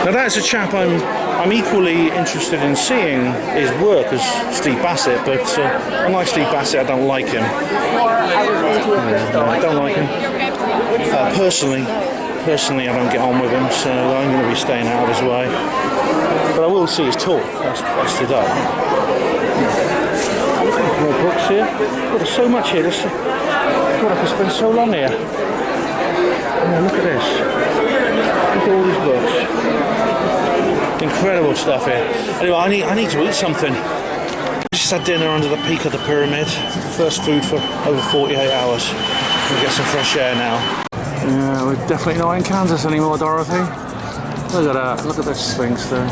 Now that is a chap I'm equally interested in seeing his work as Steve Bassett, but unlike Steve Bassett, I don't like him. I don't like him. Personally, I don't get on with him, so I'm going to be staying out of his way. But I will see his talk. That's today. More books here. Oh, there's so much here. God, I could spend so long here. Oh, look at this. Look at all these books. Incredible stuff here. Anyway, I need to eat something. Just had dinner under the peak of the pyramid. First food for over 48 hours. We'll get some fresh air now. Yeah, we're definitely not in Kansas anymore, Dorothy. Look at that. Look at that Sphinx there.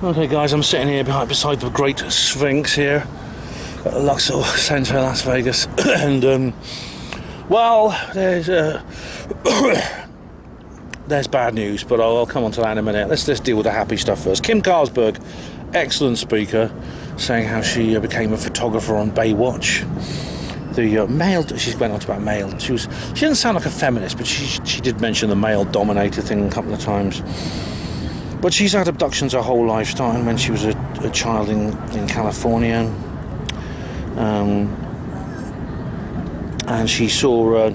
Okay, guys, I'm sitting here beside the Great Sphinx here at the Luxor Centre, Las Vegas, and well, there's bad news, but I'll come on to that in a minute. Let's deal with the happy stuff first. Kim Carlsberg, excellent speaker, saying how she became a photographer on Baywatch. The male, she went on to about male. She didn't sound like a feminist, but she did mention the male-dominated thing a couple of times. But she's had abductions her whole lifetime. When she was a child in California, and she saw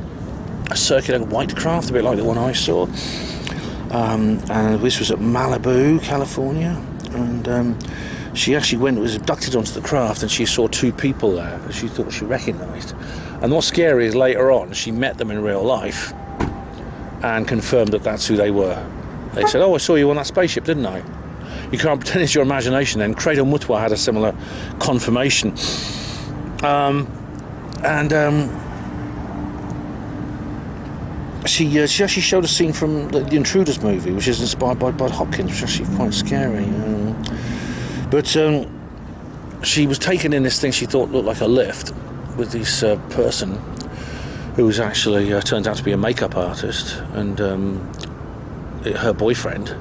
a circular white craft, a bit like the one I saw, and this was at Malibu, California, and she actually was abducted onto the craft, and she saw two people there that she thought she recognised. And what's scary is later on she met them in real life and confirmed that that's who they were. They said, "Oh, I saw you on that spaceship, didn't I?" You can't pretend it's your imagination. Then Credo Mutwa had a similar confirmation, She actually showed a scene from the Intruders movie, which is inspired by Bud Hopkins, which is actually quite scary. But she was taken in this thing she thought looked like a lift with this person who was actually turned out to be a makeup artist and her boyfriend.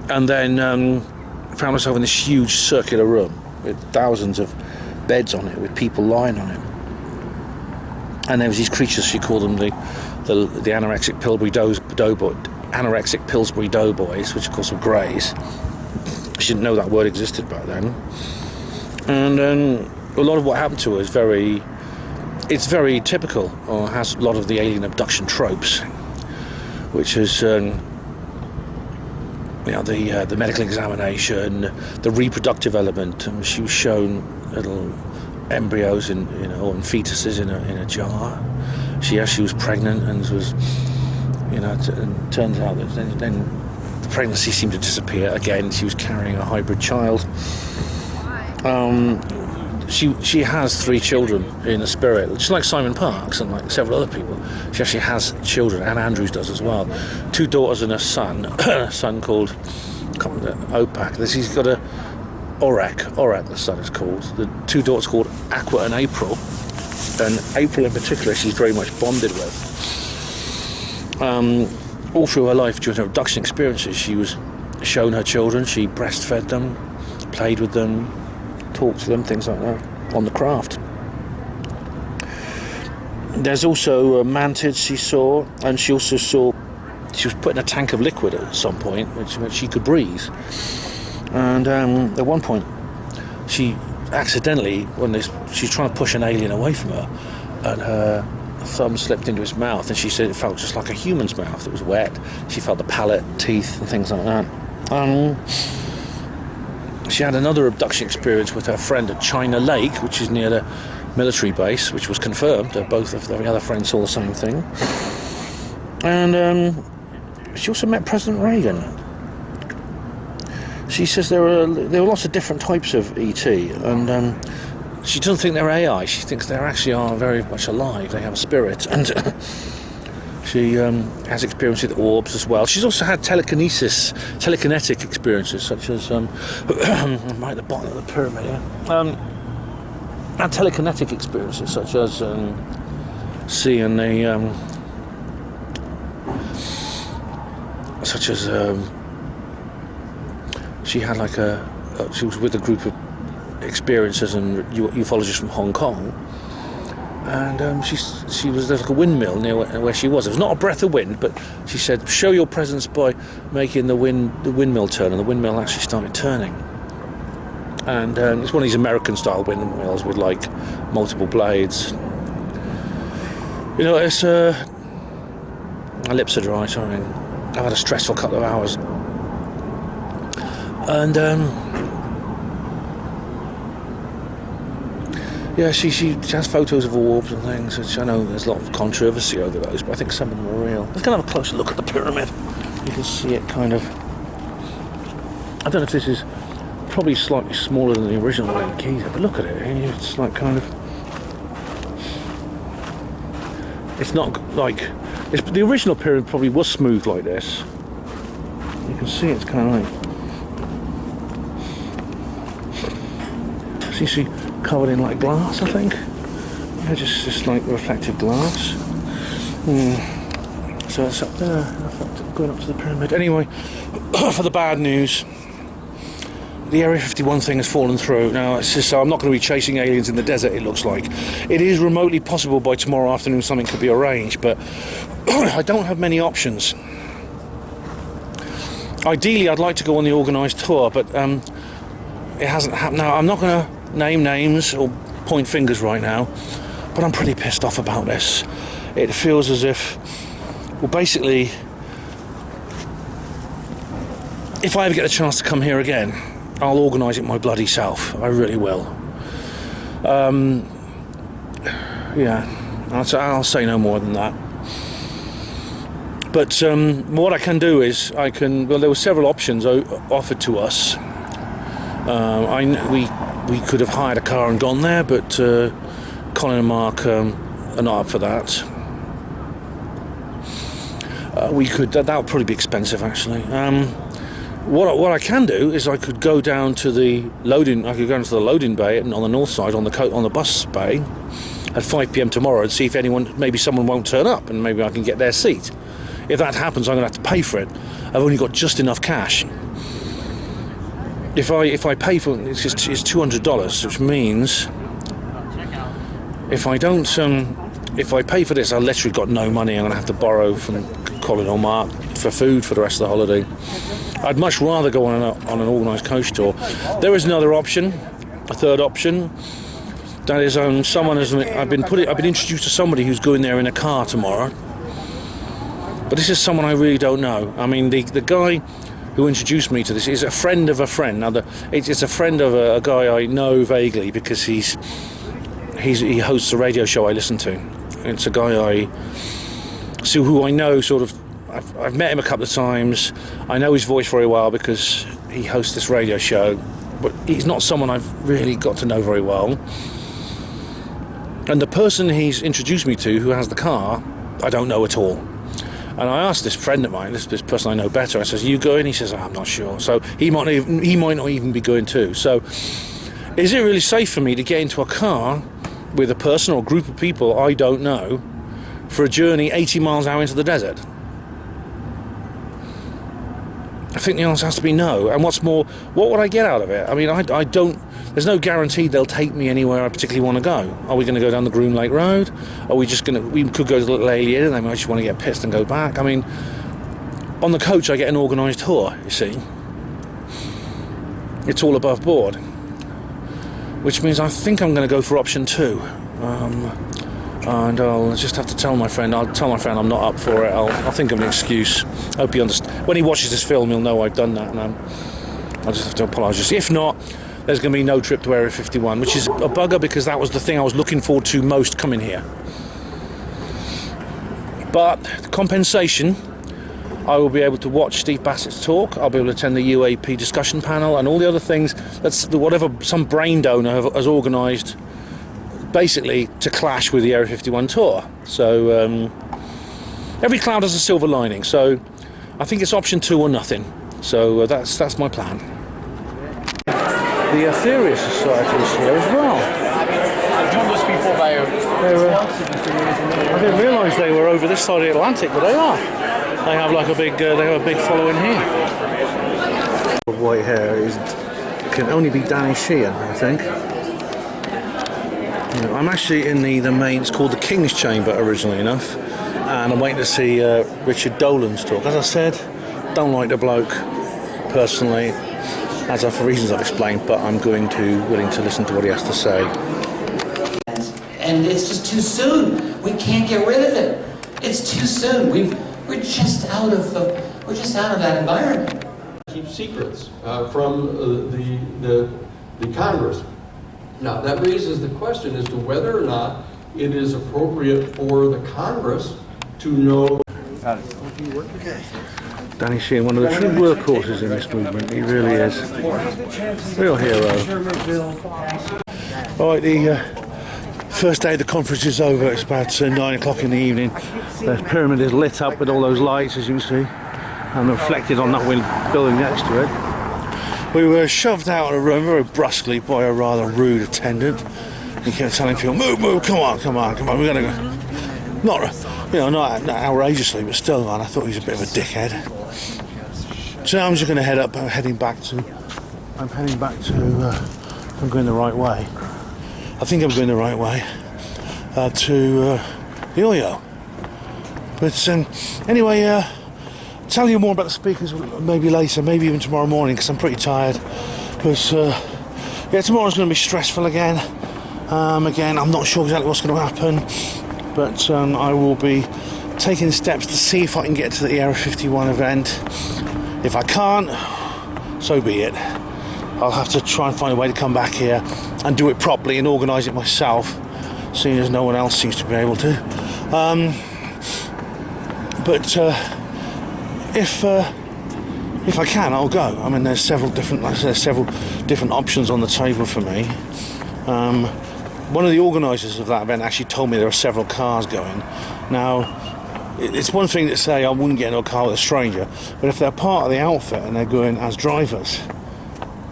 And then found herself in this huge circular room with thousands of beds on it, with people lying on it. And there was these creatures, she called them the anorexic Pillsbury Doughboys, which of course were greys. She didn't know that word existed back then. And a lot of what happened to her is very typical, or has a lot of the alien abduction tropes, which is the medical examination, the reproductive element. And she was shown little embryos and fetuses in a jar. She actually was pregnant and was, and turns out that then the pregnancy seemed to disappear again. She was carrying a hybrid child. She has 3 children in the spirit, just like Simon Parkes and like several other people. She actually has children, and Andrews does as well. 2 daughters and a son. A son called Opak. He's got a Orak, the son is called. The 2 daughters called Aqua and April. And April in particular, she's very much bonded with. All through her life, during her abduction experiences, she was shown her children. She breastfed them, played with them, talked to them, things like that, on the craft. There's also mantids she saw, and she also saw she was put in a tank of liquid at some point, which she could breathe. And at one point, she accidentally, she's trying to push an alien away from her, and her thumb slipped into his mouth, and she said it felt just like a human's mouth. It was wet. She felt the palate, teeth, and things like that. She had another abduction experience with her friend at China Lake, which is near the military base, which was confirmed. Both of the other friends saw the same thing. And she also met President Reagan. She says there were lots of different types of ET, and she doesn't think they're AI. She thinks they actually are very much alive. They have a spirit, and she has experience with orbs as well. She's also had telekinetic experiences, such as right at the bottom of the pyramid. And telekinetic experiences, such as seeing the she had she was with a group of experiencers and ufologists from Hong Kong, and she was like a windmill near where she was. It was not a breath of wind, but she said, show your presence by making the windmill turn, and the windmill actually started turning. And it's one of these American-style windmills with like multiple blades. You know, it's my lips are dry. Sorry, I've had a stressful couple of hours, and yeah, she has photos of orbs and things, which I know there's a lot of controversy over those, but I think some of them are real. Let's go and have a closer look at the pyramid. You can see it kind of. I don't know if this is probably slightly smaller than the original one in Giza, but look at it. It's like kind of. It's not like. The original pyramid probably was smooth like this. You can see it's kind of like. See, covered in like glass, I think. Yeah, just like reflective glass. So it's up there, going up to the pyramid. Anyway, for the bad news, the Area 51 thing has fallen through. Now, it's just, I'm not going to be chasing aliens in the desert, it looks like. It is remotely possible by tomorrow afternoon something could be arranged, but I don't have many options. Ideally, I'd like to go on the organised tour, but it hasn't happened. Now, I'm not going to name names or point fingers right now, but I'm pretty pissed off about this. It feels as if, well, basically, if I ever get a chance to come here again, I'll organise it my bloody self. I really will. Yeah, I'll say no more than that. But what I can do is well, there were several options offered to us. We could have hired a car and gone there, but Colin and Mark are not up for that. That would probably be expensive, actually. What I can do is I could go down to the loading. I could go into the loading bay on the north side on the bus bay at 5 p.m. tomorrow and see if maybe someone won't turn up, and maybe I can get their seat. If that happens, I'm going to have to pay for it. I've only got just enough cash. If I pay for it, it's $200, which means if I pay for this, I literally got no money. I'm going to have to borrow from Colin or Mark for food for the rest of the holiday. I'd much rather go on an organised coach tour. There is another option, a third option. That is, I've been introduced to somebody who's going there in a car tomorrow. But this is someone I really don't know. I mean, the guy who introduced me to this is a friend of a friend. Now, it's a friend of a guy I know vaguely because he hosts a radio show I listen to. It's a guy who I know sort of. I've met him a couple of times. I know his voice very well because he hosts this radio show, but he's not someone I've really got to know very well. And the person he's introduced me to, who has the car, I don't know at all. And I asked this friend of mine, this person I know better, I says, "You going?" He says, "I'm not sure." So he might not even be going too. So is it really safe for me to get into a car with a person or a group of people I don't know for a journey 80 miles out into the desert? I think the answer has to be no. And what's more, what would I get out of it? I mean, I don't. There's no guarantee they'll take me anywhere I particularly want to go. Are we going to go down the Groom Lake Road? Are we just going to? We could go to Little Alien, and then I just want to get pissed and go back. I mean, on the coach, I get an organised tour. You see, it's all above board, which means I think I'm going to go for option 2. And I'll just have to tell my friend. I'll tell my friend I'm not up for it. I'll think of an excuse. I hope he understands. When he watches this film, he'll know I've done that, and I'll just have to apologise. If not, there's going to be no trip to Area 51, which is a bugger because that was the thing I was looking forward to most coming here. But compensation, I will be able to watch Steve Bassett's talk. I'll be able to attend the UAP discussion panel and all the other things. That's whatever some brain donor has organised, basically to clash with the Area 51 tour. So every cloud has a silver lining. So I think it's option 2 or nothing. So that's my plan. The Aetherius Society is here as well. I didn't realise they were over this side of the Atlantic, but they are. They have like a big following here. White hair can only be Danny Sheehan, I think. I'm actually in the main, it's called the King's Chamber originally enough, and I'm waiting to see Richard Dolan's talk. As I said, don't like the bloke personally, for reasons I've explained, but I'm willing to listen to what he has to say. And it's just too soon. We can't get rid of it. It's too soon. We're just out of that environment. Keep secrets from the Congress. Now that raises the question as to whether or not it is appropriate for the Congress to know. Okay. Danny Sheehan, one of the true workhorses in this movement. He really is. Real hero. Alright, the first day of the conference is over. It's about 9 o'clock in the evening. The pyramid is lit up with all those lights, as you can see, and reflected on that building next to it. We were shoved out of the room very brusquely by a rather rude attendant. He kept telling people, move, come on, we're going to go. Not outrageously, but still, man, I thought he was a bit of a dickhead. So now I'm just going to I'm heading back to, I'm going the right way. I think I'm going the right way to the Oyo. But anyway, tell you more about the speakers maybe later, maybe even tomorrow morning, because I'm pretty tired. But yeah, tomorrow's going to be stressful again. Again, I'm not sure exactly what's going to happen, but I will be taking steps to see if I can get to the Area 51 event. If I can't, so be it. I'll have to try and find a way to come back here and do it properly and organise it myself, seeing as no one else seems to be able to. But if I can, I'll go. I mean, there's several different options on the table for me. One of the organisers of that event actually told me there are several cars going. Now, it's one thing to say I wouldn't get into a car with a stranger, but if they're part of the outfit and they're going as drivers,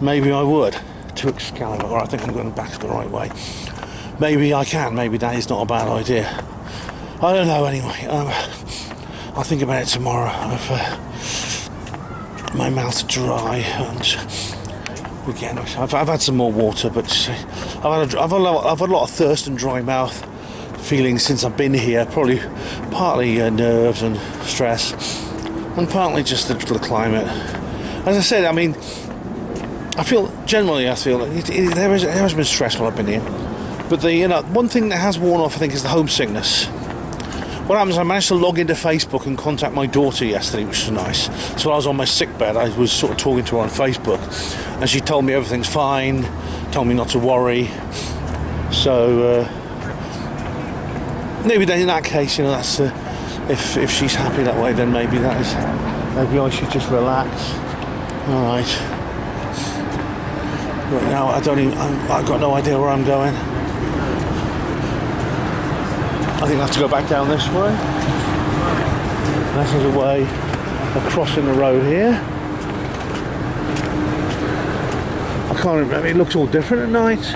maybe I would to Excalibur. Or I think I'm going back the right way. Maybe I can. Maybe that is not a bad idea. I don't know. Anyway, I'll think about it tomorrow. My mouth's dry and again, I've had some more water, but I've had a lot of thirst and dry mouth feelings since I've been here. Probably partly nerves and stress, and partly just the climate. As I said, I mean, I feel there has been stress while I've been here, but one thing that has worn off, I think, is the homesickness. What happens, I managed to log into Facebook and contact my daughter yesterday, which was nice. So I was on my sickbed, I was sort of talking to her on Facebook, and she told me everything's fine, told me not to worry. So maybe then in that case, that's if she's happy that way, then maybe maybe I should just relax. All right. Right now, I've got no idea where I'm going. I think I have to go back down this way. This is a way of crossing the road here. I can't remember, it looks all different at night.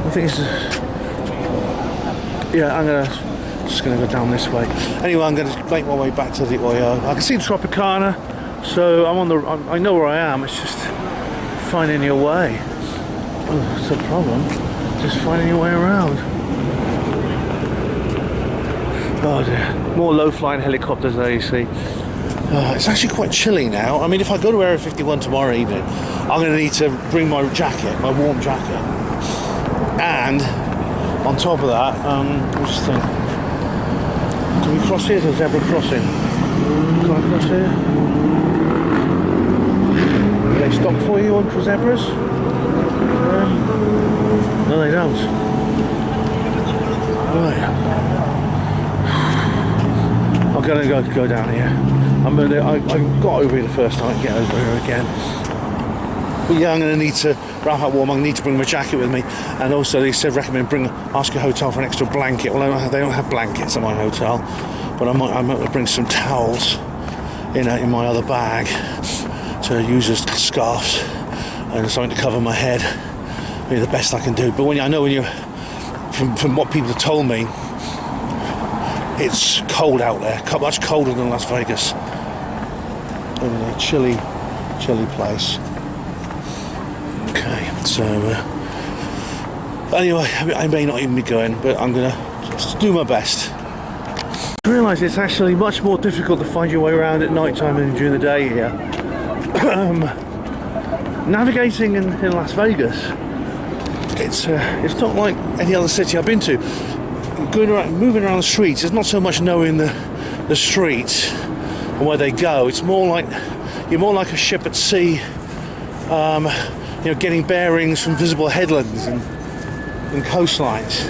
I think it's... Yeah, I'm just going to go down this way. Anyway, I'm going to make my way back to the Oyo. I can see Tropicana, so I know where I am. It's just finding your way. Oh, that's a problem. Just finding your way around. Oh dear. More low-flying helicopters there, you see. It's actually quite chilly now. I mean, if I go to Area 51 tomorrow evening, I'm going to need to bring my jacket, my warm jacket. And on top of that, what's this thing? Can we cross here? There's a zebra crossing. Can I cross here? Do they stop for you for zebras? No, they don't. Right. I'm going to go down here. I got over here the first time, get over here again. But yeah, I'm going to need to wrap up warm. I'm going to need to bring my jacket with me. And also they said recommend ask your hotel for an extra blanket. Well, they don't have blankets at my hotel, but I might bring some towels in my other bag to use as scarves and something to cover my head. Maybe the best I can do. But when you're from what people have told me, it's cold out there, much colder than Las Vegas. In a chilly place. Okay, so Anyway, I may not even be going, but I'm going to do my best. I realise it's actually much more difficult to find your way around at night time than during the day here. Navigating in Las Vegas, it's not like any other city I've been to. Going around, moving around the streets, it's not so much knowing the streets and where they go. It's more like you're more like a ship at sea, getting bearings from visible headlands and coastlines.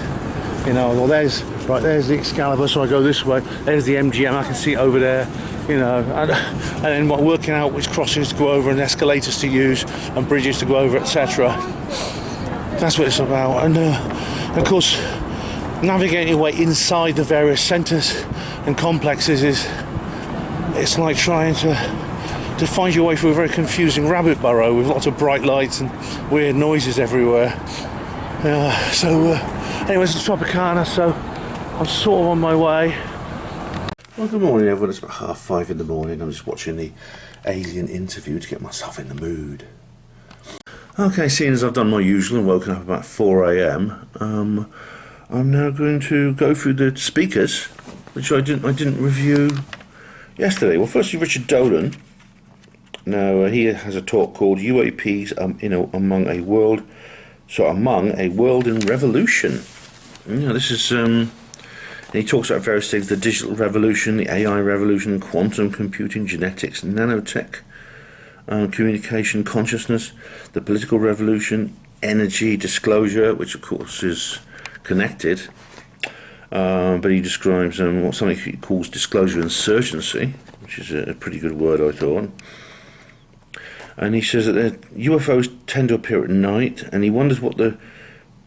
Well, there's the Excalibur, so I go this way. There's the MGM, I can see it over there. And then working out which crossings to go over and escalators to use and bridges to go over, etc. That's what it's about. And of course, navigating your way inside the various centres and complexes it's like trying to find your way through a very confusing rabbit burrow with lots of bright lights and weird noises everywhere. Anyways, it's Tropicana, so I'm sort of on my way. Well, good morning everyone, it's about 5:30 in the morning. I'm just watching the Alien interview to get myself in the mood. Okay, seeing as I've done my usual and woken up about 4 AM, I'm now going to go through the speakers, which I didn't review yesterday. Well, firstly, Richard Dolan. Now, he has a talk called UAPs, among a world in revolution. This is, he talks about various things: the digital revolution, the AI revolution, quantum computing, genetics, nanotech, communication, consciousness, the political revolution, energy, disclosure, which of course is connected, but he describes something he calls disclosure insurgency, which is a pretty good word, I thought. And he says that UFOs tend to appear at night, and he wonders what the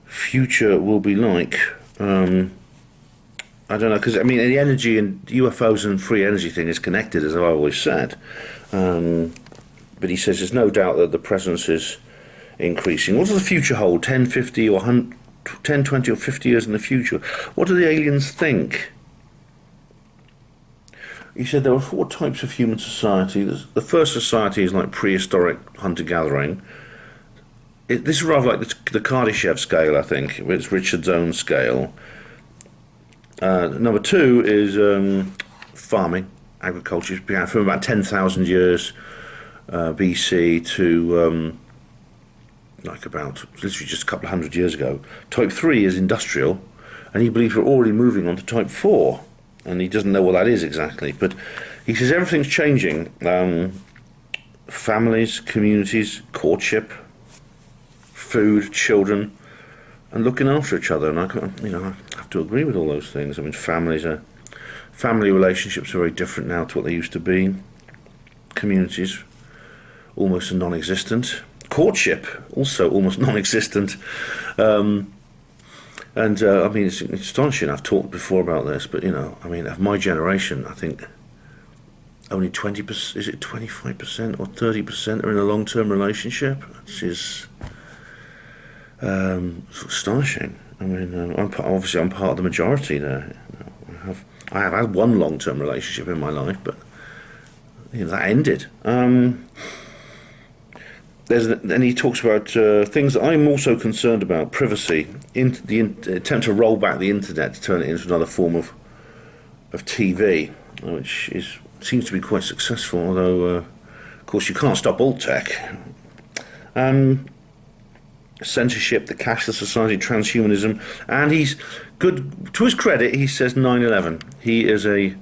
future will be like. I don't know, because the energy and UFOs and free energy thing is connected, as I've always said. But he says there's no doubt that the presence is increasing. What does the future hold? 10, 50 or 100, 10, 20 or 50 years in the future? What do the aliens think? He said there were 4 types of human society. The first society is like prehistoric hunter-gathering. This is rather like the Kardashev scale, I think. It's Richard's own scale. Number 2 is farming, agriculture. It began from about 10,000 years BC to like about literally just a couple of hundred years ago. Type 3 is industrial, and he believes we're already moving on to type 4. And he doesn't know what that is exactly, but he says everything's changing. Families, communities, courtship, food, children, and looking after each other. And I have to agree with all those things. Family relationships are very different now to what they used to be. Communities, almost non-existent. Courtship, also almost non-existent. It's astonishing. I've talked before about this, but of my generation, I think only 20%, is it 25% or 30% are in a long-term relationship, which is astonishing. I'm part of the majority there. I have had one long-term relationship in my life, but that ended. And he talks about things that I'm also concerned about: privacy, the attempt to roll back the internet to turn it into another form of TV, which seems to be quite successful. Although, of course, you can't stop all tech. Censorship, the cashless society, transhumanism, and he's good. To his credit, he says 9/11. He is a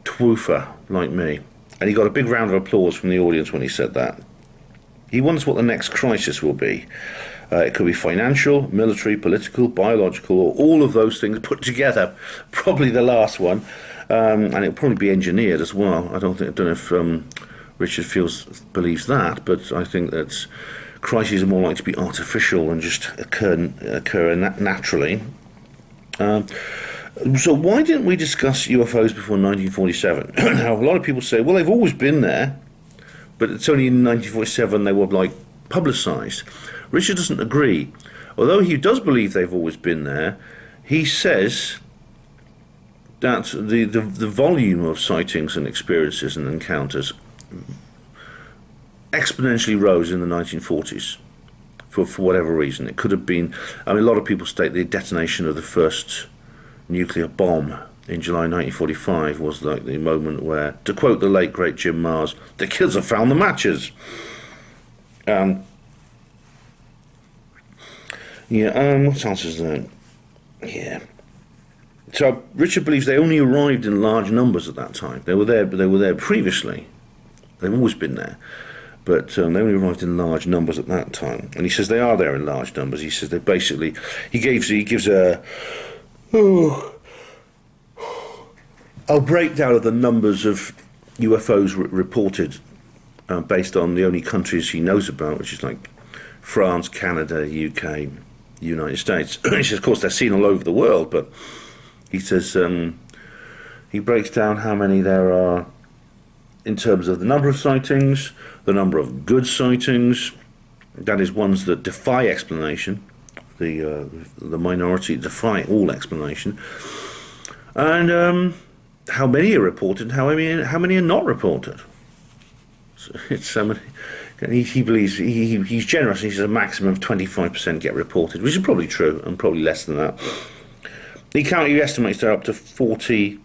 twoofer like me, and he got a big round of applause from the audience when he said that. He wonders what the next crisis will be. It could be financial, military, political, biological, or all of those things put together. Probably the last one, and it'll probably be engineered as well. I don't know if Richard believes that, but I think that crises are more likely to be artificial and just occur naturally. So why didn't we discuss UFOs before 1947? Now, a lot of people say, well, they've always been there. But it's only in 1947 they were publicised. Richard doesn't agree. Although he does believe they've always been there, he says that the volume of sightings and experiences and encounters exponentially rose in the 1940s. for whatever reason. It could have been, I mean, a lot of people state the detonation of the first nuclear bomb in July 1945 was like the moment where, to quote the late great Jim Mars, the kids have found the matches. What else is there? Yeah. So Richard believes they only arrived in large numbers at that time. They were there, but they were there previously. They've always been there, but they only arrived in large numbers at that time. And he says they are there in large numbers. He says they basically, he gives a breakdown of the numbers of UFOs reported based on the only countries he knows about, which is like France, Canada, UK, United States. He says, of course, they're seen all over the world, but he says he breaks down how many there are in terms of the number of sightings, the number of good sightings, that is ones that defy explanation, the minority defy all explanation, and how many are reported, how many are not reported. So it's he believes he's generous. He says a maximum of 25% get reported, which is probably true, and probably less than that. He estimates there are up to 40,000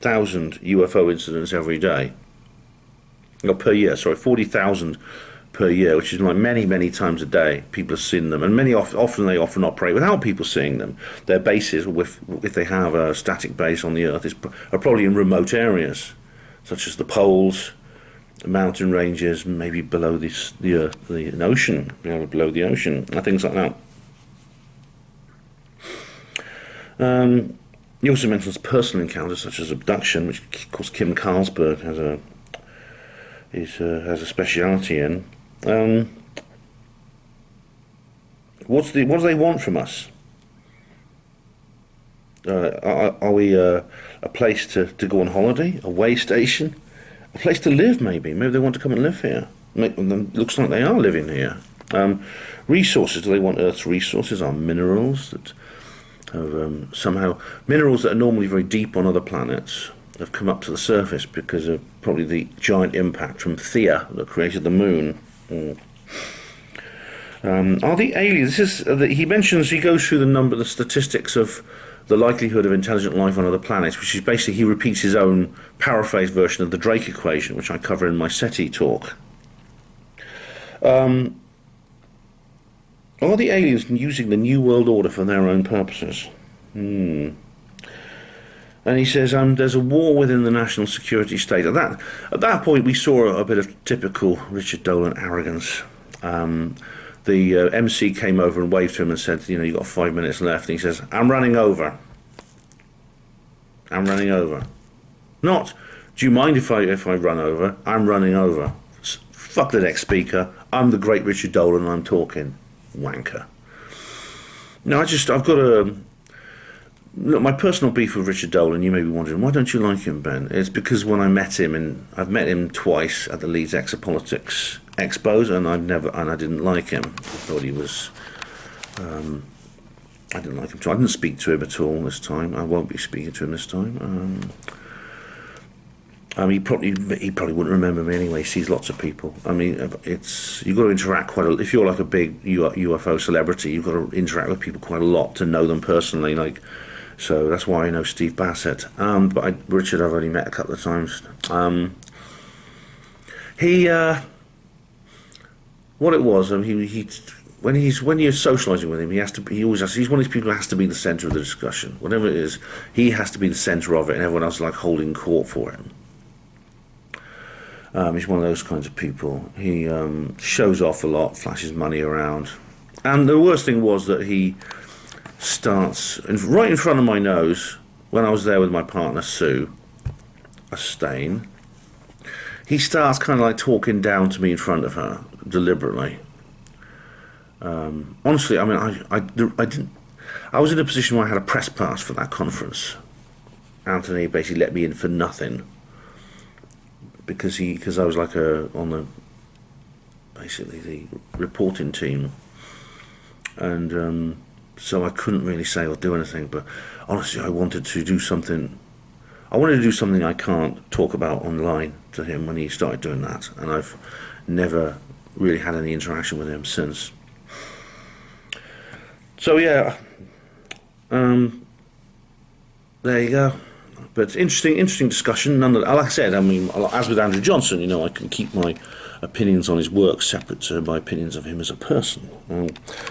UFO incidents every day. No, per year, sorry, 40,000 per year, which is like many times a day. People have seen them, and they often operate without people seeing them. Their bases, if they have a static base on the Earth, are probably in remote areas, such as the poles, the mountain ranges, maybe below the Earth, the ocean, below the ocean, and things like that. He also mentions personal encounters such as abduction, which of course Kim Carlsberg has a speciality in. What do they want from us? Are we a place to go on holiday, a way station, a place to live? Maybe they want to come and live here. Looks like they are living here. Resources, do they want Earth's resources? Are minerals that have somehow, minerals that are normally very deep on other planets have come up to the surface because of probably the giant impact from Theia that created the moon. Are the aliens, he mentions, he goes through the statistics of the likelihood of intelligent life on other planets, which is basically, he repeats his own paraphrased version of the Drake equation, which I cover in my SETI talk. Are the aliens using the New World Order for their own purposes? And he says there's a war within the national security state. At that point, we saw a bit of typical Richard Dolan arrogance. The MC came over and waved to him and said, you've got 5 minutes left. And he says, I'm running over. I'm running over. Not, do you mind if I run over? I'm running over. Fuck the next speaker. I'm the great Richard Dolan and I'm talking. Wanker. Now, I've got look, my personal beef with Richard Dolan, you may be wondering, why don't you like him, Ben? It's because when I met him, and I've met him twice at the Leeds Exopolitics Expos, and I didn't like him. I thought he was, I didn't like him too. I didn't speak to him at all this time. I won't be speaking to him this time. He probably wouldn't remember me anyway. He sees lots of people. I mean, you've got to interact quite a lot. If you're like a big UFO celebrity, you've got to interact with people quite a lot to know them personally. So that's why I know Steve Bassett. But Richard, I've only met a couple of times. What it was, when you're socialising with him, he's one of these people who has to be the centre of the discussion. Whatever it is, he has to be the centre of it, and everyone else is like holding court for him. He's one of those kinds of people. He shows off a lot, flashes money around. And the worst thing was that he starts, right in front of my nose, when I was there with my partner Sue, a stain, he starts kind of like talking down to me in front of her, deliberately. Honestly, I mean, I didn't, I was in a position where I had a press pass for that conference. Anthony basically let me in for nothing. Because I was like basically the reporting team, and so I couldn't really say or do anything. But honestly, I wanted to do something. I wanted to do something I can't talk about online to him when he started doing that, and I've never really had any interaction with him since. So yeah, there you go. But interesting discussion. Like I said, I mean, as with Andrew Johnson, you know, I can keep my opinions on his work separate to my opinions of him as a person.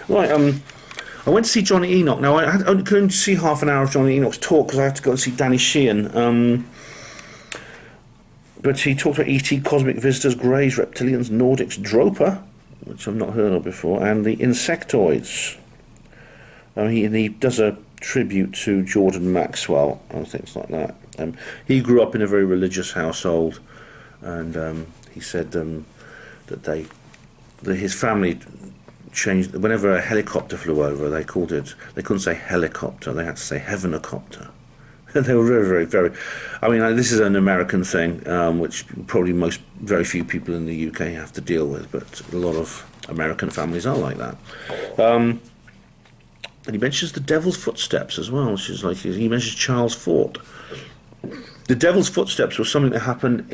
Right, I went to see Johnny Enoch. Now, I couldn't see half an hour of Johnny Enoch's talk because I had to go and see Danny Sheehan. But he talked about ET, cosmic visitors, greys, reptilians, Nordics, Dropa, which I've not heard of before, and the insectoids. He does a tribute to Jordan Maxwell and things like that. He grew up in a very religious household, and he said that his family changed. Whenever a helicopter flew over, they couldn't say helicopter, they had to say heavenocopter. They were very. I mean, this is an American thing, which probably very few people in the UK have to deal with, but a lot of American families are like that. And he mentions the Devil's Footsteps as well, which is like, he mentions Charles Fort. The Devil's Footsteps was something that happened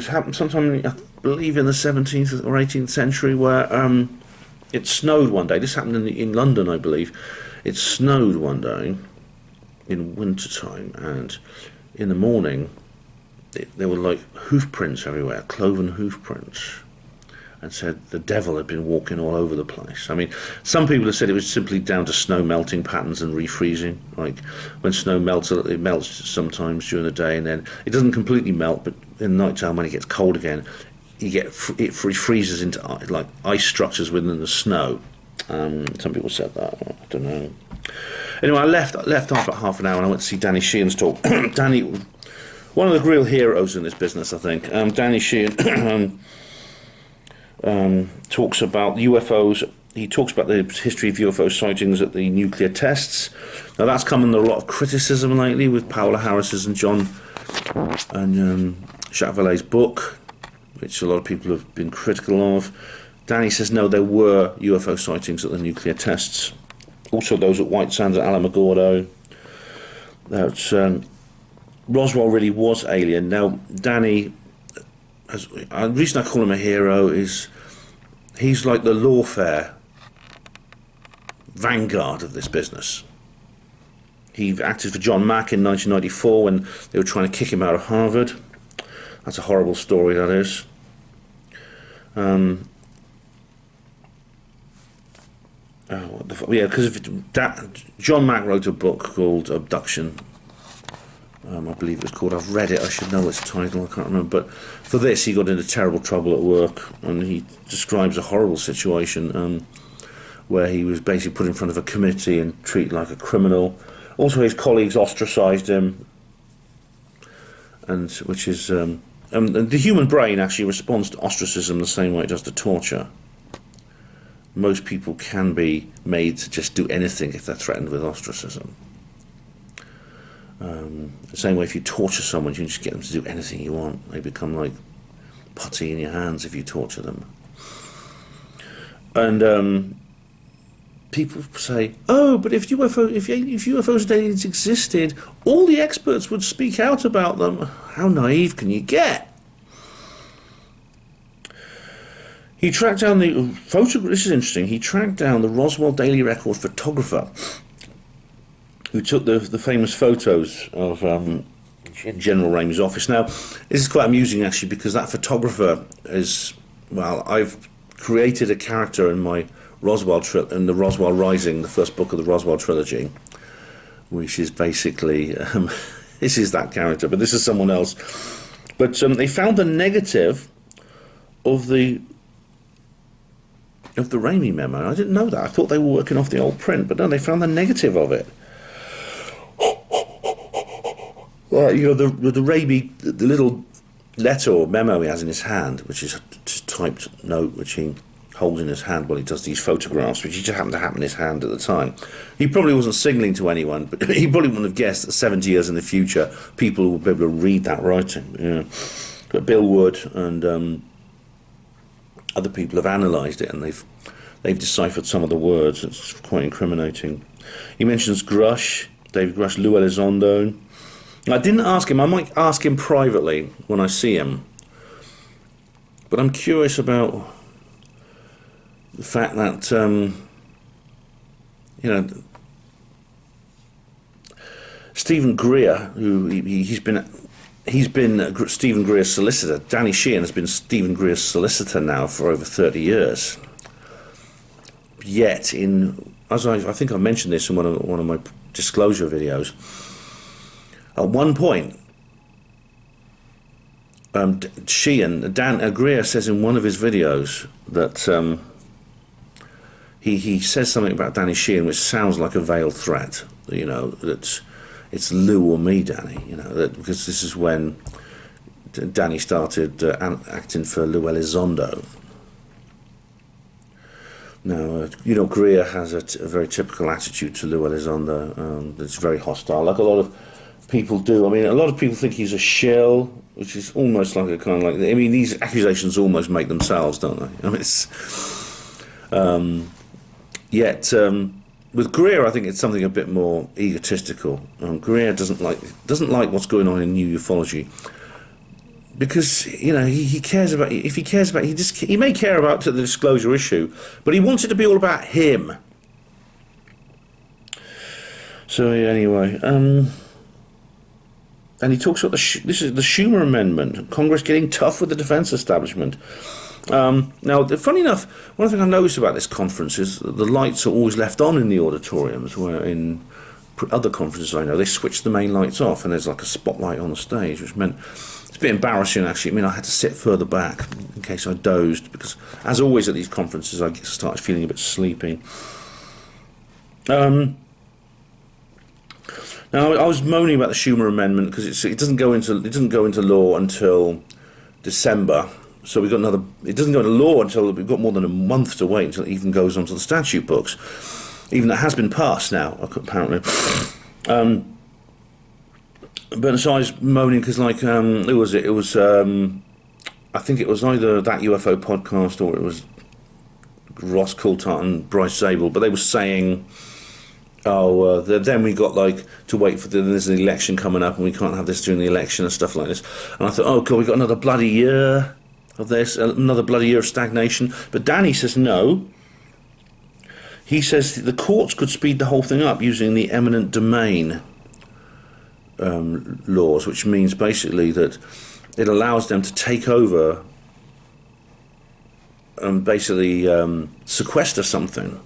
happened sometime, I believe, in the 17th or 18th century, where it snowed one day. This happened in London, I believe. It snowed one day in winter time, and in the morning there were like hoof prints everywhere, cloven hoof prints, and said the devil had been walking all over the place. I mean, some people have said it was simply down to snow melting patterns and refreezing. Like when snow melts, it melts sometimes during the day, and then it doesn't completely melt, but in the night time when it gets cold again, it freezes into like ice structures within the snow. Some people said that. I don't know. Anyway, I left after half an hour and I went to see Danny Sheehan's talk. Danny, one of the real heroes in this business, I think. Danny Sheehan talks about UFOs. He talks about the history of UFO sightings at the nuclear tests. Now that's come under a lot of criticism lately with Paola Harris's and John and Chatelet's book, which a lot of people have been critical of. Danny says no, there were UFO sightings at the nuclear tests. Also those at White Sands at Alamogordo. That Roswell really was alien. Now Danny, the reason I call him a hero is he's like the lawfare vanguard of this business. He acted for John Mack in 1994 when they were trying to kick him out of Harvard. That's a horrible story, that is. Because John Mack wrote a book called Abduction. I believe it was called. I've read it. I should know its title. I can't remember. But for this, he got into terrible trouble at work, and he describes a horrible situation where he was basically put in front of a committee and treated like a criminal. Also, his colleagues ostracised him, and which is and the human brain actually responds to ostracism the same way it does to torture. Most people can be made to just do anything if they're threatened with ostracism. The same way if you torture someone, you can just get them to do anything you want. They become like putty in your hands if you torture them. And people say, oh, but if UFOs and aliens existed, all the experts would speak out about them. How naive can you get? He tracked down the photograph. This is interesting. He tracked down the Roswell Daily Record photographer who took the famous photos of General Ramey's office. Now, this is quite amusing actually, because that photographer is, well, I've created a character in my in the Roswell Rising, the first book of the Roswell trilogy, which is basically this is that character, but this is someone else. But they found the negative of the Ramey memo. I didn't know that. I thought they were working off the old print, but no, they found the negative of it. Well, you know, the Ramey, the little letter or memo he has in his hand, which is a typed note which he holds in his hand while he does these photographs, which just happened to have in his hand at the time. He probably wasn't signalling to anyone, but he probably wouldn't have guessed that 70 years in the future people would be able to read that writing. Yeah. But Bill Wood and other people have analysed it, and they've deciphered some of the words. It's quite incriminating. He mentions Grush, David Grush, Lou Elizondo. I didn't ask him. I might ask him privately when I see him. But I'm curious about the fact that, you know, Stephen Greer, who he's been Stephen Greer's solicitor. Danny Sheehan has been Stephen Greer's solicitor now for over 30 years. Yet, as I think I mentioned this in one of my disclosure videos, at one point, Greer says in one of his videos that he says something about Danny Sheehan which sounds like a veiled threat. You know, that it's Lou or me, Danny. You know, that because this is when Danny started acting for Lou Elizondo. Now, you know, Greer has a very typical attitude to Lou Elizondo that's very hostile, like a lot of people do. I mean, a lot of people think he's a shill, which is almost like a kind of like, I mean, these accusations almost make themselves, don't they? I mean, it's... with Greer, I think it's something a bit more egotistical. Greer doesn't like what's going on in new ufology, because you know he cares about. If he cares about, he may care about the disclosure issue, but he wants it to be all about him. So yeah, anyway, and he talks about this is the Schumer Amendment, Congress getting tough with the defense establishment. Now, funny enough, one thing I noticed about this conference is that the lights are always left on in the auditoriums, where in other conferences I know they switch the main lights off and there's like a spotlight on the stage, which meant it's a bit embarrassing actually. I mean, I had to sit further back in case I dozed, because as always at these conferences I started feeling a bit sleepy. Now, I was moaning about the Schumer Amendment because it doesn't go into law until December. So we've got another. It doesn't go into law until we've got more than a month to wait until it even goes onto the statute books. Even that has been passed now, apparently. But so I was moaning because, like, who was it? It was I think it was either that UFO podcast or it was Ross Coulthard and Bryce Zabel. But they were saying, oh, then we got like to wait for there's an election coming up and we can't have this during the election and stuff like this. And I thought, oh God, we got another bloody year of this, another bloody year of stagnation. But Danny says no. He says the courts could speed the whole thing up using the eminent domain laws, which means basically that it allows them to take over and basically sequester something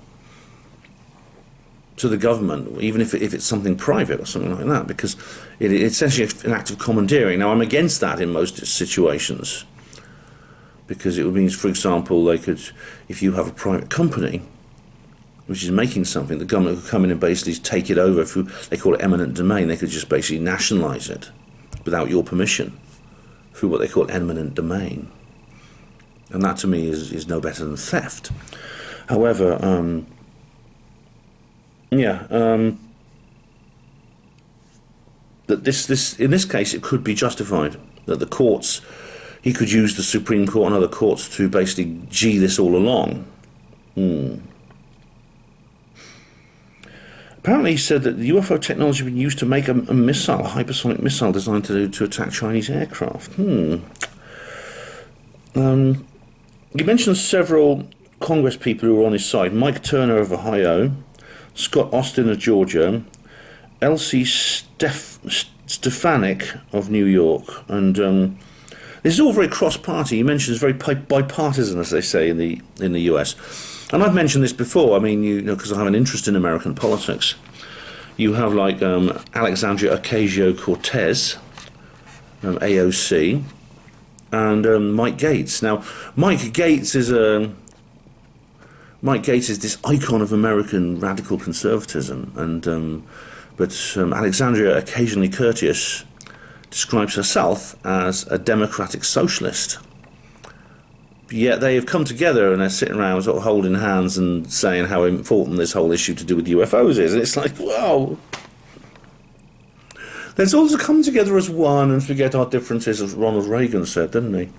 to the government, even if it's something private or something like that, because it's essentially an act of commandeering. Now, I'm against that in most situations, because it means, for example, they could, if you have a private company which is making something, the government could come in and basically take it over. They call it eminent domain. They could just basically nationalise it without your permission through what they call eminent domain. And that to me is no better than theft. However, that this in this case it could be justified, that the courts, he could use the Supreme Court and other courts to basically gee this all along. Apparently he said that the UFO technology had been used to make a missile, a hypersonic missile designed to attack Chinese aircraft. He mentioned several Congress people who were on his side: Mike Turner of Ohio, Scott Austin of Georgia, Elsie Stefanik of New York, and this is all very cross-party. He mentions very bipartisan, as they say in the US. And I've mentioned this before. I mean, you know, because I have an interest in American politics. You have like Alexandria Ocasio-Cortez, AOC, and Mike Gates. Now, Mike Gates is this icon of American radical conservatism, and but Alexandria Ocasio-Cortez describes herself as a democratic socialist. Yet they have come together and they're sitting around sort of holding hands and saying how important this whole issue to do with UFOs is. And it's like, wow. Let's also come together as one and forget our differences, as Ronald Reagan said, didn't he?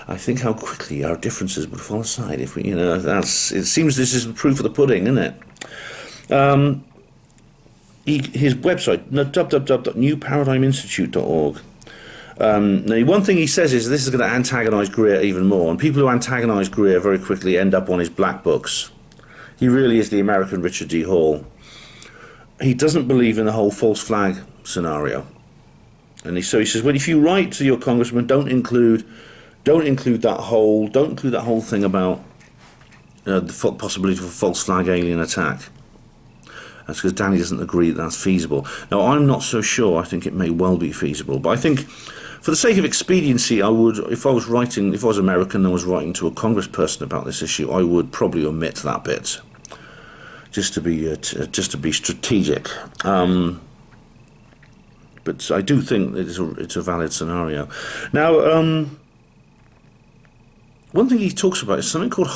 I think how quickly our differences would fall aside if we, you know, it seems this is the proof of the pudding, isn't it? His website, www.newparadigminstitute.org. Now, one thing he says is this is going to antagonise Greer even more, and people who antagonise Greer very quickly end up on his black books. He really is the American Richard D. Hall. He doesn't believe in the whole false flag scenario, and so he says, well, if you write to your congressman, don't include that whole thing about the possibility of a false flag alien attack. That's because Danny doesn't agree that that's feasible. Now, I'm not so sure. I think it may well be feasible, but I think, for the sake of expediency, I would, if I was American and I was writing to a congressperson about this issue, I would probably omit that bit, just to be strategic. But I do think that it's a valid scenario. Now, one thing he talks about is something called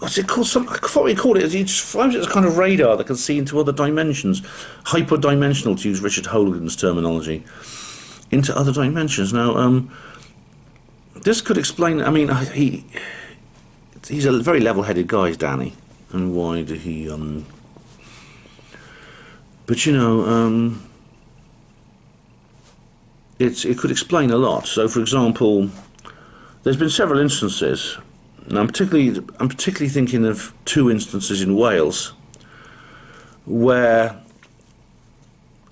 what's it called? I forgot what he called it. He describes it as a kind of radar that can see into other dimensions. Hyperdimensional, to use Richard Hogan's terminology. Into other dimensions. Now, this could explain... I mean, he's a very level-headed guy, is Danny. And why did he... But, you know, it could explain a lot. So, for example, there's been several instances... And I'm particularly thinking of two instances in Wales where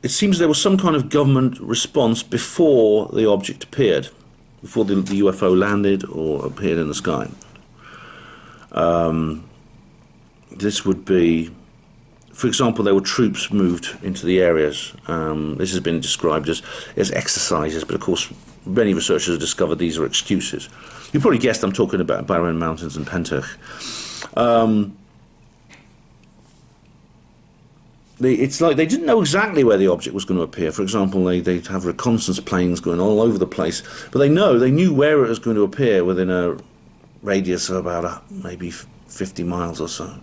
it seems there was some kind of government response before the object appeared, before the UFO landed or appeared in the sky. This would be, for example, there were troops moved into the areas. This has been described as exercises, but of course many researchers have discovered these are excuses. You probably guessed I'm talking about Barrow Mountains and Pentach. It's like they didn't know exactly where the object was going to appear. For example, they have reconnaissance planes going all over the place, but they knew where it was going to appear within a radius of about maybe 50 miles or so.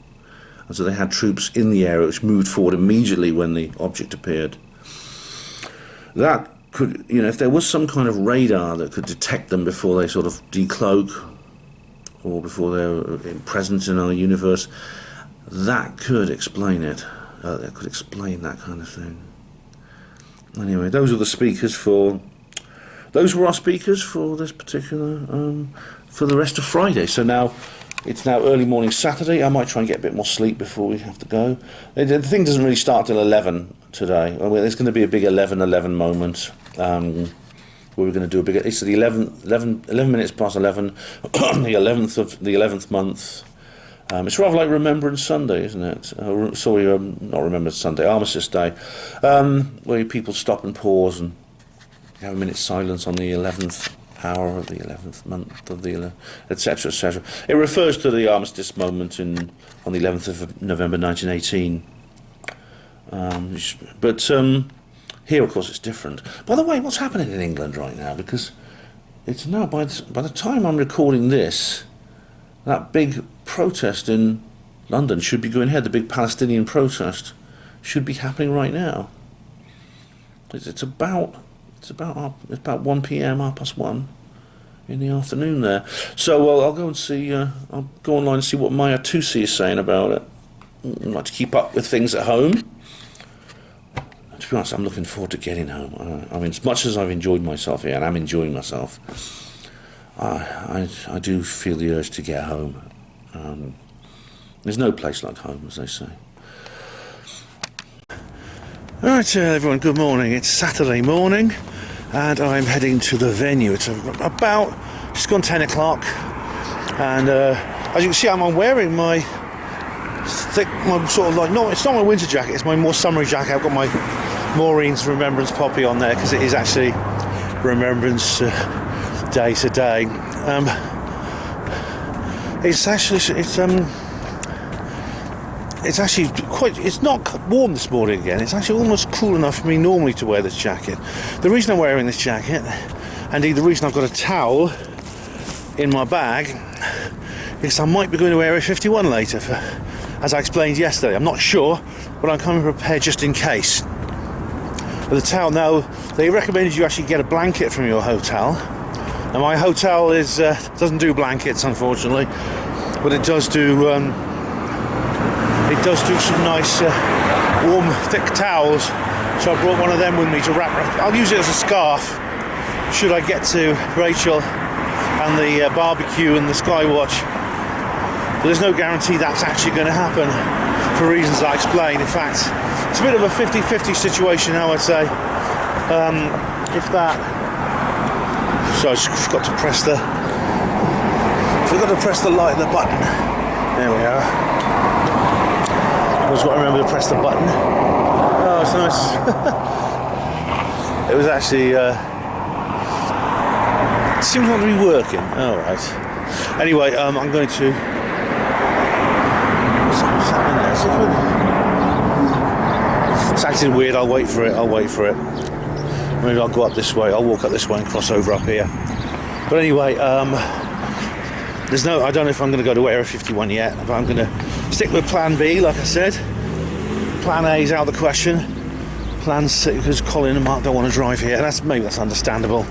And so they had troops in the area which moved forward immediately when the object appeared. That could, you know, if there was some kind of radar that could detect them before they sort of decloak or before they're present in our universe, that could explain it. That could explain that kind of thing. Anyway, those were our speakers for this particular, for the rest of Friday. So now, it's now early morning Saturday. I might try and get a bit more sleep before we have to go. The thing doesn't really start till 11 today. Well, there's going to be a big 11:11 moment. Where we're going to do a big... It's the 11 minutes past 11, the 11th of the 11th month. It's rather like Remembrance Sunday, isn't it? Not Remembrance Sunday, Armistice Day, where people stop and pause and have a minute's silence on the 11th hour of the 11th month of the... etc., etc. It refers to the armistice moment on the 11th of November 1918. Here, of course, it's different. By the way, what's happening in England right now? Because it's now, by the time I'm recording this, that big protest in London should be going ahead. The big Palestinian protest should be happening right now. It's about 1 p.m., 1:30 in the afternoon there. So I'll go and see. I'll go online and see what Maya Tusi is saying about it. I'd like to keep up with things at home. To be honest, I'm looking forward to getting home. I mean, as much as I've enjoyed myself here, and I'm enjoying myself, I do feel the urge to get home. There's no place like home, as they say. Alright, everyone, good morning. It's Saturday morning, and I'm heading to the venue. It's just gone 10 o'clock, and as you can see, I'm wearing my sort of like, no, it's not my winter jacket, it's my more summery jacket. I've got my Maureen's Remembrance Poppy on there because it is actually Remembrance Day today. It's not warm this morning again. It's actually almost cool enough for me normally to wear this jacket. The reason I'm wearing this jacket, and indeed the reason I've got a towel in my bag, is I might be going to Area 51 later, as I explained yesterday. I'm not sure, but I'm coming prepared just in case. But the towel, now, they recommended you actually get a blanket from your hotel. Now, my hotel doesn't do blankets, unfortunately, but it does do some nice warm thick towels, so I brought one of them with me to wrap. I'll use it as a scarf should I get to Rachel and the barbecue and the Skywatch. But there's no guarantee that's actually going to happen for reasons I explained. In fact, it's a bit of a 50-50 situation now, I'd say. If that... So I just forgot to press the light, the button. There we are. Always got to remember to press the button. Oh, it's nice. It was actually... it seems not to be working. All right. Anyway, I'm going to... What's happening there? It's acting weird. I'll wait for it. Maybe I'll go up this way. I'll walk up this way and cross over up here. But anyway, I don't know if I'm going to go to Area 51 yet, but I'm going to stick with Plan B, like I said. Plan A is out of the question. Plan C, because Colin and Mark don't want to drive here, and maybe that's understandable.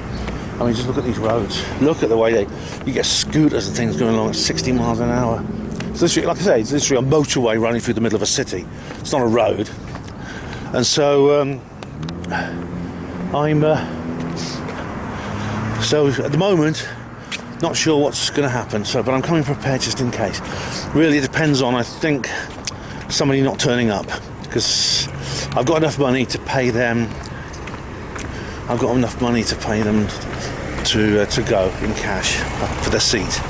I mean, just look at these roads. Look at the way you get scooters and things going along at 60 miles an hour. It's literally, like I say, it's literally a motorway running through the middle of a city. It's not a road. And so, so at the moment, not sure what's going to happen. But I'm coming prepared just in case. Really, it depends on, I think, somebody not turning up, because I've got enough money to pay them. I've got enough money to pay them to go in cash for their seat.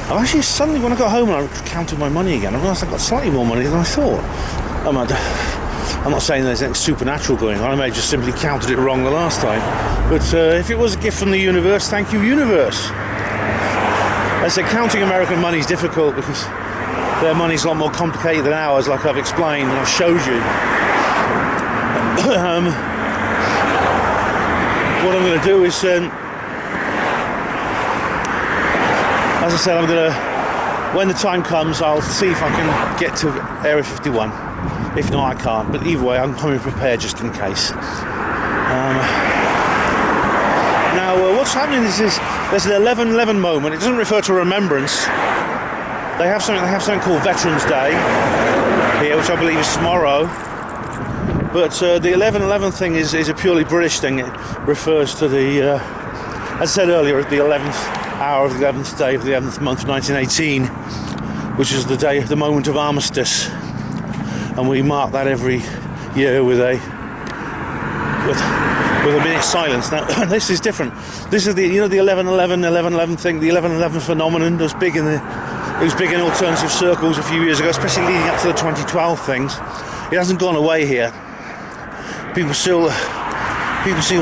I've actually suddenly, when I got home and I counted my money again, I realised I've got slightly more money than I thought. I'm not saying there's anything supernatural going on. I may have just simply counted it wrong the last time. But if it was a gift from the universe, thank you, universe. I said counting American money is difficult because their money's a lot more complicated than ours, like I've explained and I've showed you. What I'm going to do is, as I said, when the time comes, I'll see if I can get to Area 51. If not, I can't. But either way, I'm coming prepared just in case. Now, what's happening is there's an 11/11 moment. It doesn't refer to remembrance. They have something called Veterans Day here, which I believe is tomorrow. But the 11/11 thing is a purely British thing. It refers to the, as I said earlier, the 11th hour of the 11th day of the 11th month, 1918, which is the moment of armistice. And we mark that every year with a minute's silence. Now, this is different. This is the 11/11 thing, the 11/11 phenomenon. It was big in alternative circles a few years ago, especially leading up to the 2012 things. It hasn't gone away here. People still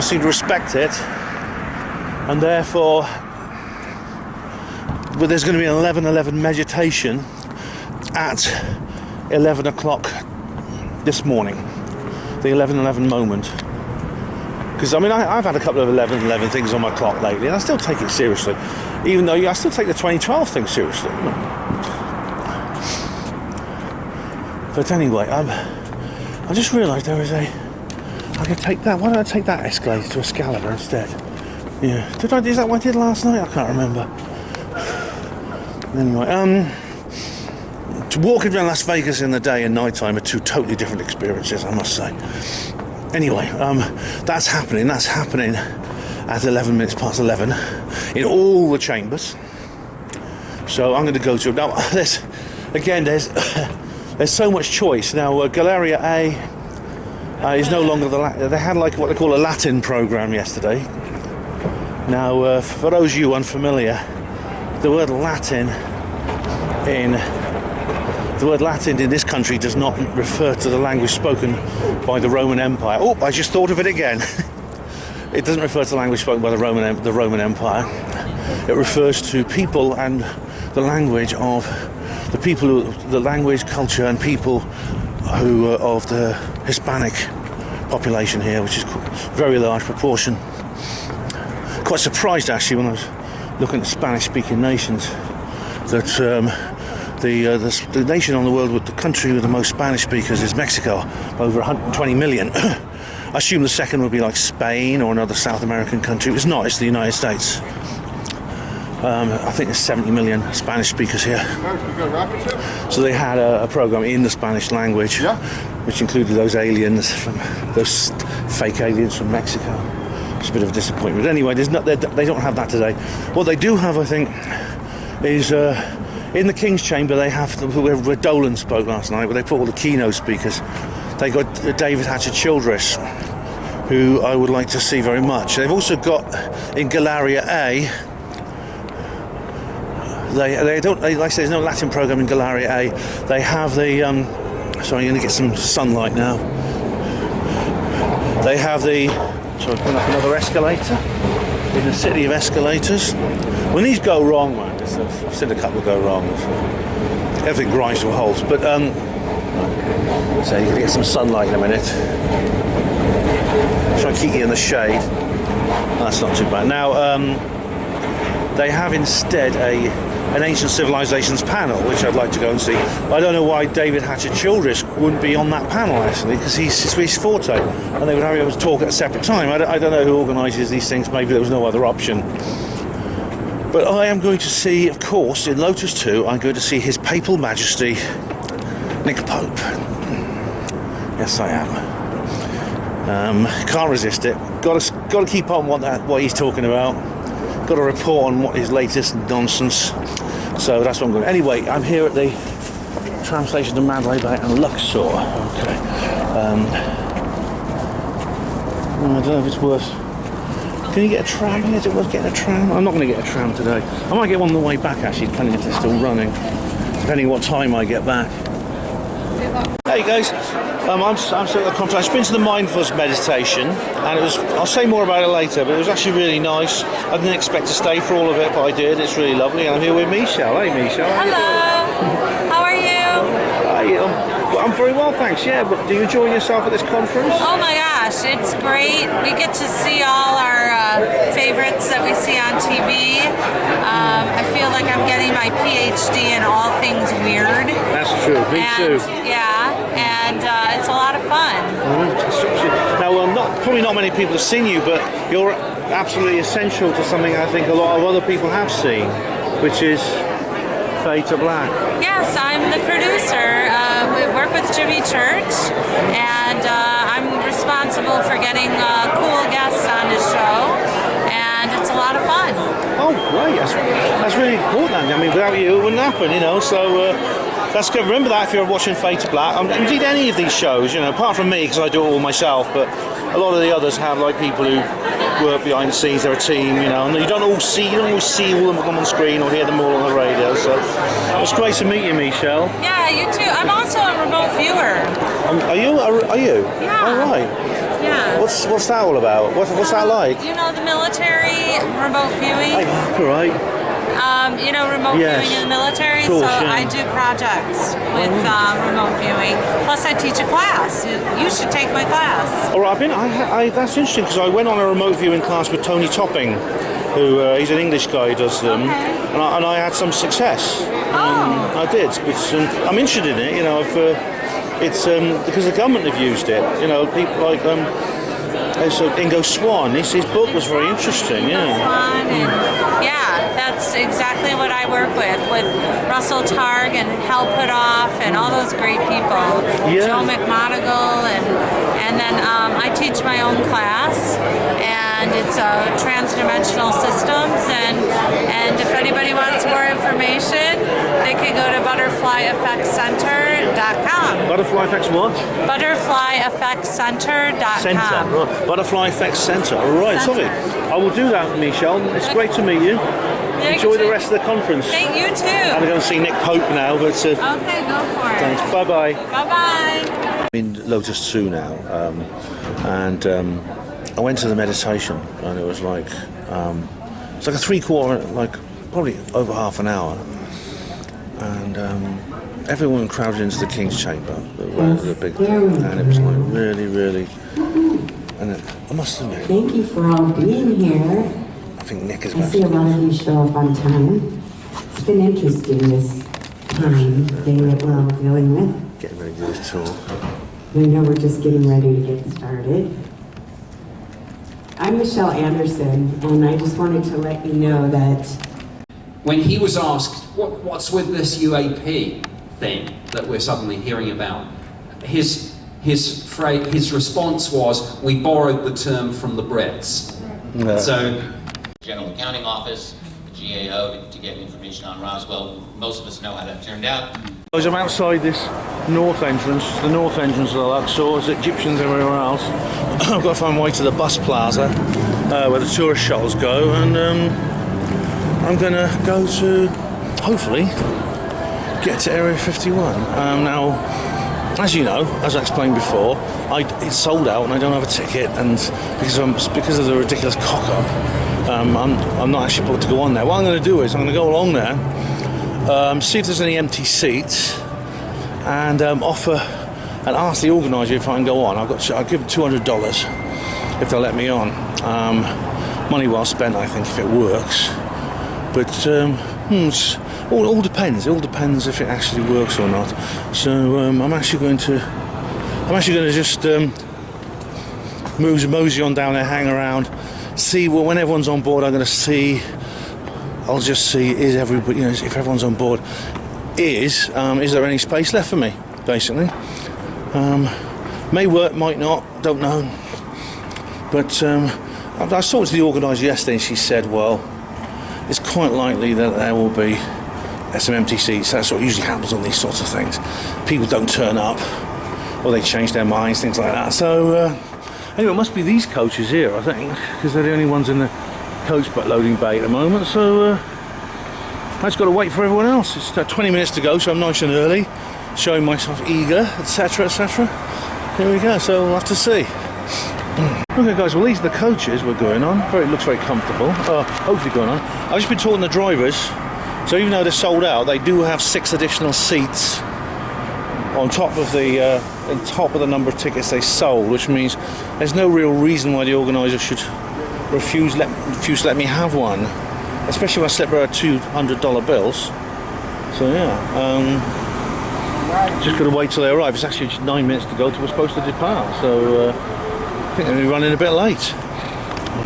seem to respect it, and therefore, but there's going to be an 11/11 meditation at 11 o'clock this morning, the 11/11 moment. Because I mean, I've had a couple of 11/11 things on my clock lately, and I still take it seriously, even though I still take the 2012 thing seriously. But anyway, I just realised I could take that. Why did I take that escalator to Excalibur instead? Yeah, is that what I did last night? I can't remember. Anyway, to walking around Las Vegas in the day and night time are two totally different experiences, I must say. Anyway, that's happening at 11 minutes past 11 in all the chambers. So I'm going to go to now. There's so much choice now. Galleria A is no longer they had like what they call a Latin program yesterday. Now, for those of you unfamiliar, the word Latin in this country does not refer to the language spoken by the Roman Empire. Oh, I just thought of it again. It doesn't refer to the language spoken by the Roman Empire. It refers to people and the language of the people, the language, culture, and people who are of the Hispanic population here, which is a very large proportion. Quite surprised actually when I was looking at Spanish-speaking nations that the nation on the world, with the country with the most Spanish speakers, is Mexico, over 120 million. I assume the second would be like Spain or another South American country. It's not, it's the United States. I think there's 70 million Spanish speakers here. So they had a program in the Spanish language, which included those fake aliens from Mexico. It's a bit of a disappointment. Anyway, they don't have that today. What they do have, I think, is in the King's Chamber. They have where Dolan spoke last night, where they put all the keynote speakers. They got David Hatcher Childress, who I would like to see very much. They've also got in Galleria A. They don't. Like I say, there's no Latin program in Galleria A. They have the. Sorry, I'm going to get some sunlight now. They have the. Sorry, putting up another escalator in the city of escalators. When these go wrong, man, I've seen a couple go wrong. Everything grinds to a halt. But so you're going to get some sunlight in a minute. Try and keep you in the shade. That's not too bad. Now they have instead an Ancient Civilizations panel, which I'd like to go and see. I don't know why David Hatcher Childress wouldn't be on that panel, actually, because it's his forte, and they would have him to talk at a separate time. I don't know who organises these things. Maybe there was no other option. But I am going to see, of course, in Lotus 2, I'm going to see His Papal Majesty Nick Pope. Yes, I am. Can't resist it. Got to keep on what he's talking about. Got to report on what his latest nonsense. So that's what I'm going. Anyway, I'm here at the tram station of Mandalay Bay and Luxor. Okay. I don't know if it's worth. Can you get a tram here? Is it worth getting a tram? I'm not going to get a tram today. I might get one on the way back, actually, depending if they're still running. Depending what time I get back. Hey guys, I'm still at the conference. I've been to the mindfulness meditation, and it was. I'll say more about it later, but it was actually really nice. I didn't expect to stay for all of it, but I did. It's really lovely, and I'm here with Michelle. Hey Michelle. Hello. How are you? I'm very well, thanks. Yeah, but do you enjoy yourself at this conference? Oh my gosh, it's great. We get to see all our favorites that we see on TV. I feel like I'm getting my PhD in all things weird. That's true. Me too. Yeah, and it's a lot of fun. Now, probably not many people have seen you, but you're absolutely essential to something I think a lot of other people have seen, which is Fade to Black. Yes, I'm the producer. We work with Jimmy Church, and I'm responsible for getting cool guests on his show, and it's a lot of fun. Oh, great. That's really important. I mean, without you, it wouldn't happen, you know, so that's good. Remember that if you're watching Fade to Black. Indeed, any of these shows, you know, apart from me, because I do it all myself, but a lot of the others have, like, people who work behind the scenes. They're a team, you know, and you don't always see all of them on screen or hear them all on the radio. So it's great to meet you, Michelle. Yeah, you too. I'm also a remote viewer. Are you? Yeah. Oh, right. Yeah. What's that all about? What's that like? You know, the military remote viewing. All right. You know, remote viewing in the military. Cool, so yeah. I do projects with remote viewing. Plus, I teach a class. You should take my class. All right, that's interesting because I went on a remote viewing class with Tony Topping, who he's an English guy who does them, okay. and I had some success. I did. I'm interested in it. You know, it's because the government have used it. You know, people like so Ingo Swann. His book was very interesting. Yeah, that's exactly what I work with Russell Targ and Hal Putoff and all those great people. Yeah. Joe McMonagle and then I teach my own class, and it's transdimensional systems, and if anybody wants more information, they can go to butterflyeffectscenter.com. Butterfly Effects what? Butterflyeffectscenter.com. Center. Right. Butterfly Effects Center. All right, sorry. I will do that, Michelle. It's great to meet you. Enjoy the rest of the conference. Thank you too. I'm going to see Nick Pope now, but okay, go for it. thanks. Bye-bye. Bye-bye. I'm in Lotus 2 now, and I went to the meditation, and it was like it's like a 3/4, like probably over half an hour, and everyone crowded into the King's Chamber, the big, and it was like really, and I must admit, thank you for all being here. I think Nick is I see a lot of you show up on time. It's been interesting this time thing that we're all dealing with. getting ready to do this tour. I know we're just getting ready to get started. I'm Michelle Anderson, and I just wanted to let you know that When he was asked, what's with this UAP thing that we're suddenly hearing about, his response was, we borrowed the term from the Brits. Yeah. So, General Accounting Office, the GAO, to get information on Roswell. Most of us know how that turned out. I'm outside this north entrance, the north entrance of the Luxor. There's Egyptians everywhere else. I've got to find my way to the bus plaza where the tourist shuttles go, and I'm going to go to, hopefully, get to Area 51. Now, as you know, as I explained before, it's sold out and I don't have a ticket, and because of the ridiculous cock-up, I'm not actually booked to go on there. What I'm going to do is I'm going to go along there, see if there's any empty seats, and offer and ask the organiser if I can go on. I'll give them $200 if they'll let me on. Money well spent, I think, if it works. But all depends. It all depends if it actually works or not. So I'm actually going to just mosey on down there, hang around, see. Well, when everyone's on board, I'll just see is everybody, if everyone's on board, is there any space left for me, basically. May work, might not, don't know. But I was talking to the organiser yesterday, and she said, well, it's quite likely that there will be some empty seats. That's what usually happens on these sorts of things. People don't turn up, or they change their minds, things like that. So anyway, it must be these coaches here, I think, because they're the only ones in the coach loading bay at the moment. So I just got to wait for everyone else. It's 20 minutes to go, so I'm nice and early, showing myself eager, etc, etc. Here we go, so we'll have to see. Okay guys, well these are the coaches we're going on. It looks very comfortable, hopefully going on. I've just been talking to the drivers, so even though they're sold out, they do have 6 additional seats on top of the number of tickets they sold, which means there's no real reason why the organiser should refuse to let me have one, especially when I slip her $200 bills. So yeah, just got to wait till they arrive. It's actually just 9 minutes to go till we're supposed to depart, so I think they're running a bit late.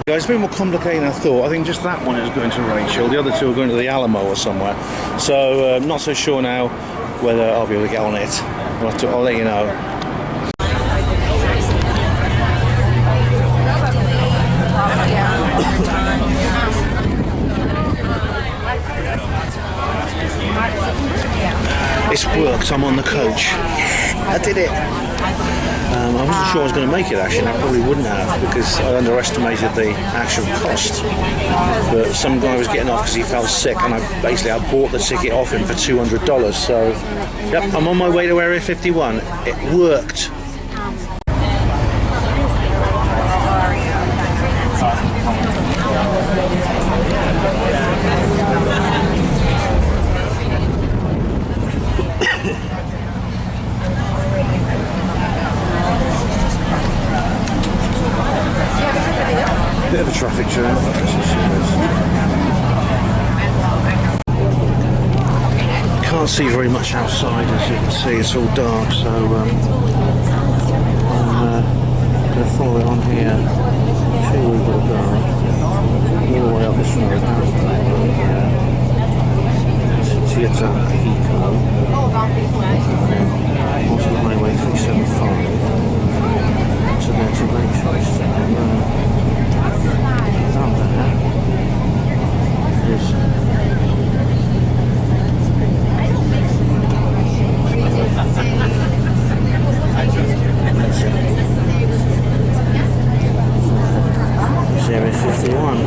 Guys, it's a bit more complicated than I thought. I think just that one is going to Rachel, the other 2 are going to the Alamo or somewhere. So I'm not so sure now whether I'll be able to get on it. I'll let you know. It's worked, I'm on the coach. I did it. I wasn't sure I was going to make it actually, and I probably wouldn't have because I underestimated the actual cost. But some guy was getting off because he felt sick, and I bought the ticket off him for $200. So, yep, I'm on my way to Area 51. It worked. Bit of a traffic jam. Can't see very much outside, as you can see. It's all dark, so I'm going to follow it on here. See where we've got to go. All the way up this road. To get to Pico. Onto the highway 375. To there to Rachel's. Down there is Area 51.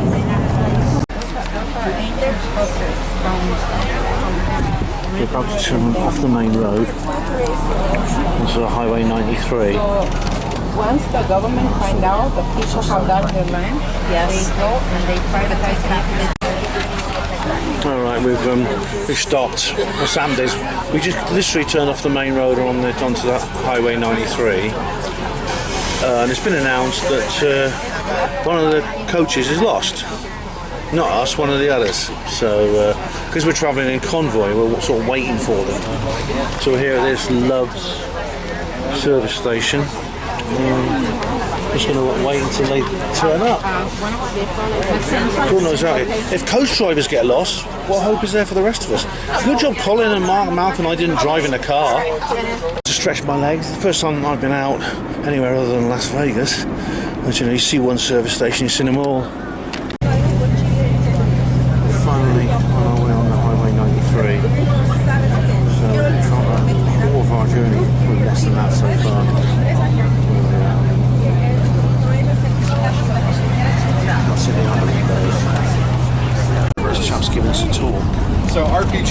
We're about to turn off the main road onto the Highway 93. Once the government find out the people have got their land, they go and they privatize it. Alright, we've stopped. What's happened is we just literally turned off the main road onto the Highway 93, and it's been announced that one of the coaches is lost. Not us, one of the others. So because we're travelling in convoy, we're sort of waiting for them. So we're here at this Love's service station. Just going to wait until they turn up. God knows how. If coach drivers get lost, what hope is there for the rest of us? Good job Colin and Mark and I didn't drive in a car to stretch my legs. It's the first time I've been out anywhere other than Las Vegas. But you know, you see one service station, you've seen them all.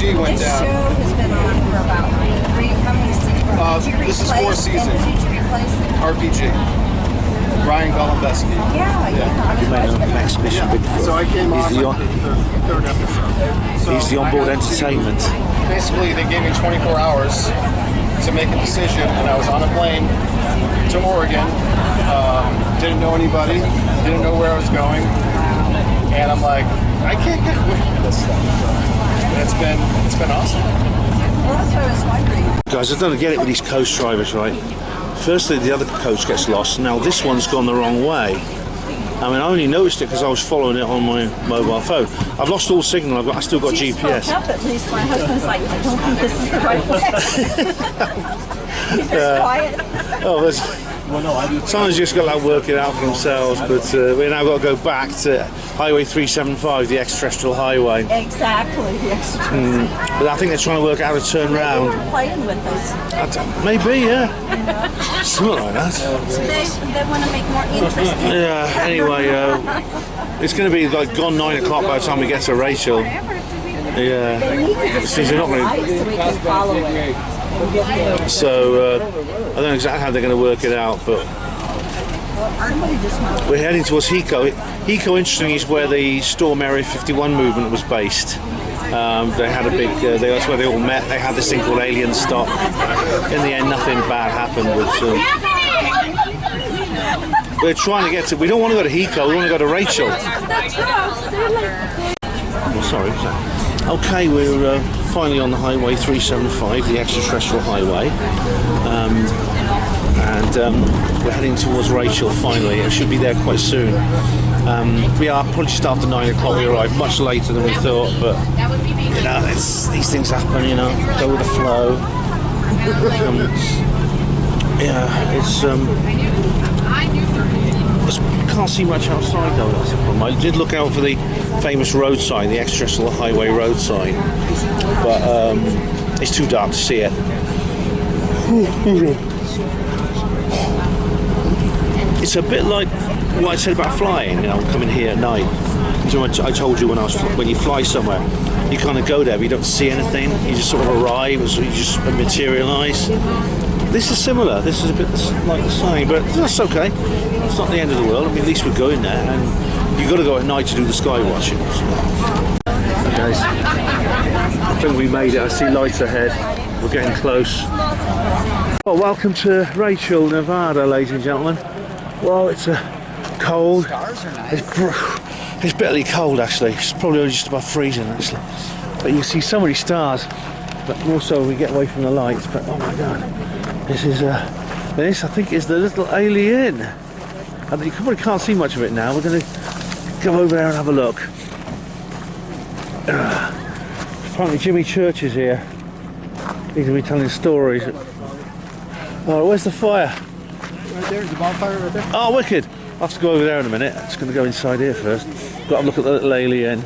RPG went This down. show has been on for about how many seasons? This is 4 seasons. Did you replace it? RPG. Ryan Golembeski. He made an exhibition before. So I came on He's the, the third episode. So, he's the onboard entertainment. Basically, they gave me 24 hours to make a decision, and I was on a plane to Oregon. Didn't know anybody, didn't know where I was going, and I'm like, I can't get away from this stuff. And it's been awesome. Well, that's what I was wondering. Guys, I don't get it with these coach drivers, right? Firstly, the other coach gets lost. Now this one's gone the wrong way. I mean, I only noticed it because I was following it on my mobile phone. I've lost all signal. I still got She GPS. spoke up at least. My husband's like, I don't think this is the right way. He's just quiet. Oh, sometimes you just got to work it out for themselves. But we now got to go back to Highway 375, the extraterrestrial highway. Exactly, the extraterrestrial. But I think they're trying to work out how to turn round. They were playing with us. Maybe, yeah. Something like that. So they want to make more interesting. Yeah, anyway, it's going to be like gone 9 o'clock by the time we get to Rachel. Yeah. They need to Since they're not going so we can follow it. to. So, I don't know exactly how they're going to work it out, but we're heading towards Hiko. Hiko, interestingly, is where the Storm Area 51 movement was based. They had a big, that's where they all met. They had this thing called Alien Stop. In the end, nothing bad happened. We're trying to get to, we don't want to go to Hiko, we want to go to Rachel. Oh, sorry. Okay, we're finally on the Highway 375, the extraterrestrial highway. We're heading towards Rachel finally. It should be there quite soon. We are probably just after 9 o'clock. We arrived much later than we thought, but you know, these things happen. You know, go with the flow. Can't see much outside though. That's the problem. I did look out for the famous road sign, the extraterrestrial highway road sign, but it's too dark to see it. It's a bit like what I said about flying, you know, coming here at night. So I told you when you fly somewhere, you kind of go there, but you don't see anything. You just sort of arrive, so you just materialise. This is similar. This is a bit like the same, but that's okay. It's not the end of the world. I mean, at least we're going there, and you've got to go at night to do the sky watching. Okay, I think we made it. I see lights ahead. We're getting close. Well, welcome to Rachel, Nevada, ladies and gentlemen. Well, it's cold. It's bitterly cold, actually. It's probably only just above freezing, actually. But you can see so many stars. But also, we get away from the lights. But oh my God, this is this I think is the little alien. And you probably can't see much of it now. We're going to go over there and have a look. Apparently, Jimmy Church is here. He's going to be telling stories. Oh, where's the fire? Right there's the bonfire right there. Oh, wicked! I'll have to go over there in a minute. I'm just going to go inside here first. Got to have a look at the little alien.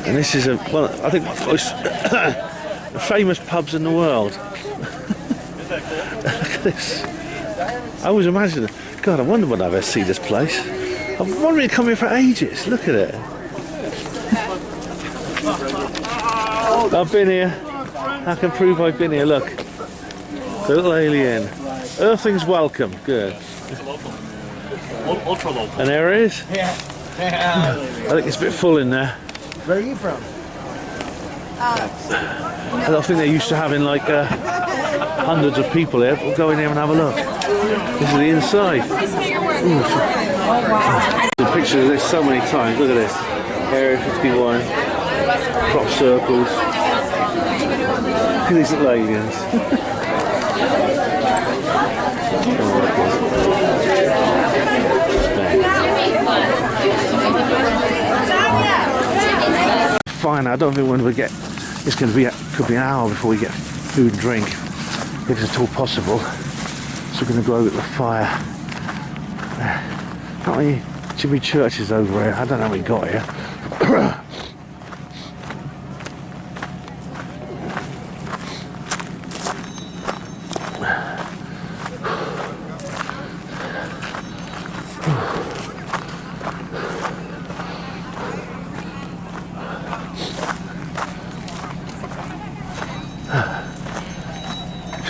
And this is I think the most famous pubs in the world. Look at this. I always imagine, God, I wonder when I've ever see this place. I've wanted to come here for ages. Look at it. I've been here. I can prove I've been here. Look. The little alien. Earthlings welcome. Good. Ultra local. And there it is. Yeah. I think it's a bit full in there. Where are you from? I don't think they're used to having like hundreds of people here. We'll go in here and have a look. This is the inside. The pictures of this so many times. Look at this. Area 51. Crop circles. Look at these little aliens. Fine, I don't think when we get, it's going to be, could be an hour before we get food and drink, if it's at all possible. So we're going to go over to the fire. Apparently Jimmy Church is over here. I don't know how we got here.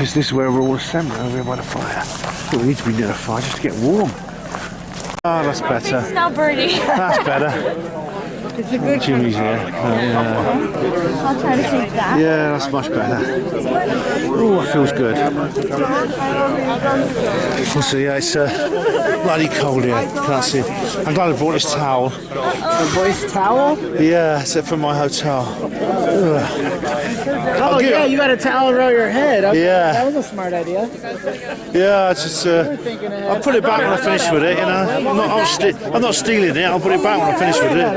Because this is where we're all assembled over here by the fire. Well, we need to be near the fire just to get warm. Ah, that's better. It's now burning. That's better. It's a good Jimmy's here. I'll try to take that. Yeah, that's much better. Oh, that feels good. We'll see, yeah, it's bloody cold here. Can't see it. I'm glad I brought this towel. A voice towel? Yeah, it's from my hotel. Oh, yeah, you got a towel around your head. Okay, Yeah. That was a smart idea. Yeah, it's just, I'll put it back when I finish with it, you know. I'm not stealing it, I'll put it back when I finish with it.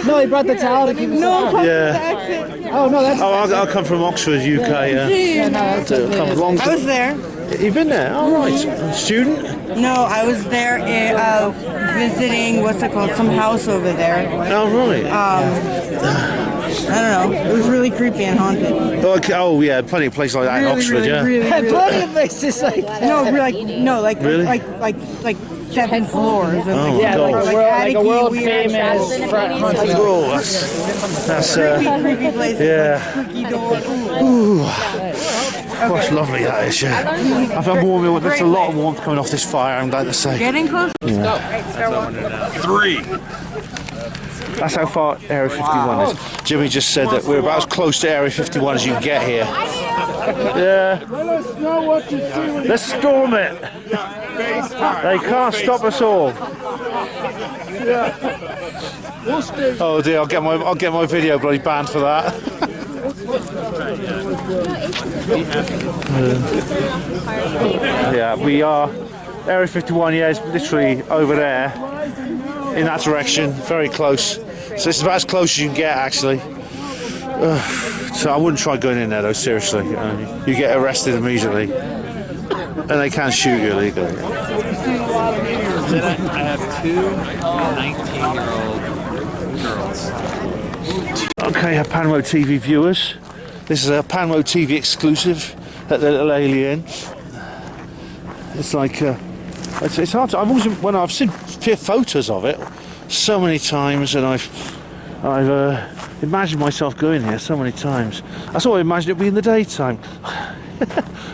No, he brought the towel to keep it warm. Yeah. Oh, no, that's... Oh, I'll come from Oxford, UK, yeah. Yeah, no, that's I was there. You've been there? Oh, right. Student? No, I was there visiting, what's it called, some house over there. Oh, right. I don't know. It was really creepy and haunted. Okay. Oh, yeah, plenty of places like that in Oxford, yeah. Plenty of places like that. Really? like 7 floors. And Oh, Yeah, God. like a world famous front haunted house. Oh, that's creepy places. yeah. Creaky doors. Ooh. Gosh, lovely that is, yeah. I found warm, there's a lot of warmth coming off this fire, I'm glad to say. Getting close. Yeah. 3. That's how far Area 51 is. Jimmy just said that we're about as close to Area 51 as you can get here. Yeah. Let us know what to do. Let's storm it. They can't stop us all. Oh dear, I'll get my video bloody banned for that. Yeah, we are Area 51. Yeah, it's literally over there in that direction, very close. So this is about as close as you can get, actually. So I wouldn't try going in there, though. Seriously, you get arrested immediately, and they can shoot you illegally. I have 2 19-year-old girls. Okay, HPANWO TV viewers. This is a HPANWO TV exclusive at the Little Alien. It's like it's hard to. I've seen photos of it so many times, and I've imagined myself going here so many times. I sort of imagined it being the daytime,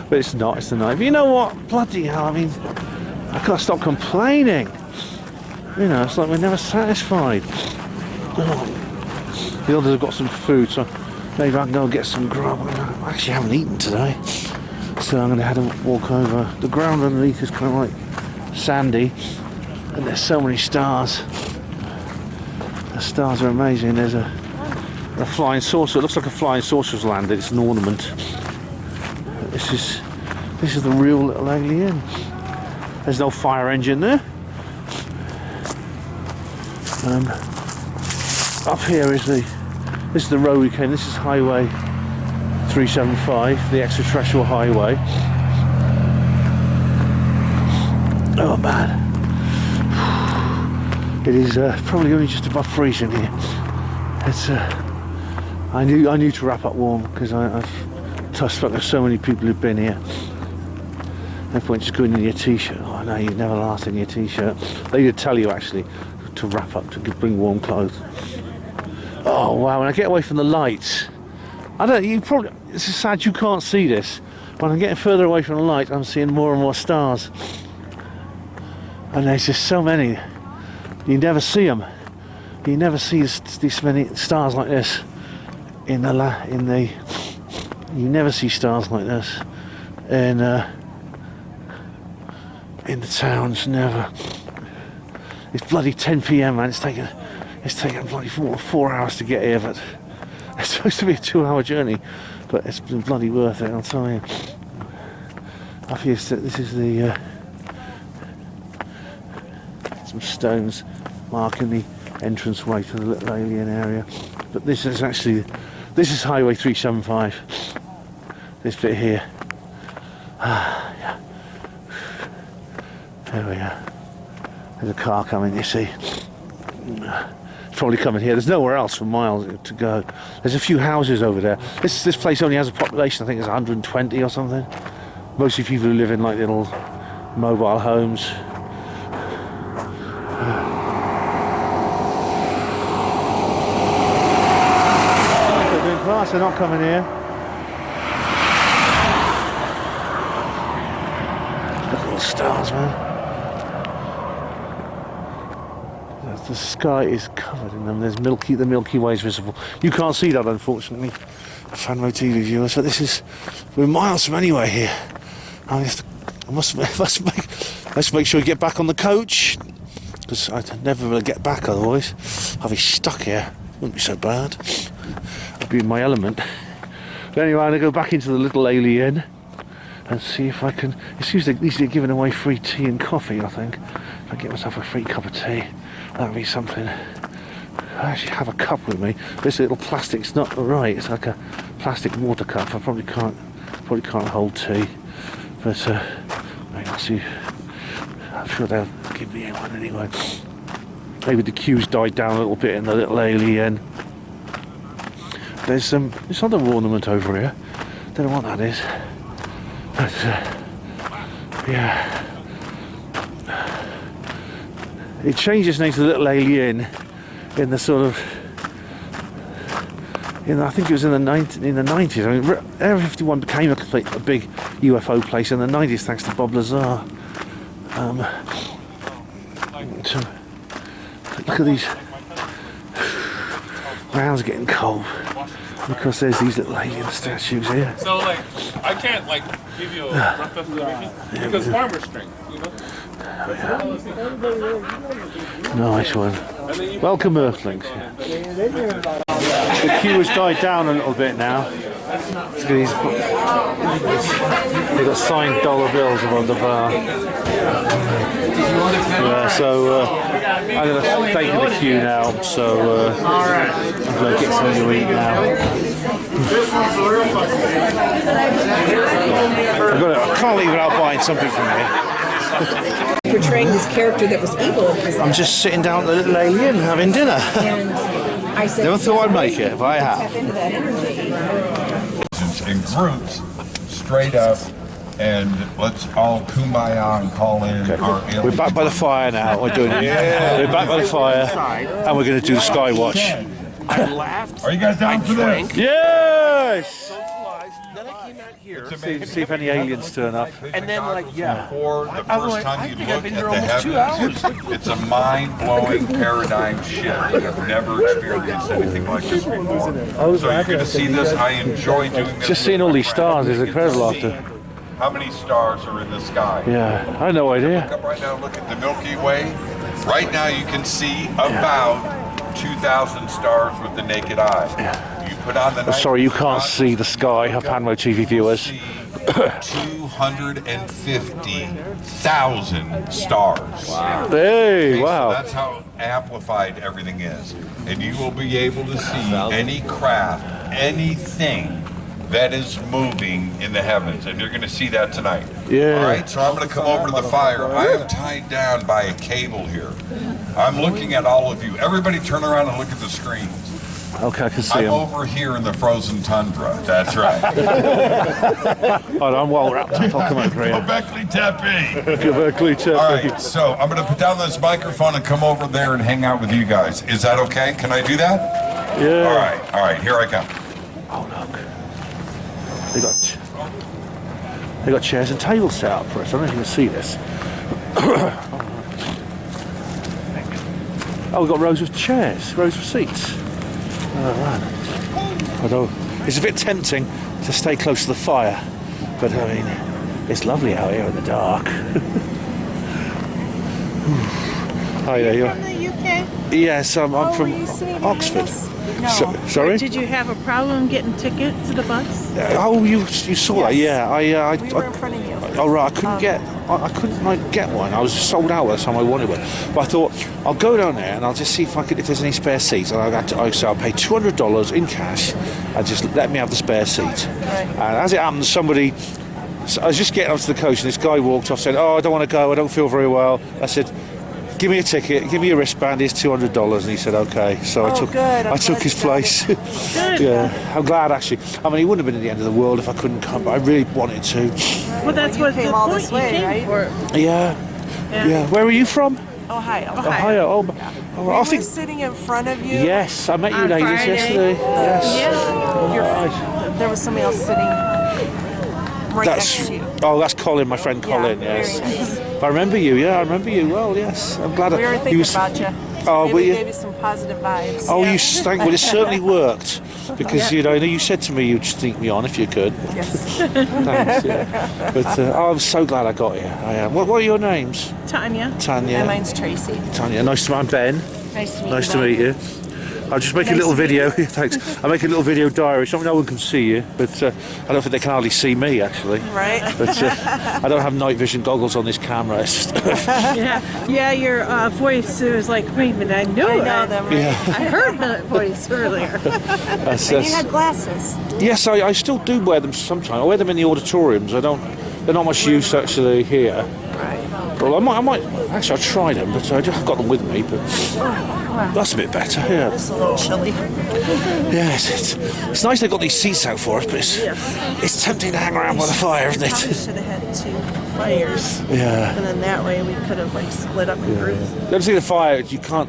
but it's not. It's the night. But you know what? Bloody hell! I mean, I can't stop complaining. You know, it's like we're never satisfied. The others have got some food, so maybe I can go and get some grub. I actually haven't eaten today, so I'm going to have to walk over. The ground underneath is kind of like sandy, and there's so many stars. The stars are amazing. There's a flying saucer. It looks like a flying saucer's landed. It's an ornament. This is the real Little Alien. There's no fire engine there. Up here is this is the road we came. This is Highway 375, the extraterrestrial highway. Oh man, it is probably only just above freezing here. It's I knew to wrap up warm because I've spoken to so many people who've been here. Everyone just going in your t-shirt. Oh no, you'd never last in your t-shirt. They did tell you actually to wrap up, to bring warm clothes. Oh wow! When I get away from the lights, it's sad you can't see this. When I'm getting further away from the light, I'm seeing more and more stars, and there's just so many. You never see them. You never see this many stars like this you never see stars like this in the towns. Never. It's bloody 10 p.m. man. It's taken bloody 4 hours to get here, but it's supposed to be a 2-hour journey, but it's been bloody worth it, I'll tell you. Up here, this is the some stones marking the entranceway to the Little Alien area, but this is Highway 375. This bit here. Yeah. There we are. There's a car coming, you see. It's probably coming here. There's nowhere else for miles to go. There's a few houses over there. This place only has a population, I think it's 120 or something. Mostly people who live in like little mobile homes. They're doing class, they're not coming here. stars, man. The sky is covered in them. There's the Milky Way is visible. You can't see that, unfortunately, HPANWO TV viewers. So we're miles from anywhere here. I must make sure you get back on the coach, because I'd never really get back otherwise. I'll be stuck here. Wouldn't be so bad. I'd be in my element. But anyway, I'm gonna go back into the little alien and see if I can. It's usually they're giving away free tea and coffee. I think if I get myself a free cup of tea, that'd be something. I actually have a cup with me. This little plastic's not right. It's like a plastic water cup. I probably can't hold tea. But I'll see. I'm sure they'll give me one anyway. Maybe the queue's died down a little bit in the little alien. There's this other ornament over here. Don't know what that is. But yeah. It changed its name to the little alien in the sort of. I think it was in the 90s. I mean, Area 51 became a big UFO place in the 90s thanks to Bob Lazar. So look at these. Ground's getting cold because there's these little alien statues here. So like, I can't like give you a rough estimation because farmer strength, you know. Nice one. Welcome, Earthlings. The queue has died down a little bit now. They've got signed dollar bills above the bar. Yeah, so I'm going to stay in the queue now. So I'm going to get something to eat now. I can't leave without buying something from here. Portraying this character that was evil. I'm just sitting down at the little alien having dinner. And I said, never thought I'd make it, but I have. In groups, straight up, and let's all kumbaya and call in our aliens. We're back by the fire now. We're doing it. Yeah. We're back by the fire, and we're going to do the Sky Watch. I laughed. Are you guys down for this? Yes! Then I came out here. See if any aliens turn up. And then, like, for the first time you look at the heavens, it's a mind-blowing paradigm shift. I've never experienced anything like this before. So you're going to see this. I enjoy doing this. Just seeing all these stars is incredible after. How many stars are in the sky? Yeah, I had no idea. Look up right now, look at the Milky Way. Right now you can see about 2,000 stars with the naked eye. You put on the sorry, you can't see the sky, HPANWO TV viewers. 250,000 stars. Wow. Hey, okay, wow. So that's how amplified everything is. And you will be able to see any craft, anything that is moving in the heavens, and you're going to see that tonight. Yeah. All right, so I'm going to come over to the fire. I am tied down by a cable here. I'm looking at all of you. Everybody turn around and look at the screens. Okay, I can see I'm him. over here in the frozen tundra. That's right. I'm well wrapped up. I'll come over here. Göbekli Tepe. Göbekli Tepe. All right, so I'm going to put down this microphone and come over there and hang out with you guys. Is that okay? Can I do that? Yeah. All right, here I come. Oh, look. They got chairs and tables set up for us. I don't know if you can see this. Oh, we've got rows of chairs, rows of seats. Oh, man. Although it's a bit tempting to stay close to the fire, but I mean, it's lovely out here in the dark. Hi there, You're from the UK? Yes, I'm from were you sitting Oxford. No. Sorry? Did you have a problem getting tickets to the bus? Oh, you saw that? Yeah, We were in front of you. Oh right, I couldn't get one. I was sold out by the time I wanted one. But I thought I'll go down there and I'll just see if there's any spare seats. And I'll pay $200 in cash and just let me have the spare seat. Right. And as it happened, I was just getting up to the coach and this guy walked off saying, "Oh, I don't want to go. I don't feel very well." I said, "Give me a ticket, give me a wristband, here's $200, and he said, okay. So I took his place. Good. Yeah, I'm glad actually. I mean, it wouldn't have been at the end of the world if I couldn't come, but I really wanted to. Well, that's what the all point this you way, came right? for. Yeah. Where are you from? Ohio. Ohio. Oh, We were sitting in front of you. Yes, I met you ladies yesterday. Yes. There was somebody else sitting right next to you. Oh, that's Colin, my friend Colin. Yeah, yes. very nice. I remember you. Yeah, I remember you well. Yes, I'm glad. We were thinking about you. Oh, Maybe gave you some positive vibes. Oh, yeah. you stank. Well, it certainly worked because Yeah. you said to me you'd sneak me on if you could. Yes. Thanks. Yeah. But I'm so glad I got here. I am. What are your names? Tanya. Tanya. And mine's Tracy. Tanya. Nice to meet you. I'm Ben. Nice to meet you. I'll just make a little video. Thanks. I'll make a little video diary. So no one can see you, but I don't think they can hardly see me actually. Right. But I don't have night vision goggles on this camera. It's just Yeah, your voice was like, wait a minute, I know them, right? Yeah. I heard that voice earlier. And you had glasses. Yes, I still do wear them sometimes. I wear them in the auditoriums. I don't. They're not much use actually here. Right. Well, I might. Actually, I tried them, but I just got them with me. But that's a bit better. Yeah. It's a little chilly. Yes, it's nice they've got these seats out for us, but it's tempting to hang around by the fire, isn't Probably it? should have had 2 fires. Yeah. And then that way we could have like split up in groups. Don't see the fire. You can't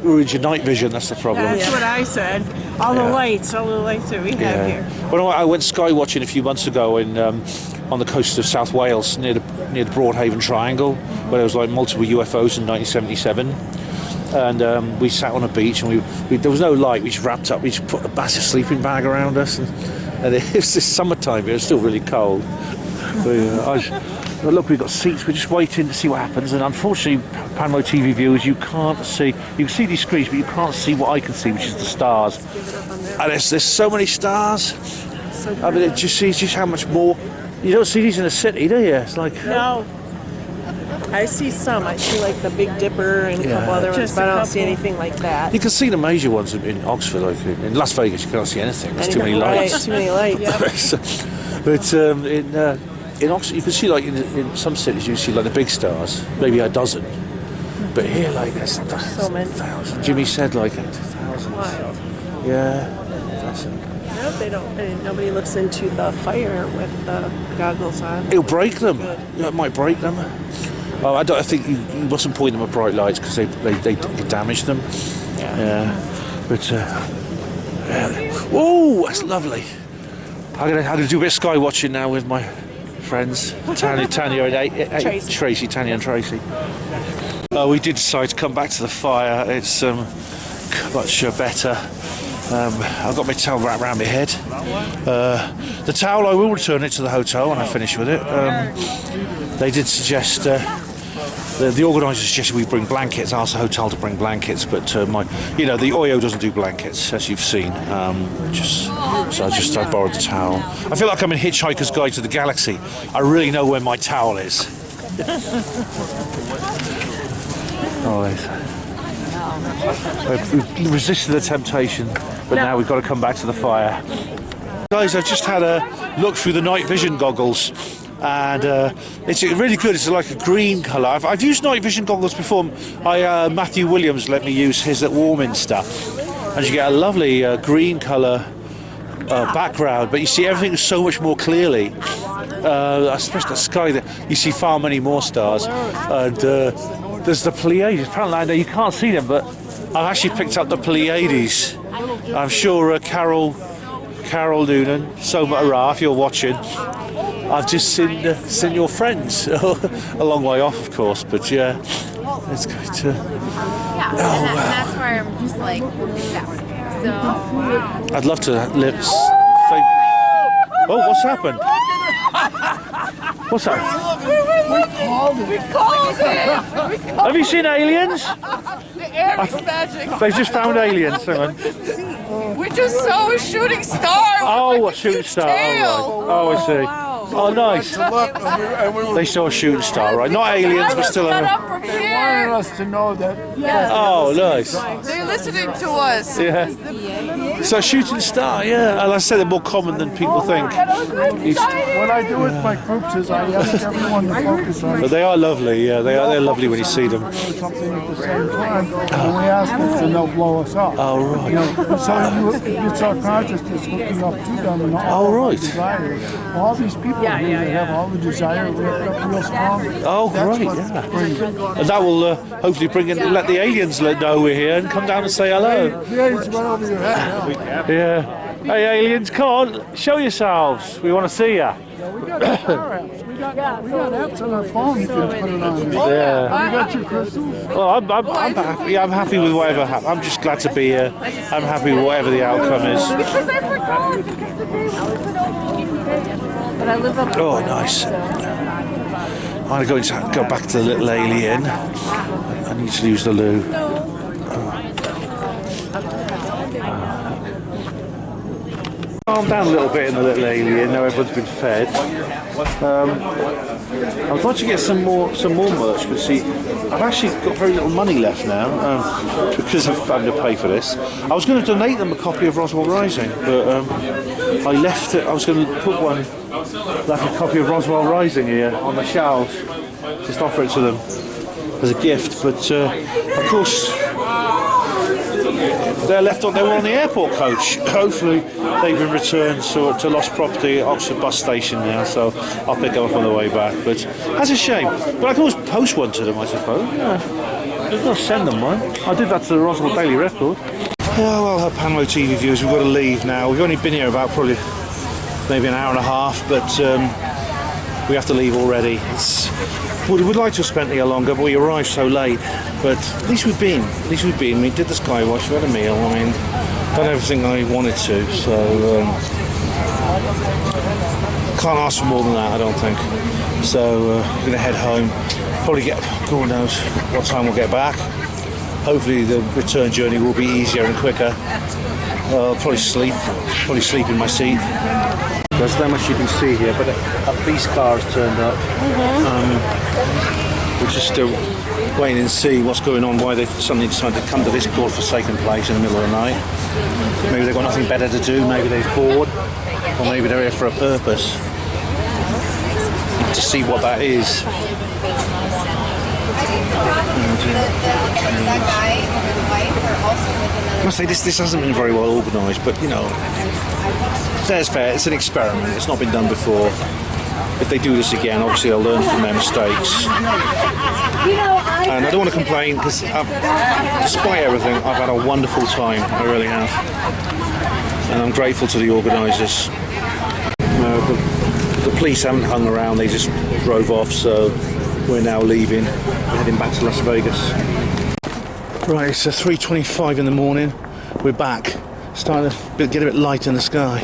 ruin your night vision. That's the problem. That's what I said. All the lights that we have here. Well, I went sky watching a few months ago on the coast of South Wales near the Broadhaven Triangle, where there was like multiple UFOs in 1977. And we sat on a beach and we there was no light. We just wrapped up. We just put a massive sleeping bag around us, and it was this summertime. It was still really cold. But look, we've got seats. We're just waiting to see what happens. And unfortunately, HPANWO TV viewers, you can't see. You can see these screens, but you can't see what I can see, which is the stars. And there's so many stars. I mean, it just how much more. You don't see these in the city, do you? It's like no. I see some. I see like the Big Dipper and a couple other ones, but I don't see anything like that. You can see the major ones in Oxford, like in Las Vegas. You can't see anything. There's too many lights. Right, too many lights. But in Oxford, you can see like in some cities, you see like the big stars, maybe a dozen. But here, like there's so many. Thousands. Jimmy said like thousands. Wild. Yeah. That's it. No, they don't. Nobody looks into the fire with the goggles on. It'll break them. Yeah, it might break them. Oh, I think you mustn't point them at bright lights because they damage them. Yeah. But oh, that's lovely. I'm gonna do a bit of sky watching now with my friends Tanya and Tracy. Tanya and Tracy. We did decide to come back to the fire. It's much better. I've got my towel wrapped around my head. The towel, I will return it to the hotel when I finish with it. They did suggest, the organisers suggested we bring blankets. I asked the hotel to bring blankets, but the OYO doesn't do blankets, as you've seen. So I borrowed the towel. I feel like I'm in Hitchhiker's Guide to the Galaxy. I really know where my towel is. We've resisted the temptation, but now we've got to come back to the fire. Guys, I've just had a look through the night vision goggles, and it's really good. It's like a green colour. I've used night vision goggles before. Matthew Williams let me use his at Warminster, and you get a lovely green colour background, but you see everything so much more clearly. Especially the sky, you see far many more stars. And there's the Pleiades. Apparently, you can't see them, but I've actually picked up the Pleiades. I'm sure Carol Noonan, Soma Ara, if you're watching, I've just seen your friends a long way off, of course, but yeah, it's good to. And that's where I'm just like, so. I'd love to live. Oh, what's happened? What's that? We called it! Have you seen aliens? The air is magic. They've just found aliens. Hang on. We just saw a shooting star. Oh, a shooting star. Oh, I see. Oh, nice. They saw a shooting star, right? Not aliens, but still. They wanted us to know that. Oh, nice. They're listening to us. Yeah. So a shooting star, yeah. And I said they're more common than people think. What I do with my groups is I ask everyone to focus on. But they are lovely, yeah. They're lovely when you see them. Something at the same time, and we ask them and they'll blow us up. Oh, right. So it's our consciousness looking up to them and all the desire. All these people have all the desire lift up real strong. Oh, great, yeah. And that will hopefully let the aliens know we're here and come down and say hello. Yeah, it's right over your head. Yeah. Hey aliens, come on, show yourselves. We want to see you. Yeah, we got our apps. We got apps on our phone you can put it on. Yeah. You got your crystals? Well, I'm happy. I'm happy with whatever happens. I'm just glad to be here. I'm happy with whatever the outcome is. Oh, nice. I'm going to go back to the little alien. I need to use the loo. Calm down a little bit in the little alien. Now everyone's been fed. I'd like to get some more merch, but see, I've actually got very little money left now because of having to pay for this. I was going to donate them a copy of Roswell Rising, but I left it. I was going to put one, like a copy of Roswell Rising here on the shelves, just offer it to them as a gift. But of course, they were on the airport coach. Hopefully they've been returned to lost property at Oxford bus station now, so I'll pick them up on the way back. But that's a shame. But I can always post one to them, I suppose. Yeah. I've got to send them one. I did that to the Roswell Daily Record. Yeah, well, HPANWO TV viewers, we've got to leave now. We've only been here about probably maybe an hour and a half, but we have to leave already. We would like to have spent here longer, but we arrived so late. But at least we've been. We did the Skywash, we had a meal. I mean, done everything I wanted to, so can't ask for more than that, I don't think. So we're going to head home. Probably God knows what time we'll get back. Hopefully the return journey will be easier and quicker. I'll probably sleep in my seat. There's not much you can see here, but a police car has turned up. We're just still waiting and see what's going on, why they've suddenly decided to come to this godforsaken place in the middle of the night. Maybe they've got nothing better to do, maybe they're bored, or maybe they're here for a purpose. To see what that is. I must say this hasn't been very well organised, but you know, fair's fair. It's an experiment. It's not been done before. If they do this again, obviously they'll learn from their mistakes. And I don't want to complain because, despite everything, I've had a wonderful time. I really have, and I'm grateful to the organisers. The police haven't hung around; they just drove off. So we're now leaving, heading back to Las Vegas. Right, it's 3:25 in the morning. We're back. Starting to get a bit light in the sky.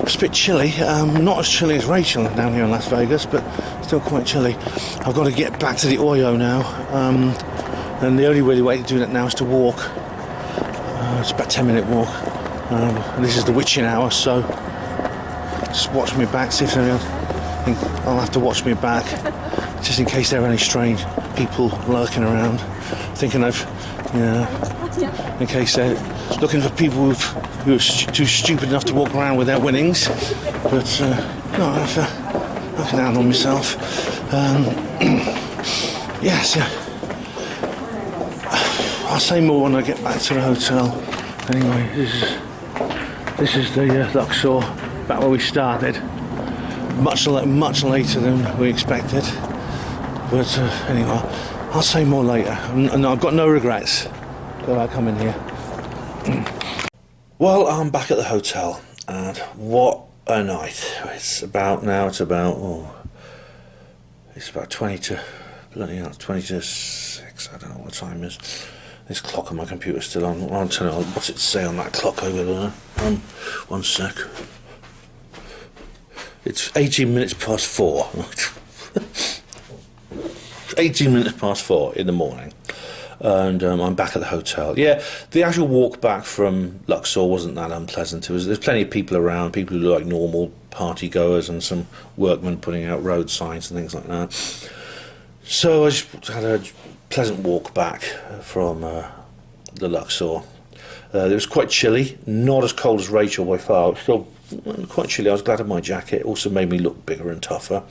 It's a bit chilly. Not as chilly as Rachel down here in Las Vegas, but still quite chilly. I've got to get back to the Oyo now, and the only really way to do that now is to walk. It's about a 10-minute walk. And this is the witching hour, so just watch me back. See if I'll have to watch me back, just in case there are any strange people lurking around, thinking of, you know, in case they're looking for people who are too stupid enough to walk around with their winnings. But no, I can handle myself. Yes, I'll say more when I get back to the hotel. Anyway, this is the Luxor, back where we started. Much later than we expected. But anyway, I'll say more later. And I've got no regrets about coming here. Well, I'm back at the hotel, and what a night. It's about 20 to 6. I don't know what time it is. This clock on my computer's still on. I'll tell you what's it say on that clock over there. 1 sec. It's 18 minutes past 4. 18 minutes past 4 in the morning. And I'm back at the hotel. Yeah, the actual walk back from Luxor wasn't that unpleasant. There's plenty of people around, people who look like normal party goers, and some workmen putting out road signs and things like that. So I just had a pleasant walk back from the Luxor. It was quite chilly, not as cold as Rachel by far. Still quite chilly. I was glad of my jacket. It also made me look bigger and tougher,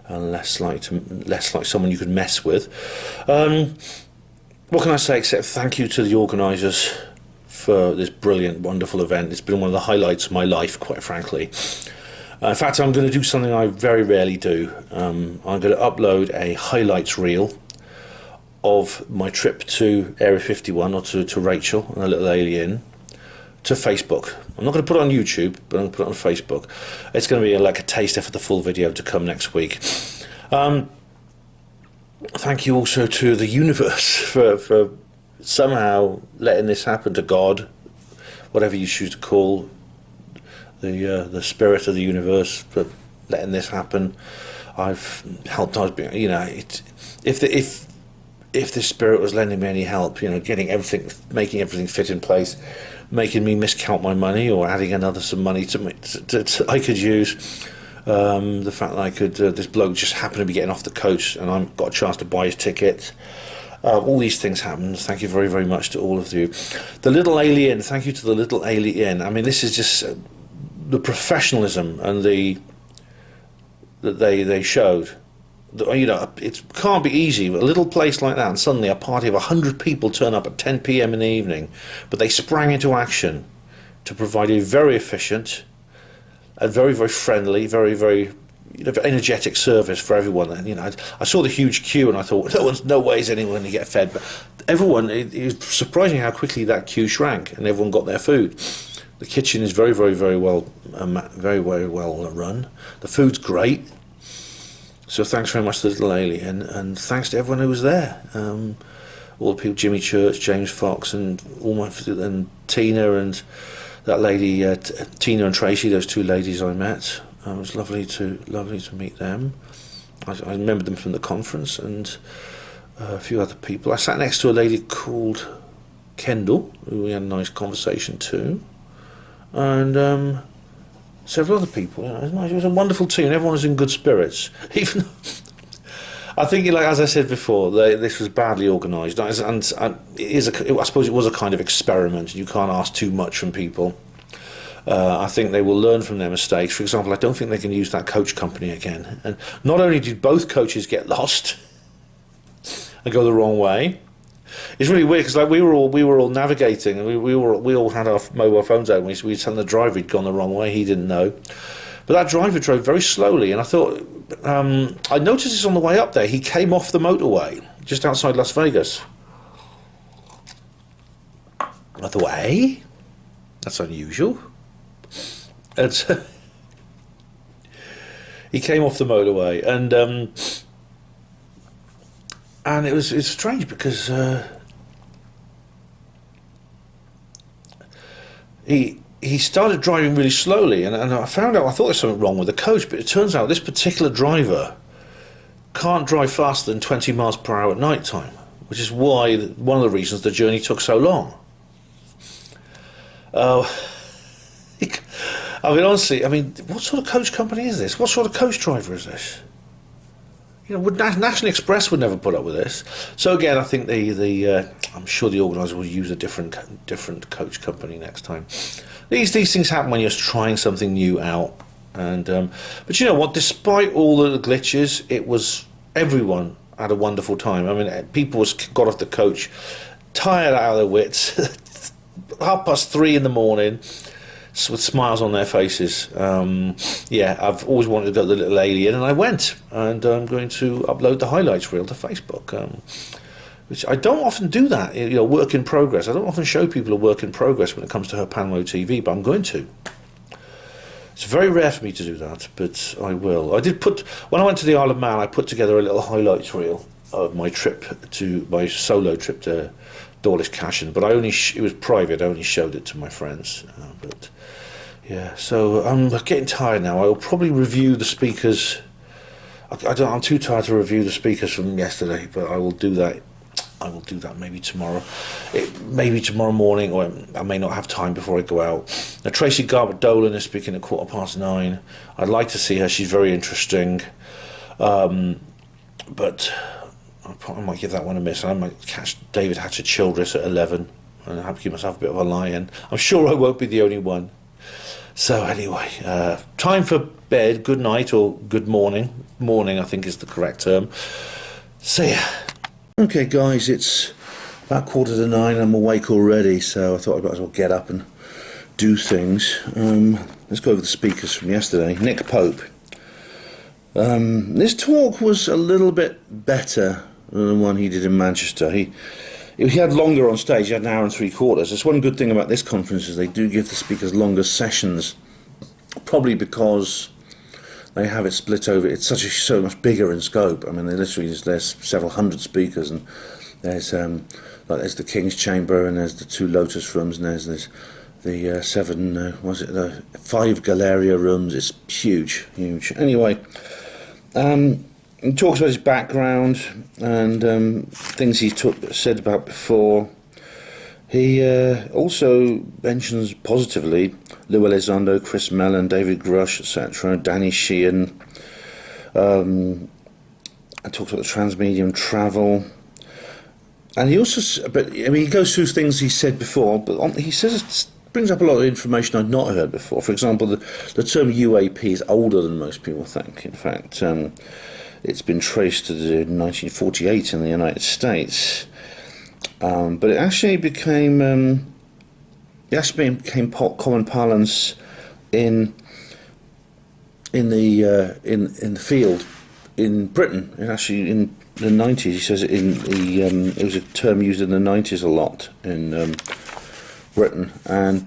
and less like someone you could mess with. What can I say except thank you to the organisers for this brilliant, wonderful event. It's been one of the highlights of my life, quite frankly. In fact, I'm going to do something I very rarely do. I'm going to upload a highlights reel of my trip to Area 51, or to Rachel and the little alien, to Facebook. I'm not going to put it on YouTube, but I'm going to put it on Facebook. It's going to be like a taster for the full video to come next week. Thank you also to the universe for somehow letting this happen, to God, whatever you choose to call the spirit of the universe, for letting this happen. I've helped. You know, if the spirit was lending me any help, you know, getting everything, making everything fit in place, making me miscount my money, or adding some money to I could use. The fact that I could, this bloke just happened to be getting off the coach, and I got a chance to buy his ticket. All these things happened. Thank you very, very much to all of you. The little alien. Thank you to the little alien. I mean, this is just the professionalism and that they showed. You know, it can't be easy. A little place like that, and suddenly a party of 100 people turn up at 10 p.m. in the evening, but they sprang into action to provide a very efficient, a very, very friendly, very, very, you know, energetic service for everyone. And you know, I saw the huge queue, and I thought, no way is anyone going to get fed. But everyone, it was surprising how quickly that queue shrank, and everyone got their food. The kitchen is very, very, very well, very, very well run. The food's great. So thanks very much to the little alien, and thanks to everyone who was there. All the people, Jimmy Church, James Fox, and and Tina, and that lady, Tina and Tracy, those two ladies I met. It was lovely to meet them. I remembered them from the conference, and a few other people. I sat next to a lady called Kendall, who we had a nice conversation too, and several other people. You know, it was a wonderful team. Everyone was in good spirits. Even I think, like as I said before, this was badly organised, and I suppose it was a kind of experiment. You can't ask too much from people. I think they will learn from their mistakes. For example, I don't think they can use that coach company again. And not only did both coaches get lost and go the wrong way, it's really weird because like we were all navigating, and we all had our mobile phones out. And we telling the driver he'd gone the wrong way. He didn't know, but that driver drove very slowly. And I thought I noticed this on the way up there. He came off the motorway just outside Las Vegas. I thought, hey, that's unusual. And he came off the motorway, and it's strange because he started driving really slowly, and I found out, I thought there was something wrong with the coach, but it turns out this particular driver can't drive faster than 20 miles per hour at night time, which is why one of the reasons the journey took so long. I mean, honestly, what sort of coach company is this? What sort of coach driver is this? You know, National Express would never put up with this. So again, I think I'm sure the organiser will use a different coach company next time. These things happen when you're trying something new out, and but you know what? Despite all the glitches, everyone had a wonderful time. I mean, people got off the coach tired out of their wits, 3:30 in the morning, with smiles on their faces. Yeah, I've always wanted to go to the little alien, and I went, and I'm going to upload the highlights reel to Facebook, which I don't often do that. You know, work in progress. I don't often show people a work in progress when it comes to HPANWO TV, but I'm going to. It's very rare for me to do that, but I will. I did when I went to the Isle of Man, I put together a little highlights reel of my solo trip to Dawlish Cashin, but it was private. I only showed it to my friends, but yeah. So I'm getting tired now. I will probably review the speakers. I'm too tired to review the speakers from yesterday, but I will do that. I will do that maybe tomorrow. Maybe tomorrow morning, or I may not have time before I go out. Now, Tracy Garbutt Dolan is speaking at 9:15. I'd like to see her. She's very interesting, but I might give that one a miss. I might catch David Hatcher Childress at 11, and I have to give myself a bit of a lie-in. I'm sure I won't be the only one. So anyway, time for bed. Good night or good morning. Morning, I think, is the correct term. See ya. Okay, guys, it's about 9:15. I'm awake already, so I thought I might as well get up and do things. Let's go over the speakers from yesterday. Nick Pope. This talk was a little bit better than the one he did in Manchester. He he had longer on stage. He had an hour and 3/4. That's one good thing about this conference is they do give the speakers longer sessions, probably because they have it split over. It's so much bigger in scope. I mean, there's several hundred speakers, and there's there's the King's Chamber, and there's the 2 Lotus rooms, and there's the 5 Galeria rooms. It's huge. Anyway, he talks about his background and things he said about before. He also mentions positively Lou Elizondo, Chris Mellon, David Grush, etc., Danny Sheehan. And talks about the transmedium travel. And he also, he goes through things he said before, but he says it brings up a lot of information I'd not heard before. For example, the term UAP is older than most people think. In fact, it's been traced to 1948 in the United States. But it actually became common parlance in the field in Britain. And actually in the 90s, he says it it was a term used in the 90s a lot in Britain. And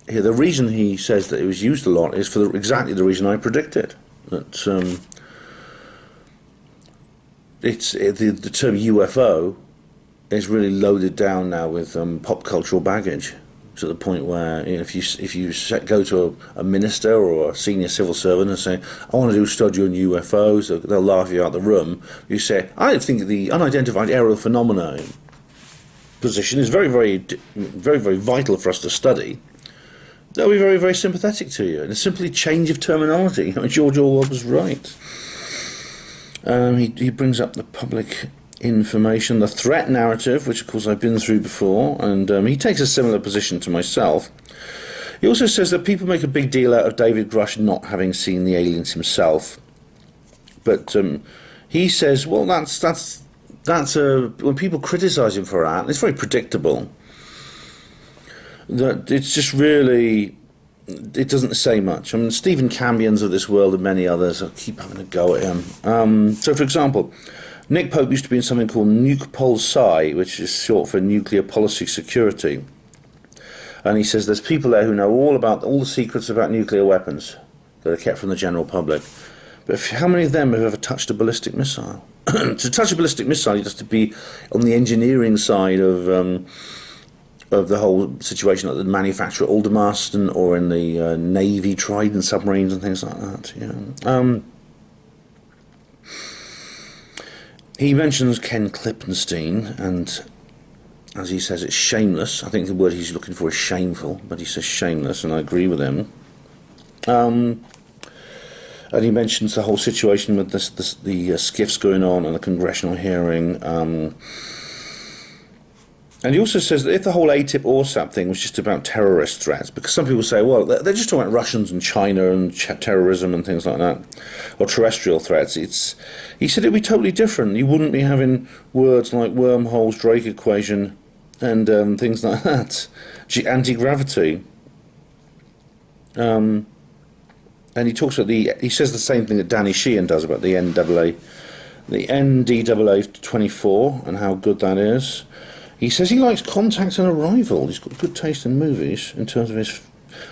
the reason he says that it was used a lot is for exactly the reason I predicted, that the term UFO is really loaded down now with pop cultural baggage, to the point where if you go to a minister or a senior civil servant and say, I want to do a study on UFOs, they'll laugh you out the room. You say, I think the unidentified aerial phenomena position is very, very, very, very vital for us to study. They'll be very, very sympathetic to you. And it's simply change of terminology. George Orwell was right. He brings up the public information, the threat narrative, which of course I've been through before, and he takes a similar position to myself. He also says that people make a big deal out of David Grush not having seen the aliens himself, but he says, well, that's when people criticise him for that, it's very predictable. That it's just really, it doesn't say much. I mean, Stephen Cambions of this world and many others, I keep having a go at him. So, for example, Nick Pope used to be in something called NUCPOL-SCI, which is short for Nuclear Policy Security. And he says there's people there who know all the secrets about nuclear weapons that are kept from the general public. But how many of them have ever touched a ballistic missile? To touch a ballistic missile, you have to be on the engineering side of the whole situation, like the manufacturer at Aldermaston or in the Navy Trident submarines and things like that. Yeah. He mentions Ken Klippenstein, and as he says, it's shameless. I think the word he's looking for is shameful, but he says shameless, and I agree with him. And he mentions the whole situation with the skiffs going on and the congressional hearing. And he also says that if the whole ATIP ORSAP thing was just about terrorist threats, because some people say, well, they're just talking about Russians and China and terrorism and things like that, or terrestrial threats. He said it'd be totally different. You wouldn't be having words like wormholes, Drake equation, and things like that, anti-gravity. And he talks about he says the same thing that Danny Sheehan does about the NDAA 24 and how good that is. He says he likes Contact and Arrival. He's got good taste in movies in terms of his...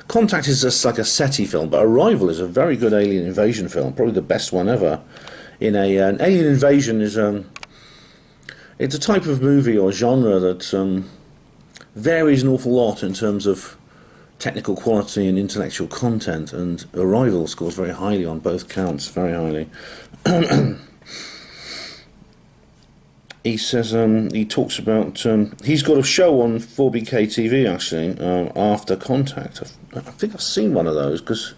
Contact is just like a SETI film, but Arrival is a very good alien invasion film, probably the best one ever. An alien invasion is it's a type of movie or genre that varies an awful lot in terms of technical quality and intellectual content, and Arrival scores very highly on both counts, very highly. He says he talks about he's got a show on 4BK TV actually after Contact. I think I've seen one of those because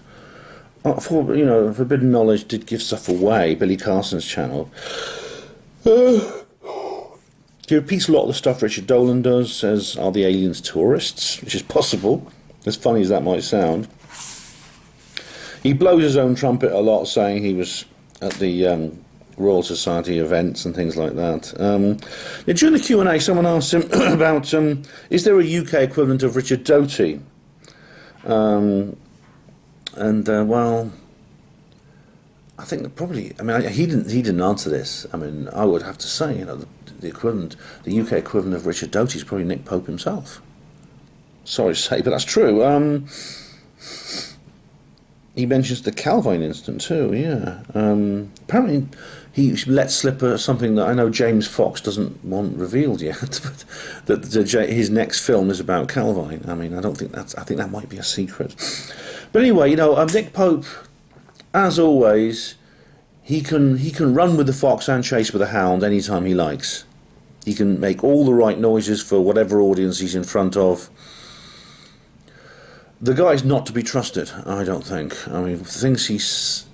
Forbidden Knowledge did give stuff away. Billy Carson's channel. He repeats a lot of the stuff Richard Dolan does. Says, "Are the aliens tourists?" Which is possible, as funny as that might sound. He blows his own trumpet a lot, saying he was at the Royal Society events and things like that. During the Q&A, someone asked him about, is there a UK equivalent of Richard Doty? Well, I think probably, I mean, he didn't answer this. I mean, I would have to say, the equivalent, the UK equivalent of Richard Doty is probably Nick Pope himself. Sorry to say, but that's true. He mentions the Calvine incident too, yeah. Apparently he let slip something that I know James Fox doesn't want revealed yet, but that his next film is about Calvine. I mean, I think that might be a secret. But anyway, you know, Nick Pope, as always, he can run with the fox and chase with the hound anytime he likes. He can make all the right noises for whatever audience he's in front of. The guy's not to be trusted, I don't think. I mean, his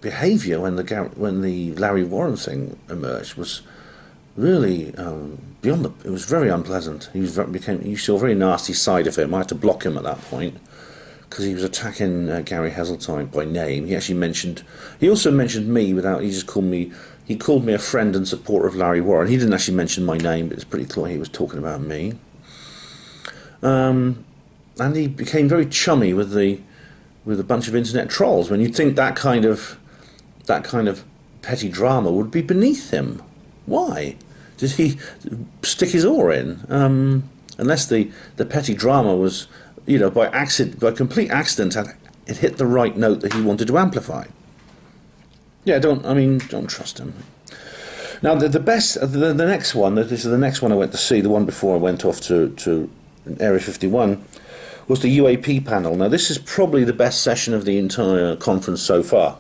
behaviour when the Larry Warren thing emerged was really beyond the. It was very unpleasant. You saw a very nasty side of him. I had to block him at that point because he was attacking Gary Heseltine by name. He also mentioned me without. He just called me. He called me a friend and supporter of Larry Warren. He didn't actually mention my name, but it's pretty clear he was talking about me. And he became very chummy with a bunch of internet trolls. When you'd think that kind of petty drama would be beneath him. Why did he stick his oar in? Unless the petty drama was, you know, by complete accident, it hit the right note that he wanted to amplify. Yeah, don't trust him. Now the next one. This is the next one I went to see. The one before I went off to Area 51. Was the UAP panel. Now this is probably the best session of the entire conference so far.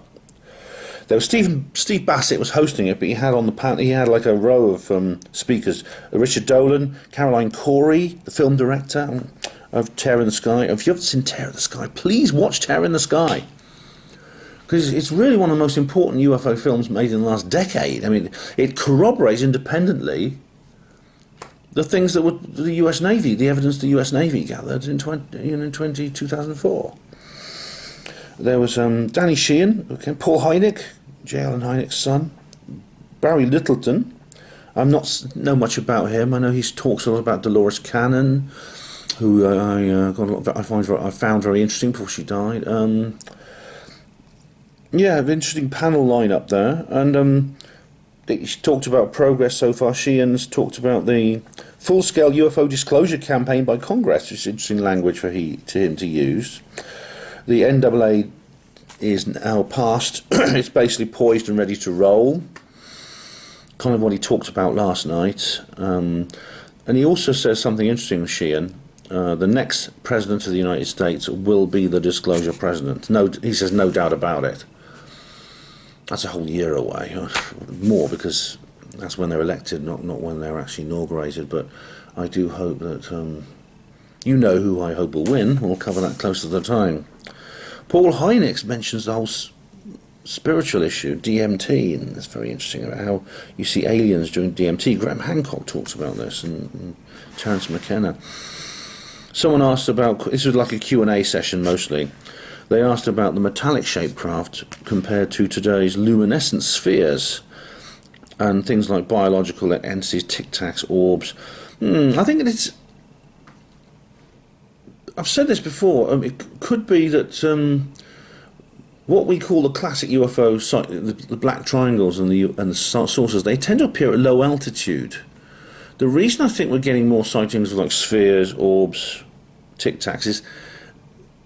There was Steve Bassett was hosting it, but he had on the panel, he had like a row of speakers: Richard Dolan, Caroline Corey, the film director of Terror in the Sky. If you haven't seen Terror in the Sky, please watch Terror in the Sky, because it's really one of the most important UFO films made in the last decade. I mean, it corroborates independently the things that the US Navy, the evidence the US Navy gathered in 2004. There was Danny Sheehan, Paul Hynek, J. Allen Hynek's son, Barry Littleton. I'm not know much about him. I know he talks a lot about Dolores Cannon, who I found very interesting before she died. Yeah, an interesting panel lineup there, and she talked about progress so far. Sheehan's talked about the full-scale UFO disclosure campaign by Congress, which is interesting language for him to use. The NAA is now past. It's basically poised and ready to roll. Kind of what he talked about last night. And he also says something interesting with Sheehan. The next president of the United States will be the disclosure president. No, he says no doubt about it. That's a whole year away, more, because that's when they're elected, not when they're actually inaugurated. But I do hope that you know who I hope will win. We'll cover that close to the time. Paul Hynek mentions the whole spiritual issue, DMT, and that's very interesting about how you see aliens during DMT. Graham Hancock talks about this, and Terence McKenna. Someone asked about, this was like a Q&A session mostly. They asked about the metallic-shaped craft compared to today's luminescent spheres and things like biological entities, tic-tacs, orbs. I think it's... I've said this before. It could be that what we call the classic UFO, the black triangles and the saucers, they tend to appear at low altitude. The reason I think we're getting more sightings of like spheres, orbs, tic-tacs is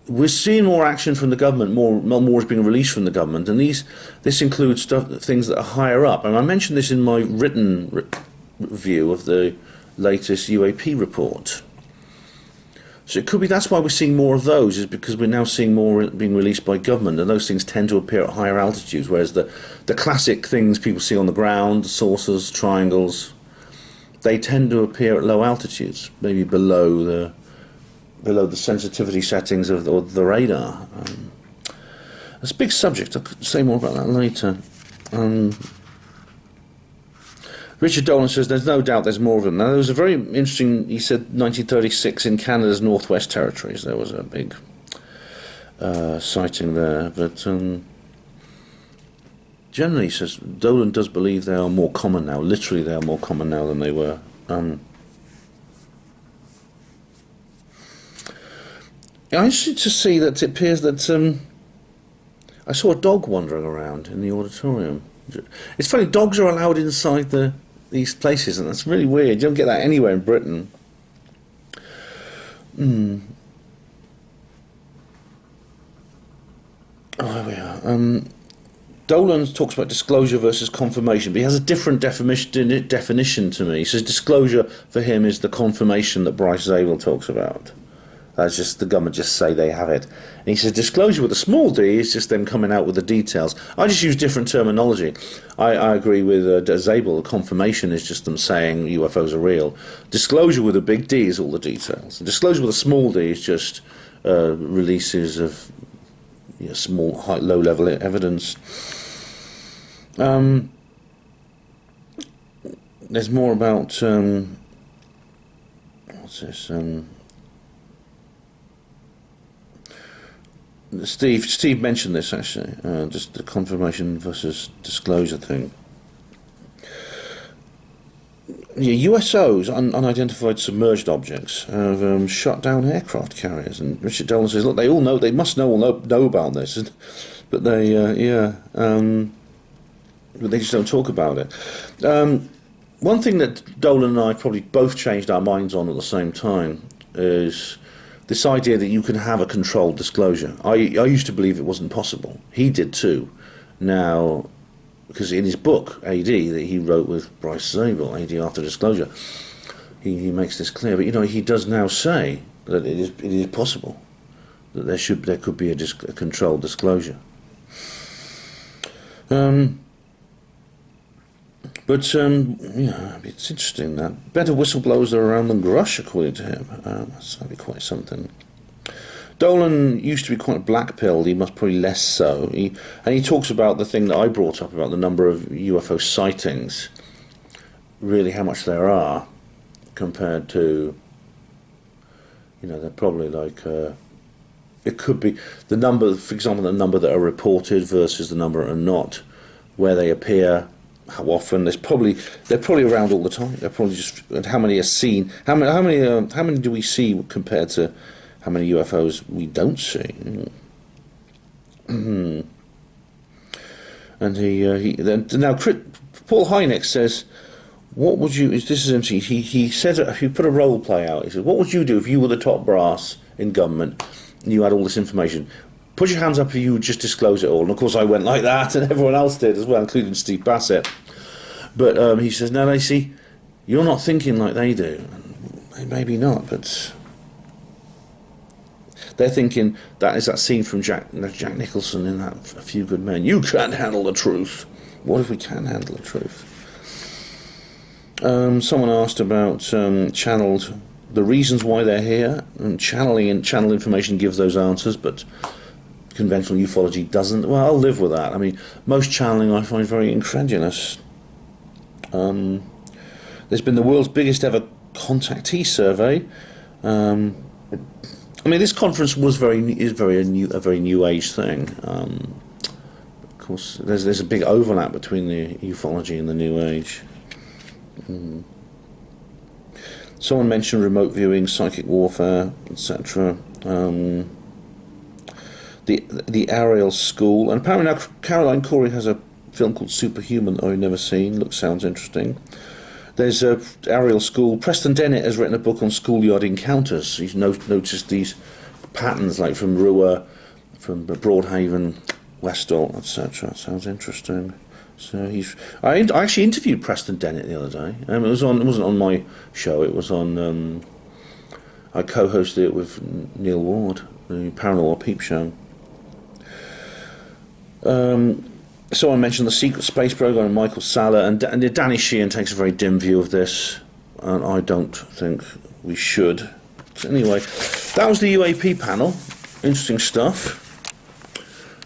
we're seeing more action from the government, more is being released from the government, and this includes things that are higher up. And I mentioned this in my written review of the latest UAP report. So it could be that's why we're seeing more of those, is because we're now seeing more being released by government, and those things tend to appear at higher altitudes, whereas the classic things people see on the ground, saucers, triangles, they tend to appear at low altitudes, maybe below the sensitivity settings of the radar. It's a big subject. I'll say more about that later. Richard Dolan says there's no doubt there's more of them. Now there was a very interesting, he said 1936 in Canada's Northwest Territories there was a big sighting there, but generally he says Dolan does believe they are more common now. Literally they are more common now than they were. I interested to see that it appears that I saw a dog wandering around in the auditorium. It's funny, dogs are allowed inside the these places, and that's really weird. You don't get that anywhere in Britain. Oh, there we are. Dolan talks about disclosure versus confirmation, but he has a different definition to me. He says disclosure for him is the confirmation that Bryce Zabel talks about. That's just the government just say they have it. And he says disclosure with a small d is just them coming out with the details. I just use different terminology. I agree with Zabel. The confirmation is just them saying UFOs are real. Disclosure with a big D is all the details. And disclosure with a small d is just releases of small, low-level evidence. There's more about what's this? Steve mentioned this actually, just the confirmation versus disclosure thing. Yeah, USOs, unidentified submerged objects, have shot down aircraft carriers, and Richard Dolan says, look, they all know, they must know about this, but they, but they just don't talk about it. One thing that Dolan and I probably both changed our minds on at the same time is this idea that you can have a controlled disclosure. I used to believe it wasn't possible. He did too. Now, because in his book, AD, that he wrote with Bryce Zabel, AD After Disclosure, he makes this clear. But, he does now say that it is possible, that there could be a controlled disclosure. But it's interesting that better whistleblowers are around than Grush, according to him. That'd be quite something. Dolan used to be quite black-pilled. He must probably less so. He talks about the thing that I brought up about the number of UFO sightings, really how much there are compared to, they're probably like, it could be the number, for example, the number that are reported versus the number that are not, where they appear, how often. They're probably around all the time. They're probably just, and how many are seen? How many do we see compared to how many UFOs we don't see? And now Paul Hynek says, what would you? This is interesting. He said, if you put a role play out, he said, what would you do if you were the top brass in government and you had all this information? Put your hands up if you would just disclose it all. And of course I went like that, and everyone else did as well, including Steve Bassett. But he says, no, Lacey, you're not thinking like they do. Maybe not, but they're thinking that is that scene from Jack Nicholson in that A Few Good Men. You can't handle the truth. What if we can handle the truth? Someone asked about channeled, the reasons why they're here, and channel information gives those answers, but conventional ufology doesn't. Well, I'll live with that. I mean, most channeling I find very incredulous. There's been the world's biggest ever contactee survey. I mean, this conference is a very new age thing. Of course, there's a big overlap between the ufology and the new age. Someone mentioned remote viewing, psychic warfare, etc. The Ariel School, and apparently now Caroline Corey has a film called Superhuman that I've never seen. Sounds interesting. There's Ariel School. Preston Dennett has written a book on schoolyard encounters. He's noticed these patterns, like from Rua, from Broadhaven, Westall, etc. Sounds interesting. So I actually interviewed Preston Dennett the other day. It wasn't on my show. It was on. I co-hosted it with Neil Ward, the Paranormal Peep Show. Someone mentioned the secret space program and Michael Salla, and Danny Sheehan takes a very dim view of this, and I don't think we should. So anyway, that was the UAP panel. Interesting stuff.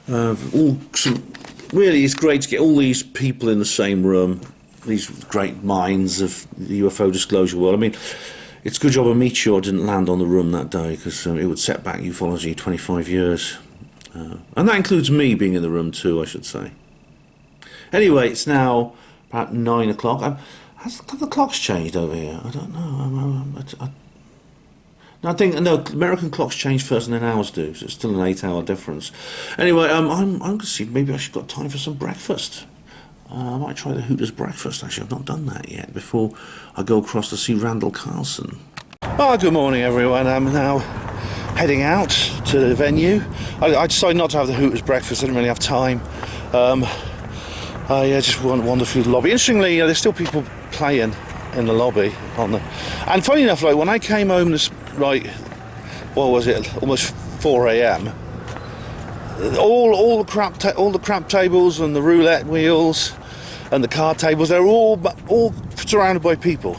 Really, it's great to get all these people in the same room, these great minds of the UFO disclosure world. I mean, it's a good job a meteor didn't land on the room that day, because it would set back ufology 25 years. And that includes me being in the room too, I should say. Anyway, it's now about 9 o'clock. Have the clocks changed over here? I don't know. I think American clocks change first and then ours do, so it's still an 8-hour difference. Anyway, I'm going to see, maybe I should got time for some breakfast. I might try the Hooters breakfast, actually. I've not done that yet before I go across to see Randall Carlson. Oh, good morning, everyone. I'm now heading out to the venue. I decided not to have the Hooters breakfast. I didn't really have time. I just wandered through the lobby. Interestingly, there's still people playing in the lobby. And funny enough, like when I came home what was it, almost 4 a.m. All the crap tables and the roulette wheels and the card tables, they're all surrounded by people.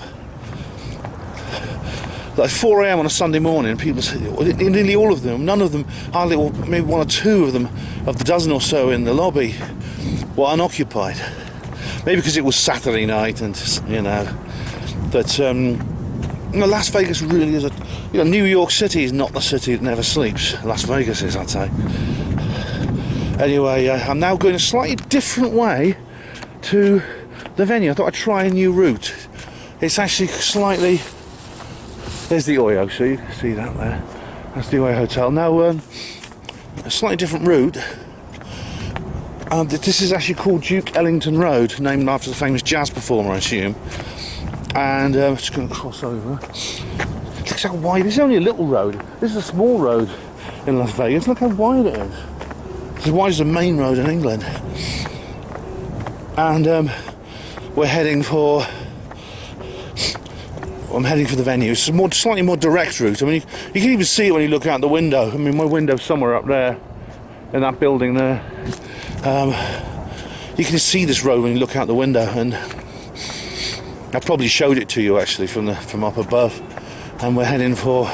Like 4 a.m. on a Sunday morning, people, nearly all of them, none of them, hardly, or maybe one or two of them, of the dozen or so in the lobby, were unoccupied. Maybe because it was Saturday night, and but Las Vegas really is New York City is not the city that never sleeps. Las Vegas is, I'd say. Anyway, I'm now going a slightly different way to the venue. I thought I'd try a new route. It's actually slightly... There's the Oyo, so you can see that there. That's the Oyo Hotel. Now, a slightly different route. This is actually called Duke Ellington Road, named after the famous jazz performer, I assume. And I'm just going to cross over. Look how wide. This is only a little road. This is a small road in Las Vegas. Look how wide it is. It's as wide as the main road in England. And we're heading for... I'm heading for the venue. It's a slightly more direct route. I mean, you can even see it when you look out the window. I mean, my window's somewhere up there, in that building there. You can see this road when you look out the window, and I probably showed it to you actually from up above. And we're heading down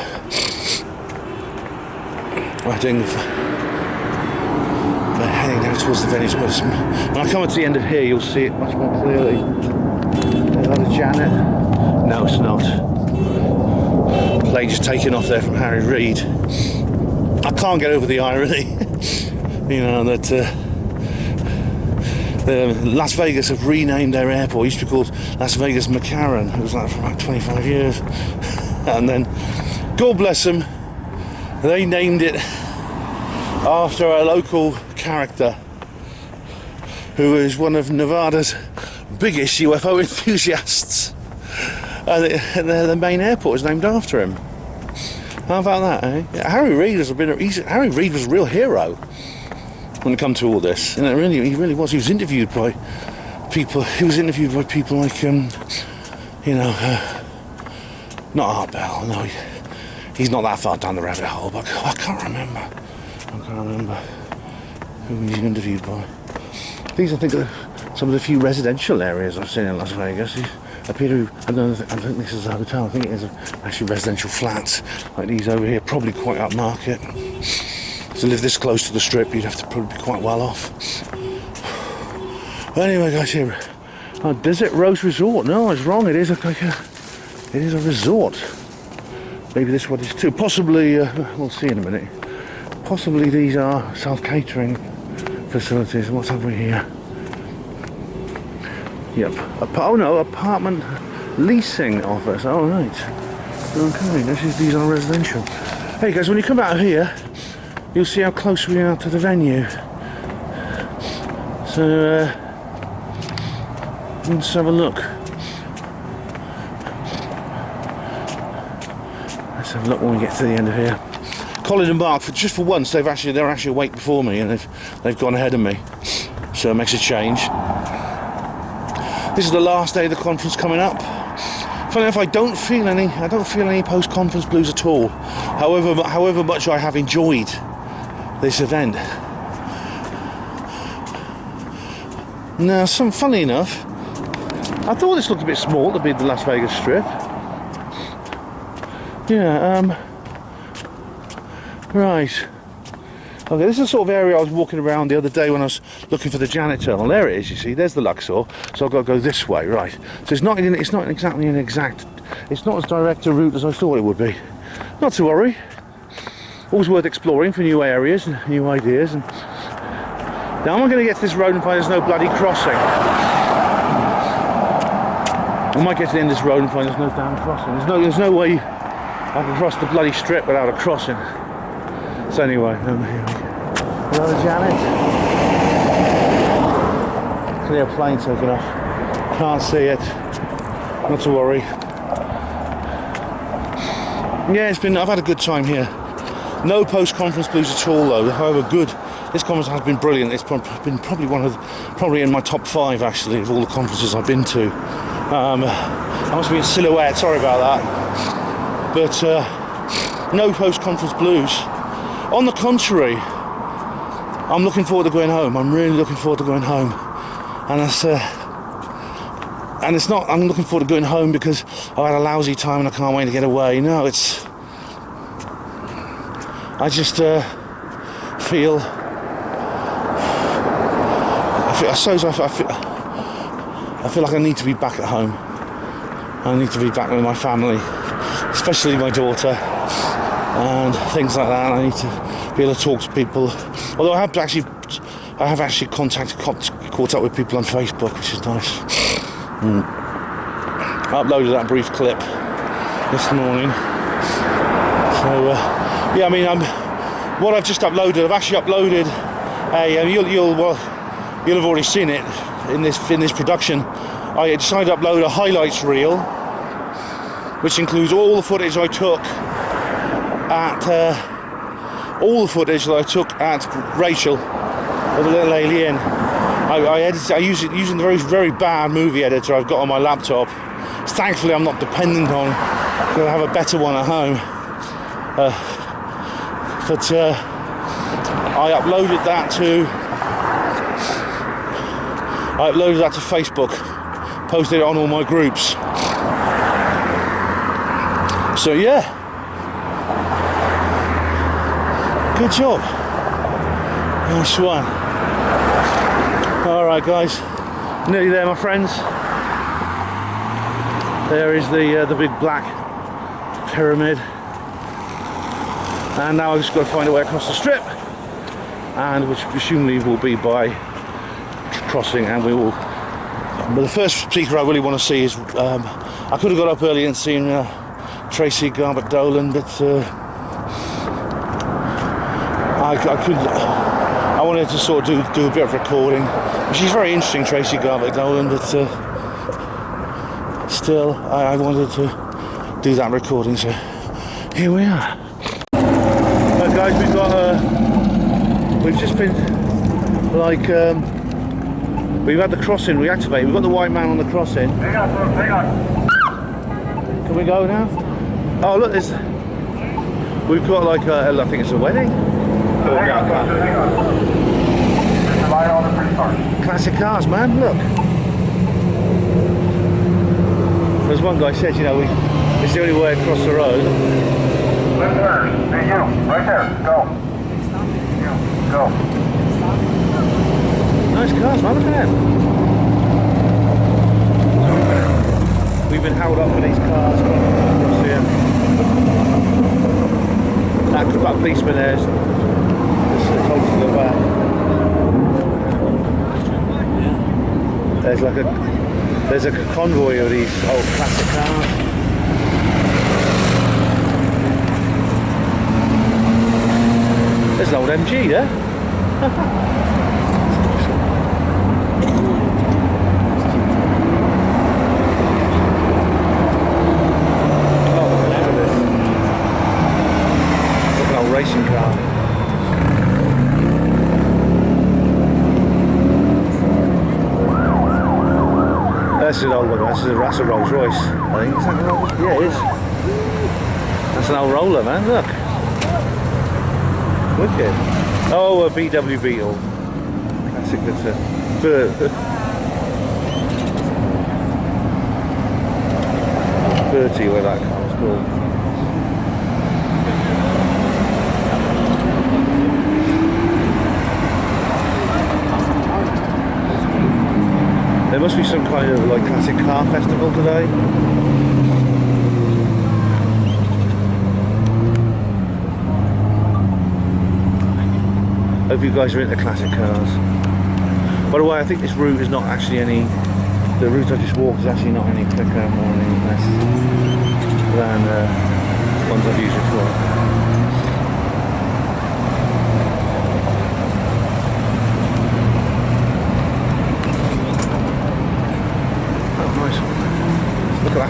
towards the venue. When I come to the end of here, you'll see it much more clearly. Is that a Janet? No, it's not. Plane just taken off there from Harry Reid. I can't get over the irony, that Las Vegas have renamed their airport. It used to be called Las Vegas McCarran. It was like for about 25 years. And then, God bless them, they named it after a local character who is one of Nevada's biggest UFO enthusiasts. The main airport is named after him. How about that, eh? Yeah, Harry Reid was a real hero when it comes to all this. And he really was. He was interviewed by people. He was interviewed by people like, not Art Bell. No, he's not that far down the rabbit hole. But I can't remember who he's interviewed by. These, I think, are some of the few residential areas I've seen in Las Vegas. I think this is a hotel. I think it is actually residential flats like these over here, probably quite upmarket. To live this close to the strip, you'd have to probably be quite well off. But anyway, guys, here, Desert Rose Resort. No, I was wrong. It is a resort. Maybe this one is too. Possibly, we'll see in a minute. Possibly these are self-catering facilities. What's over here? Yep. Apartment leasing office. Oh, right. Okay, these are residential. Hey guys, when you come out of here, you'll see how close we are to the venue. So, let's have a look. Let's have a look when we get to the end of here. Colin and Mark, just for once, they're actually awake before me, and they've gone ahead of me. So it makes a change. This is the last day of the conference coming up. Funny enough, I don't feel any post-conference blues at all. However much I have enjoyed this event. Now, funny enough, I thought this looked a bit small to be the Las Vegas Strip. Yeah, right. Okay, this is the sort of area I was walking around the other day when I was looking for the Janet Terminal. There it is, you see, there's the Luxor. So I've got to go this way, right. So it's not as direct a route as I thought it would be. Not to worry. Always worth exploring for new areas and new ideas. And now I'm going to get to this road and find there's no bloody crossing. I might get to the end of this road and find there's no damn crossing. There's no way I can cross the bloody strip without a crossing. So anyway, here we go. Hello, Janet. can hear a plane taking off. Can't see it. Not to worry. Yeah, I've had a good time here. No post-conference blues at all though, however good. This conference has been brilliant. It's been probably in my top 5 actually of all the conferences I've been to. I must be in silhouette, sorry about that. But no post-conference blues. On the contrary, I'm looking forward to going home. I'm really looking forward to going home. And it's not, I'm looking forward to going home because I had a lousy time and I can't wait to get away. No, I just feel like I need to be back at home. I need to be back with my family, especially my daughter, and things like that. I need to be able to talk to people. Although I have actually caught up with people on Facebook, which is nice. I uploaded that brief clip this morning. So yeah, I mean, what I've just uploaded, I've actually uploaded a. You'll have already seen it in this production. I decided to upload a highlights reel, which includes all the footage I took at Rachel of the Little Alien. I edited. I use it using the very, very bad movie editor I've got on my laptop. Thankfully, I'm not dependent on, because I have a better one at home. But I uploaded that to Facebook, posted it on all my groups. So yeah, good job. Nice one. All right, guys, nearly there, my friends. There is the big black pyramid, and now I've just got to find a way across the strip, and which presumably will be by crossing, and we will. But the first speaker I really want to see is I could have got up early and seen Tracy Garbutt Dolan, but I wanted to sort of do a bit of recording. She's very interesting, Tracy Garbutt Dolan, but still I wanted to do that recording. So here we are. Right, guys, we've just been we've had the crossing reactivated. We've got the white man on the crossing. Hang on. Can we go now? Oh look, we've got I think it's a wedding. Classic cars, man, look. As one guy said, it's the only way across the road. Right there, hey you, right there, go. Go. Nice cars, man, look at them. We've been held up for these cars across here. That policeman there is told to go back. There's a convoy of these old classic cars. There's an old MG there. Oh, look at this. It's like an old racing car. That's an old one. That's a Rolls Royce. I think. Is that a Rolls? Yeah, it is. That's an old roller, man. Look. Wicked. Oh, a VW Beetle. Classic. That's a 30, where that car's called. There must be some kind of classic car festival today. Hope you guys are into classic cars. By the way, I think this route is not actually the route I just walked is actually not any quicker or any less than ones I've used before.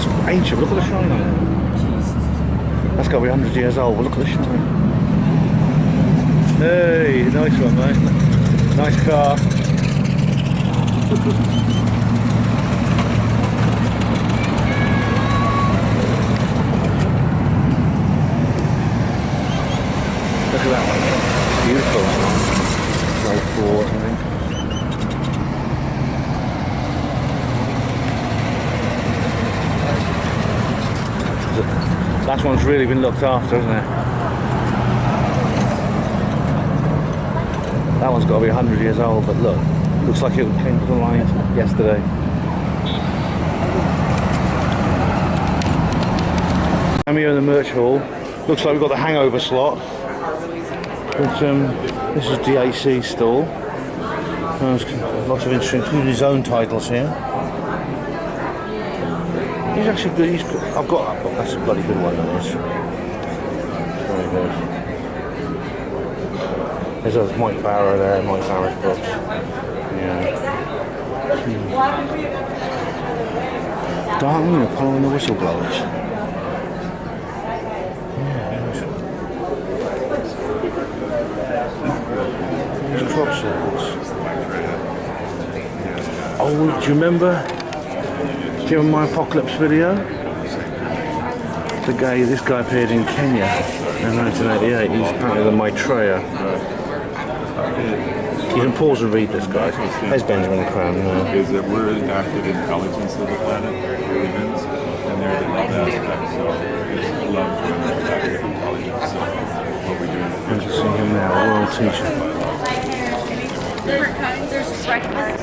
That's ancient. Look at the shine on it. That's got to be 100 years old. But look at the shine. Hey, nice one, mate. Nice car. Look at that one. Beautiful. Roll forward, I think. That one's really been looked after, hasn't it? That one's got to be 100 years old, but look, looks like it came to the line yesterday. I'm here in the merch hall. Looks like we've got the hangover slot. But, this is DAC stall. There's lots of interesting, including his own titles here. He's actually good. I've got. That's a bloody good one. That is. Very good. There's a Mike Barrow there. Mike Barrow's books. Yeah. Dark Moon, following the whistleblowers. There's crop circles. Oh, do you remember? Do you remember my Apocalypse video? This guy appeared in Kenya in 1988. He's apparently the Maitreya. You can pause and read this, guys. There's Benjamin Cram. Is that we're adapted intelligence of the planet, humans, and they're the love aspect. So it's love to adaptive intelligence. So what we're doing. I'm just seeing him now, world teacher. Different kinds. There's breakfast.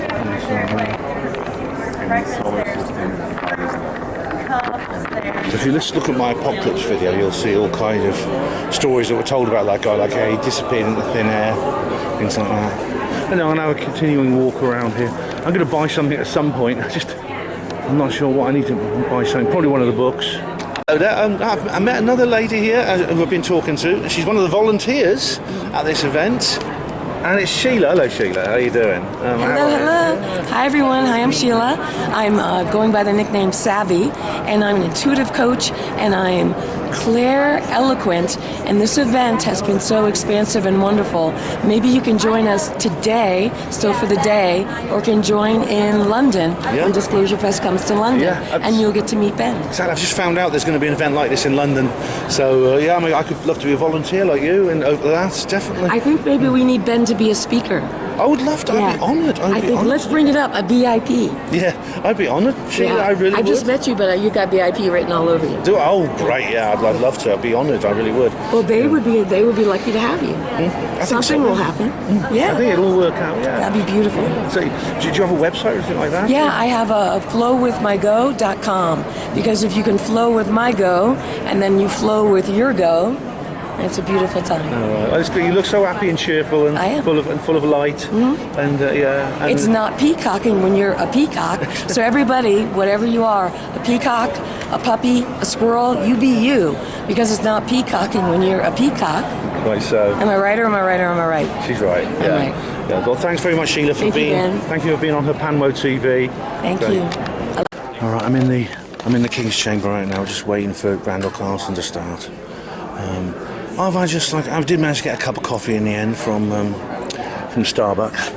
So if you just look at my Apocalypse video, you'll see all kinds of stories that were told about that guy, like how he disappeared into thin air, things like that. And I'm going to have a continuing walk around here. I'm going to buy something at some point. I'm not sure what I need to buy something. Probably one of the books. I met another lady here who I've been talking to. She's one of the volunteers at this event. And it's Sheila. Hello, Sheila. How are you doing? Hello. Hi, everyone. Hi, I'm Sheila. I'm going by the nickname Savvy, and I'm an intuitive coach, and I'm clair-eloquent, and this event has been so expansive and wonderful. Maybe you can join us today, still for the day, or can join in London when Disclosurefest comes to London, and you'll get to meet Ben. Exactly. I've just found out there's going to be an event like this in London, so I mean, I could love to be a volunteer like you, and that's definitely. I think maybe we need Ben to be a speaker. I would love to. I'd be honoured. Let's bring it up. A VIP. Yeah, I'd be honoured. Sheila, I really would. I just met you, but you got VIP written all over you. Oh, great! Yeah, I'd love to. I'd be honoured. I really would. Well, they would be lucky to have you. Something will happen. Yeah. I think it'll all work out. Yeah. That'd be beautiful. So, do you have a website or anything like that? Yeah, I have a flowwithmygo.com, because if you can flow with my go and then you flow with your go, it's a beautiful time. Oh, right. You look so happy and cheerful and full of light. And and it's not peacocking when you're a peacock. So everybody, whatever you are, a peacock, a puppy, a squirrel, you be you, because it's not peacocking when you're a peacock. Right. So. Am I right or am I right or am I right? She's right. Yeah. I'm right. Yeah. Well, thanks very much, Sheila, for being. Thank you for being on HPANWO TV. Thank you. All right. I'm in the King's Chamber right now, just waiting for Randall Carlson to start. I did manage to get a cup of coffee in the end from Starbucks,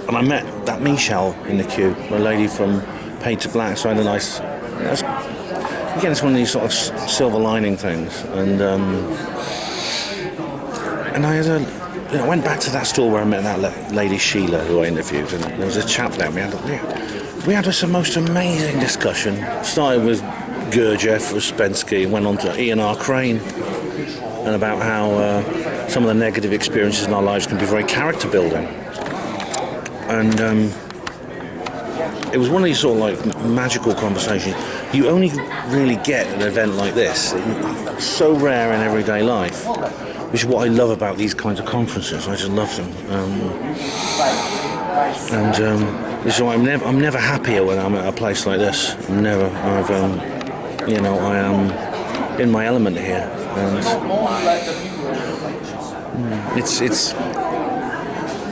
and I met that Michelle in the queue, a lady from Paid to Black. So I had a nice. Again, it's one of these sort of silver lining things, and I had I went back to that store where I met that lady Sheila who I interviewed, and there was a chap there. We had some most amazing discussion. Started with Gurdjieff, Uspensky, and went on to Enoch Crane. And about how some of the negative experiences in our lives can be very character building. And it was one of these sort of like magical conversations you only really get at an event like this. It's so rare in everyday life, which is what I love about these kinds of conferences. I just love them. This is why I'm never happier when I'm at a place like this. Never. I am in my element here. And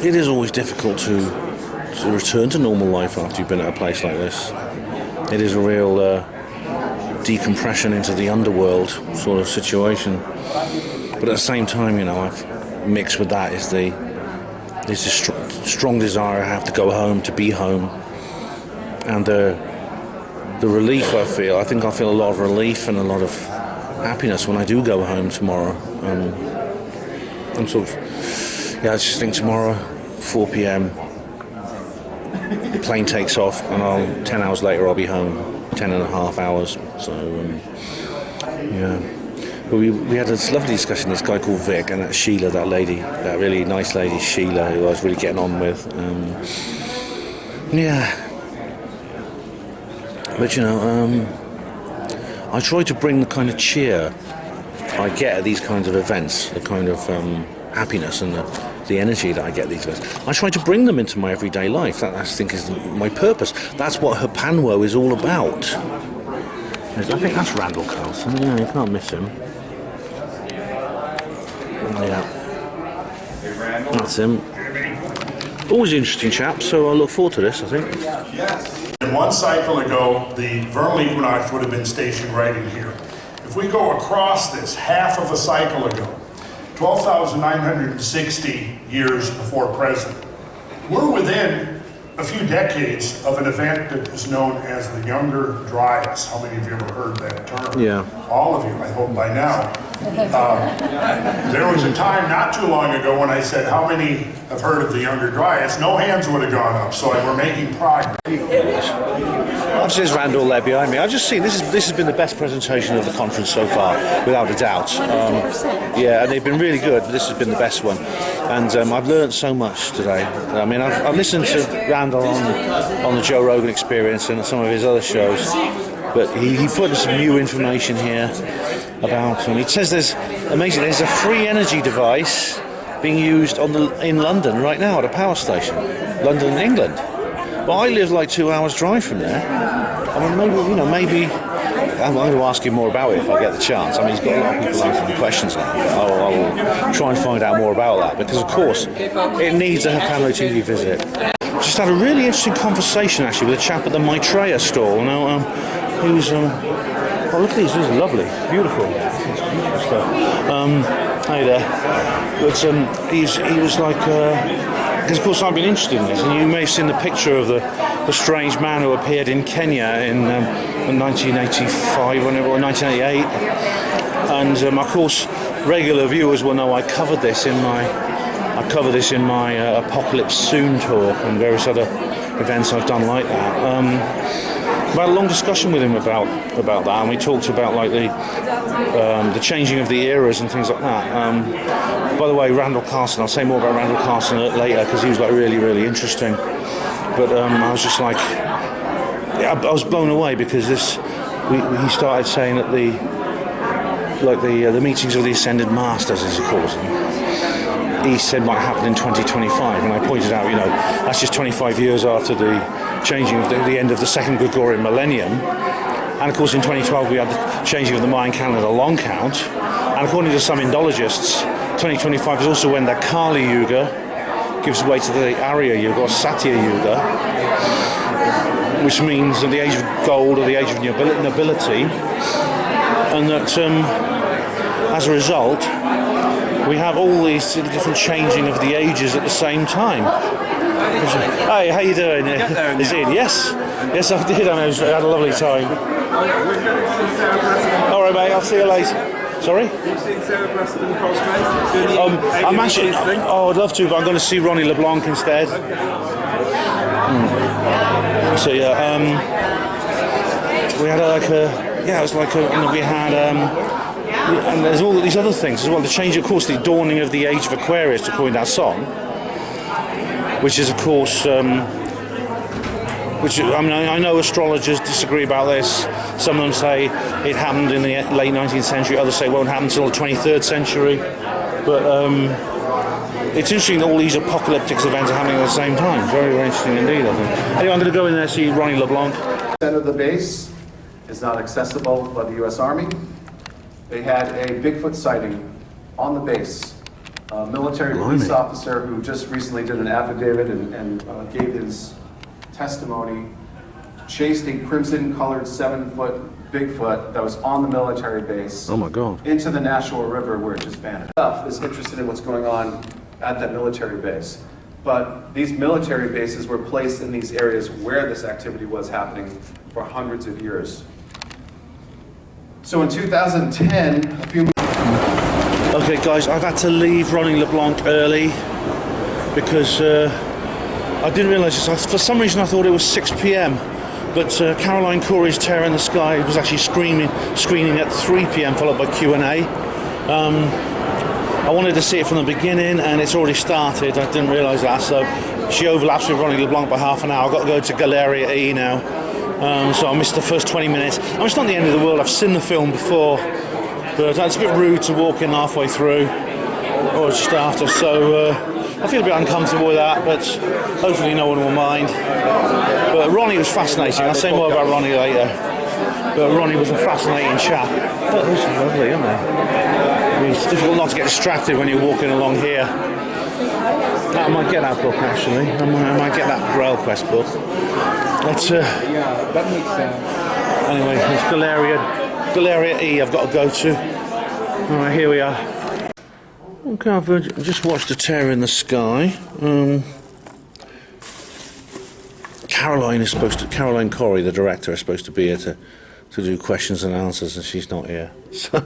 it is always difficult to return to normal life after you've been at a place like this. It is a real decompression into the underworld sort of situation. But at the same time, you know, I've mixed with that is the strong desire I have to go home, to be home, and the relief I feel. I think I feel a lot of relief and a lot of happiness when I do go home tomorrow. I'm sort of, I just think tomorrow, 4 p.m. the plane takes off, and 10 hours later I'll be home, 10 and a half hours. So but we had this lovely discussion, this guy called Vic and that Sheila, that lady, that really nice lady Sheila, who I was really getting on with. But you know, I try to bring the kind of cheer I get at these kinds of events, the kind of happiness and the energy that I get at these events. I try to bring them into my everyday life. That I think is my purpose. That's what HPANWO is all about. I think that's Randall Carlson. Yeah, you can't miss him. Yeah, that's him. Always an interesting chap, so I look forward to this, I think. And 1 cycle ago, the vernal equinox would have been stationed right in here. If we go across this, half of a cycle ago, 12,960 years before present, we're within a few decades of an event that is known as the Younger Dryas. How many of you ever heard that term? Yeah. All of you, I hope by now. There was a time not too long ago when I said, how many have heard of the Younger Dryas? No hands would have gone up, so we're making progress. I've seen Randall there behind me. I've just seen, this has been the best presentation of the conference so far, without a doubt. Yeah, and they've been really good, but this has been the best one. And I've learned so much today. I mean, I've listened to Randall on the Joe Rogan Experience and some of his other shows, but he put in some new information here about him. He says there's a free energy device being used in London right now at a power station, London, England. But I live like 2 hours drive from there. I mean, maybe I'm going to ask him more about it if I get the chance. I mean, he's got a lot of people asking questions now. But I will try and find out more about that, because of course it needs a HPANWO TV visit. Just had a really interesting conversation actually with a chap at the Maitreya stall. Now, who's oh, look at these are lovely, beautiful stuff. Hey there. But he was like, because of course I've been interested in this, and you may have seen the picture of the strange man who appeared in Kenya in 1985 or 1988, and of course regular viewers will know I covered this in my Apocalypse Soon talk and various other events I've done like that. I had a long discussion with him about that, and we talked about like the changing of the eras and things like that. By the way, Randall Carlson, I'll say more about Randall Carlson later because he was like really, really interesting. But I was just like, I was blown away because he started saying that the meetings of the Ascended Masters, as he calls them, he said might happen in 2025, and I pointed out, that's just 25 years after the changing of the end of the second Gregorian millennium, and of course in 2012 we had the changing of the Mayan calendar long count, and according to some Indologists, 2025 is also when the Kali Yuga gives way to the Arya Yuga or Satya Yuga, which means the age of gold or the age of nobility, and that as a result we have all these different changing of the ages at the same time. Hey, how you doing? Is it? Yes, I did. I had a lovely time. All right, mate. I'll see you later. Sorry? I'm actually. Oh, I'd love to, but I'm going to see Ronnie LeBlanc instead. So yeah, we had and there's all these other things as well. The change, of course, the dawning of the age of Aquarius, according to that song, which is, of course, I know astrologers disagree about this. Some of them say it happened in the late 19th century. Others say it won't happen until the 23rd century. But it's interesting that all these apocalyptic events are happening at the same time. Very, very interesting indeed, I think. Anyway, I'm going to go in there and see Ronnie LeBlanc. The center of the base is not accessible by the U.S. Army. They had a Bigfoot sighting on the base. A military police officer who just recently did an affidavit and gave his testimony chased a crimson-colored 7-foot Bigfoot that was on the military base. Oh my God. Into the Nashua River where it just vanished. Is interested in what's going on at that military base. But these military bases were placed in these areas where this activity was happening for hundreds of years. So in 2010, a few... Okay guys, I've had to leave Ronnie LeBlanc early because I didn't realise this. For some reason I thought it was 6 p.m. But Caroline Corey's Terror in the Sky was actually screening at 3 p.m. followed by Q&A. I wanted to see it from the beginning and it's already started. I didn't realise that, so she overlaps with Ronnie LeBlanc by half an hour. I've got to go to Galleria E now, so I missed the first 20 minutes. I mean, it's not the end of the world. I've seen the film before, but it's a bit rude to walk in halfway through or just after, so I feel a bit uncomfortable with that, but hopefully no one will mind. But Ronnie was fascinating. I'll say more about Ronnie later. But Ronnie was a fascinating chap. Oh, this is lovely, isn't it? It's difficult not to get distracted when you're walking along here. I might get that book actually. I might get that Grail Quest book. But, yeah, that makes sense. Anyway, it's Galleria E I've got to go to. Alright, here we are. Okay, I've just watched A Terror in the Sky. Caroline Corey, the director, is supposed to be here to do questions and answers, and she's not here. So,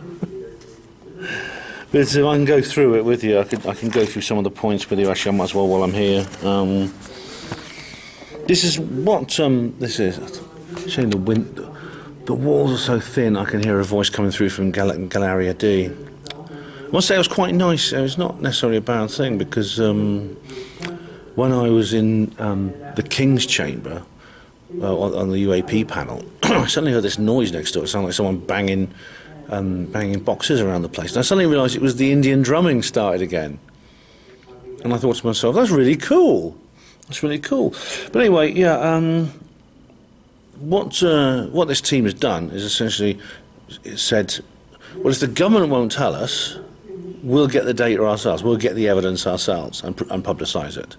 but if I can go through it with you, I can go through some of the points with you. Actually, I might as well while I'm here. This is what this is. Showing the walls are so thin, I can hear a voice coming through from Galleria D. I must say it was quite nice. It's not necessarily a bad thing because when I was in the King's Chamber on the UAP panel, I suddenly heard this noise next door. It sounded like someone banging boxes around the place. And I suddenly realised it was the Indian drumming started again. And I thought to myself, that's really cool. That's really cool. But anyway, yeah, what this team has done is essentially said, well, if the government won't tell us, we'll get the data ourselves, we'll get the evidence ourselves and publicise it.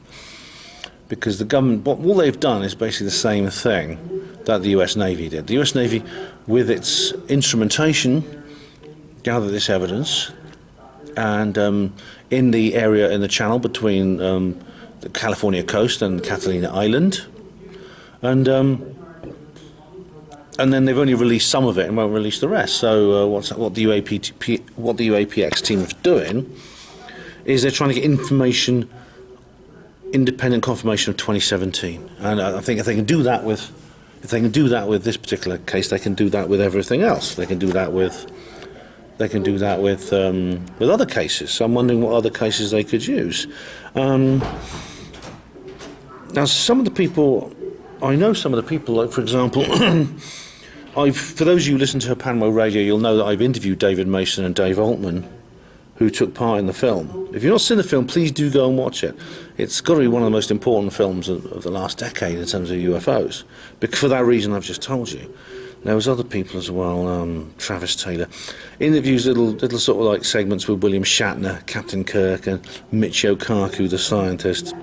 Because the government, all they've done is basically the same thing that the US Navy did. The US Navy, with its instrumentation, gathered this evidence, and in the area in the channel between the California coast and Catalina Island, and then they've only released some of it and won't release the rest. So what the UAPX team is doing is they're trying to get information, independent confirmation of 2017, and I think if they can do that with this particular case, they can do that with everything else. They can do that with other cases. So I'm wondering what other cases they could use. Now, some of the people, like for example, for those of you who listen to HPANWO Radio, you'll know that I've interviewed David Mason and Dave Altman, who took part in the film. If you've not seen the film, please do go and watch it. It's got to be one of the most important films of the last decade in terms of UFOs. But for that reason I've just told you. There was other people as well, Travis Taylor. Interviews, little sort of like segments with William Shatner, Captain Kirk, and Michio Kaku, the scientist.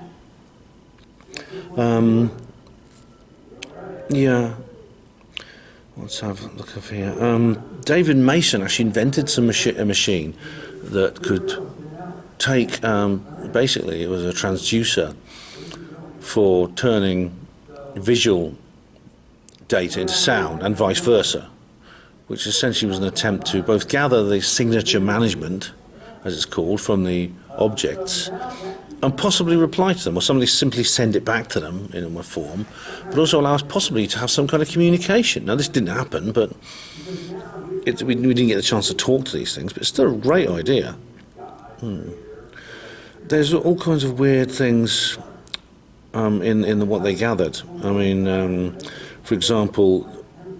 Yeah. Let's have a look over here. David Mason actually invented a machine that could take, basically it was a transducer for turning visual data into sound and vice versa, which essentially was an attempt to both gather the signature management, as it's called, from the objects and possibly reply to them, or somebody simply send it back to them in a form, but also allow us possibly to have some kind of communication. Now, this didn't happen, but we didn't get the chance to talk to these things, but it's still a great idea. There's all kinds of weird things in what they gathered. I mean, for example,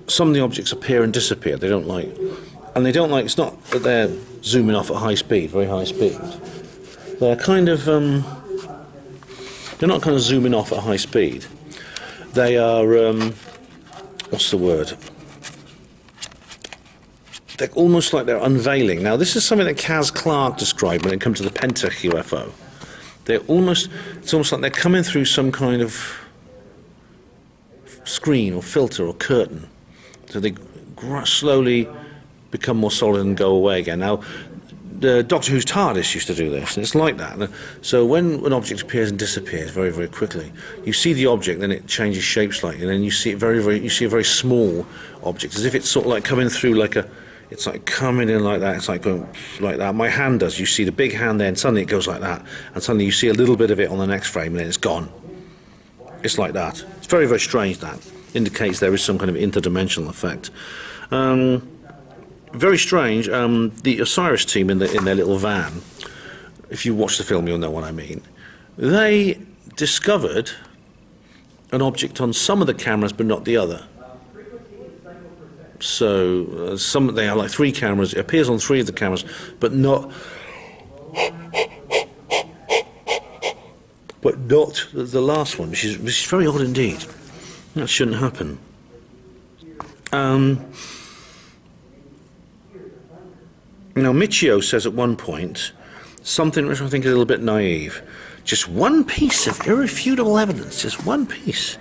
some of the objects appear and disappear. They don't like, it's not that they're zooming off at high speed, very high speed. They're kind of, they're not kind of zooming off at high speed. They are, what's the word? They're almost like they're unveiling. Now, this is something that Kaz Clark described when it comes to the Pentach UFO. It's almost like they're coming through some kind of screen or filter or curtain. So they slowly become more solid and go away again. Now, the Doctor Who's TARDIS used to do this, and it's like that. So when an object appears and disappears very, very quickly, you see the object, then it changes shape slightly, and then you see it you see a very small object, as if it's sort of like coming through like a, it's like coming in like that, it's like going like that. My hand does, you see the big hand there, and suddenly it goes like that, and suddenly you see a little bit of it on the next frame, and then it's gone. It's like that. It's very, very strange. That indicates there is some kind of interdimensional effect. Very strange. The Osiris team in their little van, if you watch the film you'll know what I mean, they discovered an object on some of the cameras but not the other. So they have like 3 cameras, it appears on 3 of the cameras but not the last one, which is very odd indeed. That shouldn't happen. Now, Michio says at one point something which I think is a little bit naive. Just one piece of irrefutable evidence, just one piece,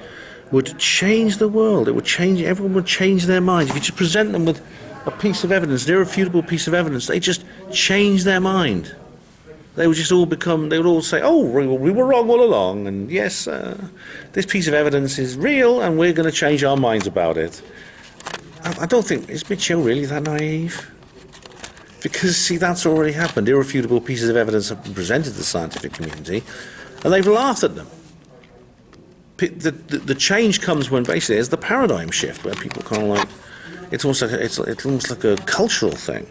would change the world. It would change, everyone would change their minds. If you just present them with a piece of evidence, an irrefutable piece of evidence, they just change their mind. They would just all become, they would all say, oh, we were wrong all along, and yes, this piece of evidence is real, and we're going to change our minds about it. I don't think, is Michio really that naive? Because, see, that's already happened. Irrefutable pieces of evidence have been presented to the scientific community, and they've laughed at them. The change comes when basically there's the paradigm shift, where people kind of like, it's almost like a cultural thing.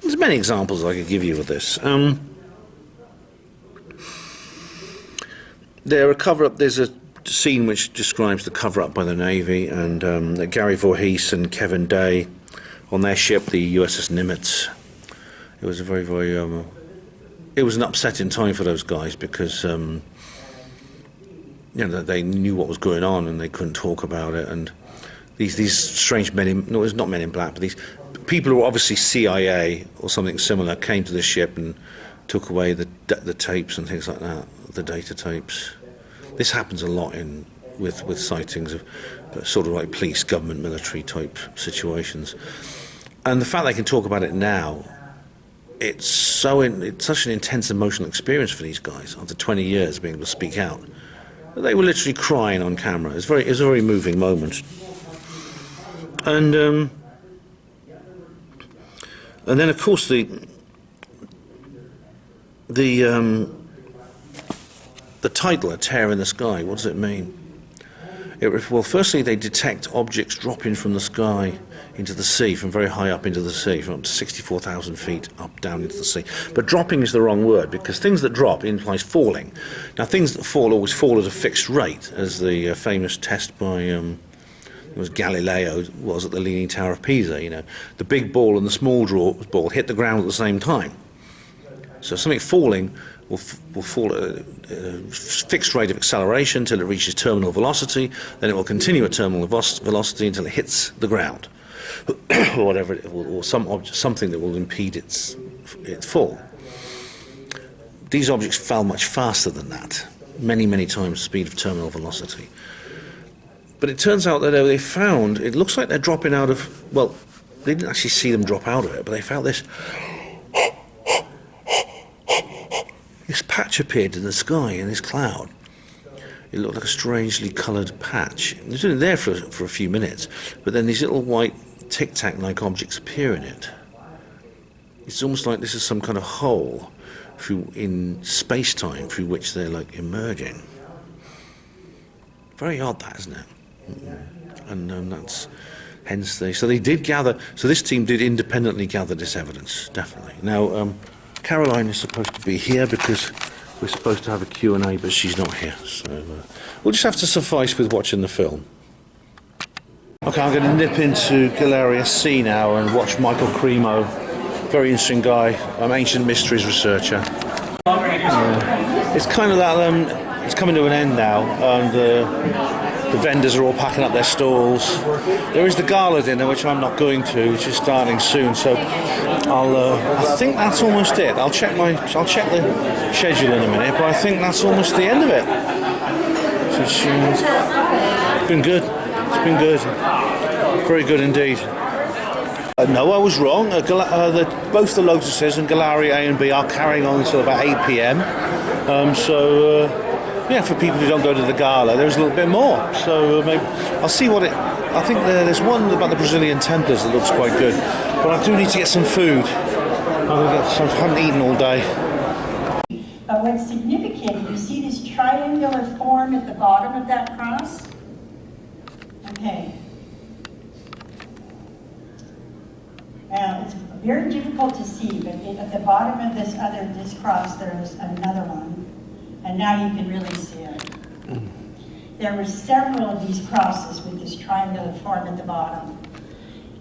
There's many examples I could give you of this. There's a scene which describes the cover-up by the Navy, and Gary Voorhees and Kevin Day on their ship, the USS Nimitz. It was a very, very, it was an upsetting time for those guys because, you know, they knew what was going on and they couldn't talk about it. And these strange men in, no, it's not men in black, but these people who were obviously CIA or something similar came to the ship and took away the tapes and things like that, the data tapes. This happens a lot with sightings of sort of like police, government, military type situations. And the fact they can talk about it now, it's such an intense emotional experience for these guys after 20 years of being able to speak out. They were literally crying on camera. It was a very moving moment. And then of course the title, A Tear in the Sky, what does it mean? Well, firstly, they detect objects dropping from the sky into the sea, from very high up into the sea, from up to 64,000 feet up down into the sea. But dropping is the wrong word, because things that drop implies falling. Now, things that fall always fall at a fixed rate, as the famous test by it was Galileo was at the Leaning Tower of Pisa. You know, the big ball and the small ball hit the ground at the same time. So something falling will fall at a fixed rate of acceleration until it reaches terminal velocity, then it will continue at terminal velocity until it hits the ground, or whatever, or something that will impede its fall. These objects fell much faster than that, many times the speed of terminal velocity. But it turns out that they found, it looks like they're dropping out of, well, they didn't actually see them drop out of it, but they found this patch appeared in the sky, in this cloud. It looked like a strangely coloured patch. It was only there for a few minutes, but then these little white tic-tac-like objects appear in it. It's almost like this is some kind of hole in space-time through which they're like emerging. Very odd, that, isn't it? And that's hence they did gather. So this team did independently gather this evidence, definitely. Now, Caroline is supposed to be here because we're supposed to have a Q&A, but she's not here. So we'll just have to suffice with watching the film. Okay, I'm going to nip into Galleria C now and watch Michael Cremo. Very interesting guy, ancient mysteries researcher. It's kind of that, it's coming to an end now, and the vendors are all packing up their stalls. There is the gala dinner, which I'm not going to, which is starting soon. So I think that's almost it. I'll check the schedule in a minute, but I think that's almost the end of it. It's been good. It's been good. Very good indeed. No, I was wrong. Both the Lotuses and Gallery A and B are carrying on until about 8 p.m. Yeah, for people who don't go to the gala, there's a little bit more. So maybe I'll see what it. I think there's one about the Brazilian Templars that looks quite good, but I do need to get some food. I haven't eaten all day. But what's significant, you see this triangular form at the bottom of that cross? Okay. Now, it's very difficult to see, but at the bottom of this cross, there's another one. And now you can really see it. There were several of these crosses with this triangular form at the bottom.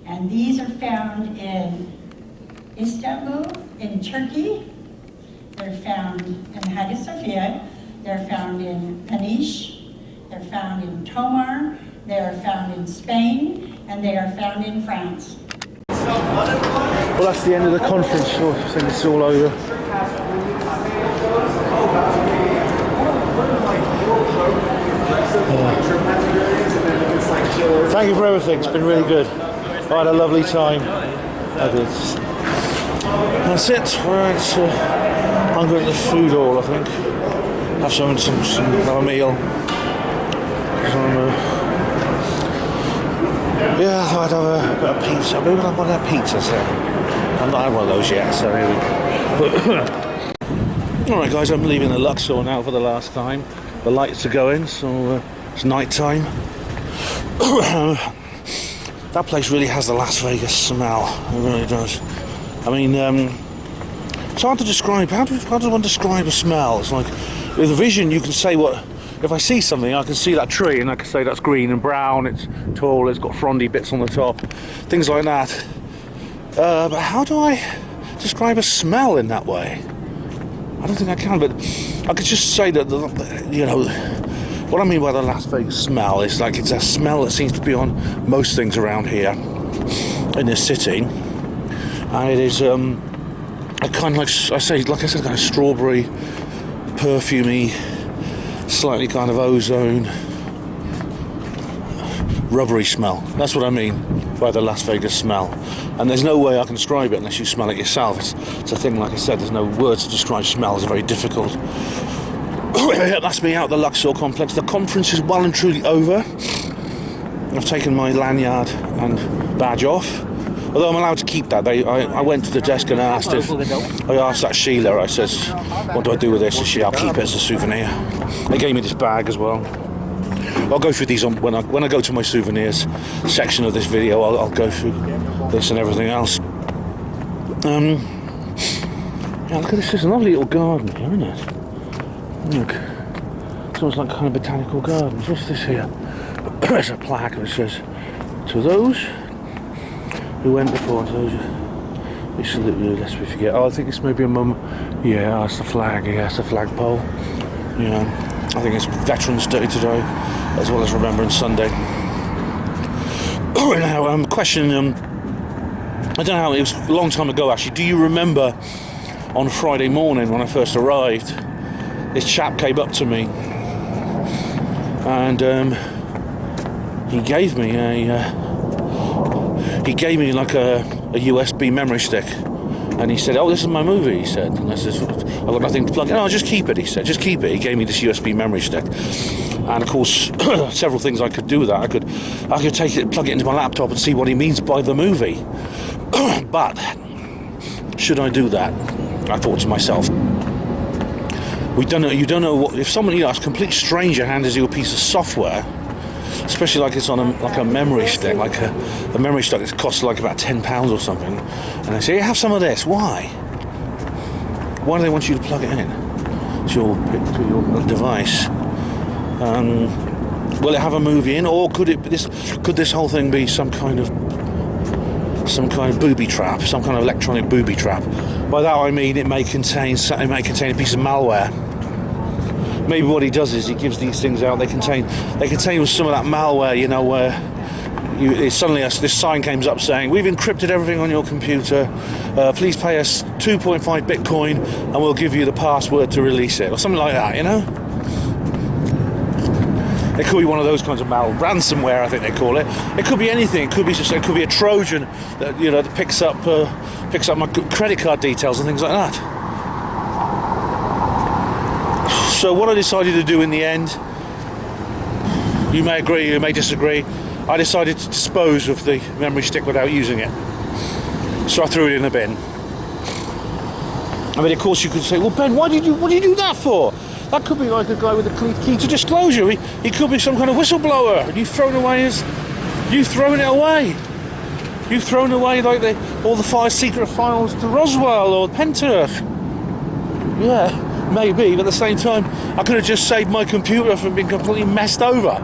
And these are found in Istanbul, in Turkey. They're found in Hagia Sophia. They're found in Peniche. They're found in Tomar. They are found in Spain. And they are found in France. Well, that's the end of the conference. So I think it's all over. Thank you for everything. It's been really good. I had a lovely time. I did. That's it. Right, I'm going to the food hall, I think. Have have a meal. Yeah, I thought I'd have a bit of pizza. Maybe I'll have one of their pizzas there. I've not had one of those yet, so here we go. Alright guys, I'm leaving the Luxor now for the last time. The lights are going, so it's night time. That place really has the Las Vegas smell. It really does. I mean, it's hard to describe. How does one describe a smell? It's like, with vision you can say what... If I see something, I can see that tree and I can say that's green and brown, it's tall, it's got frondy bits on the top, things like that. But how do I describe a smell in that way? I don't think I can, but I could just say that, you know, what I mean by the Las Vegas smell is like it's a smell that seems to be on most things around here in this city. And it is a kind of like I said, kind of strawberry, perfumey, slightly kind of ozone, rubbery smell. That's what I mean by the Las Vegas smell. And there's no way I can describe it unless you smell it yourself. It's a thing, like I said, there's no words to describe smell. It's very difficult. That's me out the Luxor complex. The conference is well and truly over. I've taken my lanyard and badge off. Although I'm allowed to keep that. I went to the desk and asked that Sheila, I says, what do I do with this? And I'll keep it as a souvenir. They gave me this bag as well. I'll go through these when I go to my souvenirs section of this video. I'll go through this and everything else. Yeah, look at this. There's a lovely little garden here, isn't it? Look, it's almost like kind of botanical gardens. What's this here? There's a plaque that says, "To those who went before, to those we salute you, lest we forget." Oh, I think it's maybe a mum. Yeah, that's the flag. Yeah, it's the flagpole. Yeah, I think it's Veterans Day today, as well as Remembrance Sunday. Now, question. I don't know how, it was a long time ago actually. Do you remember on Friday morning when I first arrived, this chap came up to me and he gave me like a USB memory stick, and he said, "Oh, this is my movie," he said. And I said, "I've got nothing to plug in." "Oh, just keep it," he said. "Just keep it." He gave me this USB memory stick, and of course several things I could do with that. I could take it, plug it into my laptop and see what he means by the movie. But should I do that? I thought to myself, you don't know what, if someone, a complete stranger hands you a piece of software, especially like it's on a memory stick, like a memory stick that costs like about £10 or something, and they say, "Hey, have some of this." Why do they want you to plug it in to your device? Will it have a movie in, or could this whole thing be some kind of booby trap, some kind of electronic booby trap? By that I mean it may contain a piece of malware. Maybe what he does is he gives these things out. They contain some of that malware, where suddenly this sign comes up saying, "We've encrypted everything on your computer. Please pay us 2.5 Bitcoin, and we'll give you the password to release it," or something like that. It could be one of those kinds of ransomware, I think they call it. It could be anything. It could be a Trojan that that picks up my credit card details and things like that. So what I decided to do in the end, you may agree, you may disagree, I decided to dispose of the memory stick without using it. So I threw it in the bin. I mean, of course, you could say, well, Ben, what did you do that for? That could be like a guy with a key to disclosure. He could be some kind of whistleblower, and you've thrown it away. You've thrown away like all the secret files to Roswell or Penturk. Yeah, maybe, but at the same time, I could have just saved my computer from being completely messed over.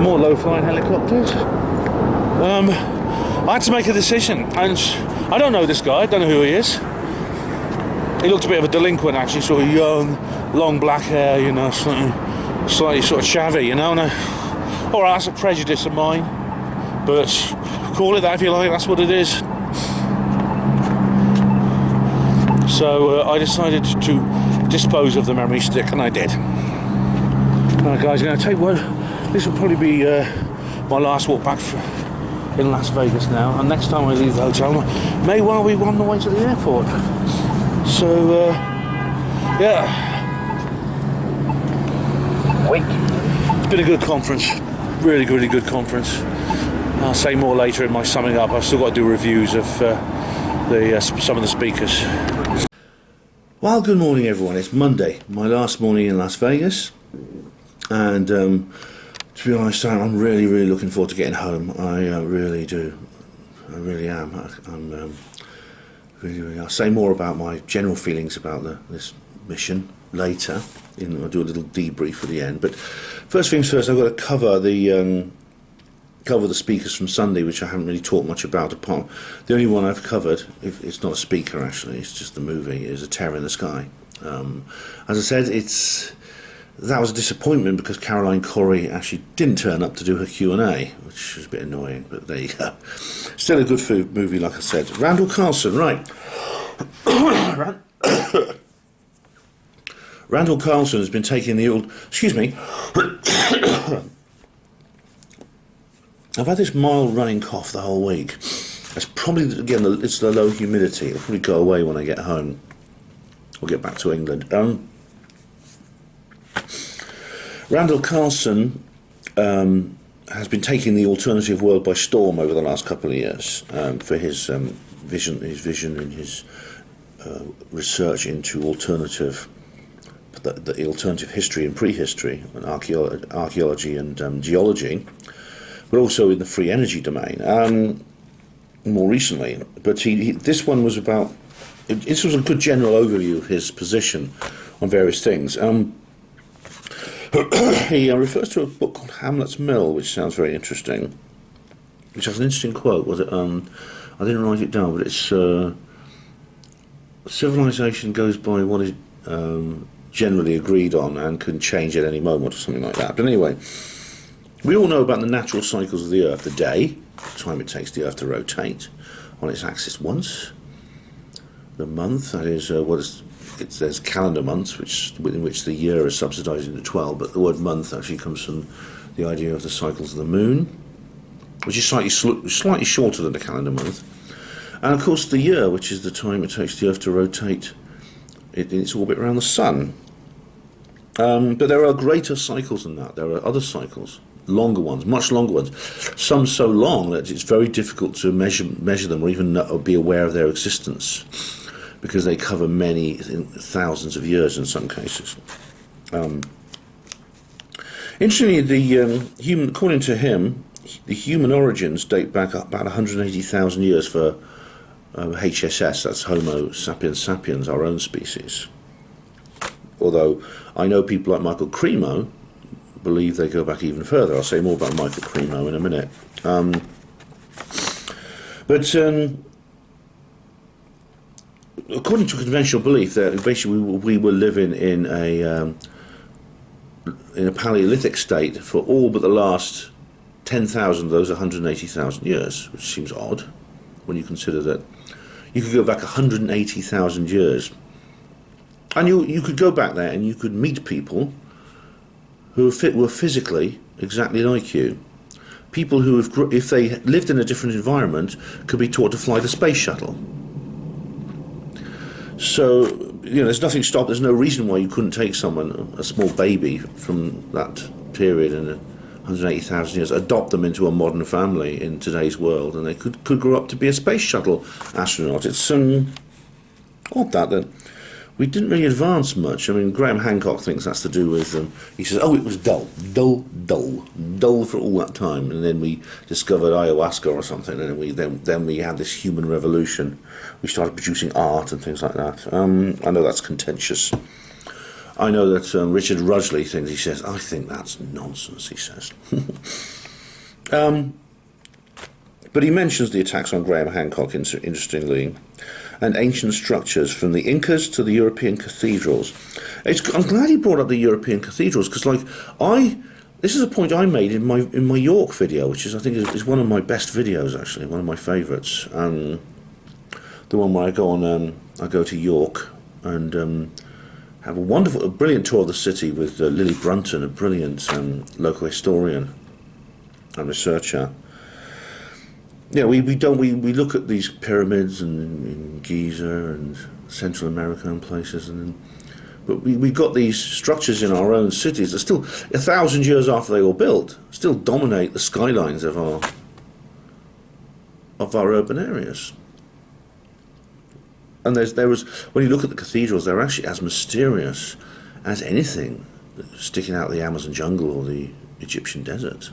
More low-flying helicopters. I had to make a decision, and I don't know this guy, I don't know who he is. He looked a bit of a delinquent, actually, sort of young, long black hair, slightly sort of chavvy, And alright, that's a prejudice of mine, but call it that if you like, that's what it is. So I decided to dispose of the memory stick, and I did. Alright guys, I'm going to take one. This will probably be my last walk back in Las Vegas now, and next time I leave the hotel may well be on the way to the airport. So yeah, it's been a good conference, really good conference. I'll say more later in my summing up. I've still got to do reviews of some of the speakers. Well, good morning everyone. It's Monday, my last morning in Las Vegas, and to be honest, I'm really looking forward to getting home. I really do. I really am. I'm really. I'll say more about my general feelings about this mission later. I'll do a little debrief at the end. But first things first, I've got to cover the speakers from Sunday, which I haven't really talked much about. The only one I've covered, if it's not a speaker actually, it's just the movie, is A Terror in the Sky. As I said, that was a disappointment because Caroline Corrie actually didn't turn up to do her Q&A, which was a bit annoying, but there you go. Still a good movie, like I said. Randall Carlson, right. Randall Carlson has been taking the old... Excuse me. I've had this mild running cough the whole week. It's probably, again, it's the low humidity. It'll probably go away when I get home. Or get back to England. Randall Carlson has been taking the alternative world by storm over the last couple of years for his vision and his research into the alternative history and prehistory and archaeology and geology, but also in the free energy domain more recently. But this one was about. This was a good general overview of his position on various things. He refers to a book called Hamlet's Mill, which sounds very interesting, which has an interesting quote. Was it? I didn't write it down, but it's civilization goes by what is generally agreed on and can change at any moment, or something like that. But anyway, we all know about the natural cycles of the Earth: the day, the time it takes the Earth to rotate on its axis once; the month, that is there's calendar months, within which the year is subsidised into 12, but the word month actually comes from the idea of the cycles of the moon, which is slightly shorter than the calendar month. And of course the year, which is the time it takes the Earth to rotate in its orbit around the Sun. But there are greater cycles than that. There are other cycles, longer ones, much longer ones, some so long that it's very difficult to measure them or even be aware of their existence, because they cover many thousands of years in some cases. Interestingly, according to him, the human origins date back about 180,000 years for HSS, that's Homo sapiens sapiens, our own species. Although I know people like Michael Cremo believe they go back even further. I'll say more about Michael Cremo in a minute. According to conventional belief, that basically we were living in a Paleolithic state for all but the last 10,000 of those 180,000 years, which seems odd when you consider that you could go back 180,000 years, and you could go back there and you could meet people who were physically exactly like you. People who, if they lived in a different environment, could be taught to fly the space shuttle. So, you know, there's nothing stopped. There's no reason why you couldn't take someone, a small baby from that period in 180,000 years, adopt them into a modern family in today's world, and they could grow up to be a space shuttle astronaut. It's odd that we didn't really advance much. I mean, Graham Hancock thinks that's to do with he says, oh, it was dull for all that time, and then we discovered ayahuasca or something, and then we had this human revolution. We started producing art and things like that. I know that's contentious. I know that Richard Rudgley thinks, he says, I think that's nonsense, he says. But he mentions the attacks on Graham Hancock, interestingly, and ancient structures from the Incas to the European cathedrals. I'm glad he brought up the European cathedrals, because this is a point I made in my York video, which is, I think, is one of my best videos, actually, one of my favourites. The one where I go to York and have a brilliant tour of the city with Lily Brunton, a brilliant local historian and researcher. Yeah, we look at these pyramids in Giza and Central America and places, but we got these structures in our own cities that still, 1,000 years after they were built, still dominate the skylines of our urban areas. And there was, when you look at the cathedrals, they're actually as mysterious as anything sticking out of the Amazon jungle or the Egyptian desert.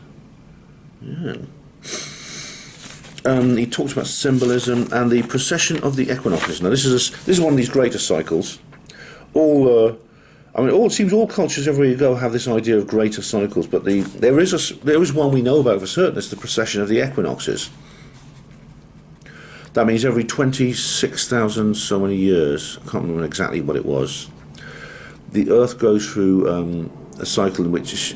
Yeah. He talks about symbolism and the precession of the equinoxes. Now, this is one of these greater cycles. It seems all cultures everywhere you go have this idea of greater cycles, but there is one we know about for certain. It's the precession of the equinoxes. That means every 26,000 so many years, I can't remember exactly what it was, the Earth goes through a cycle in which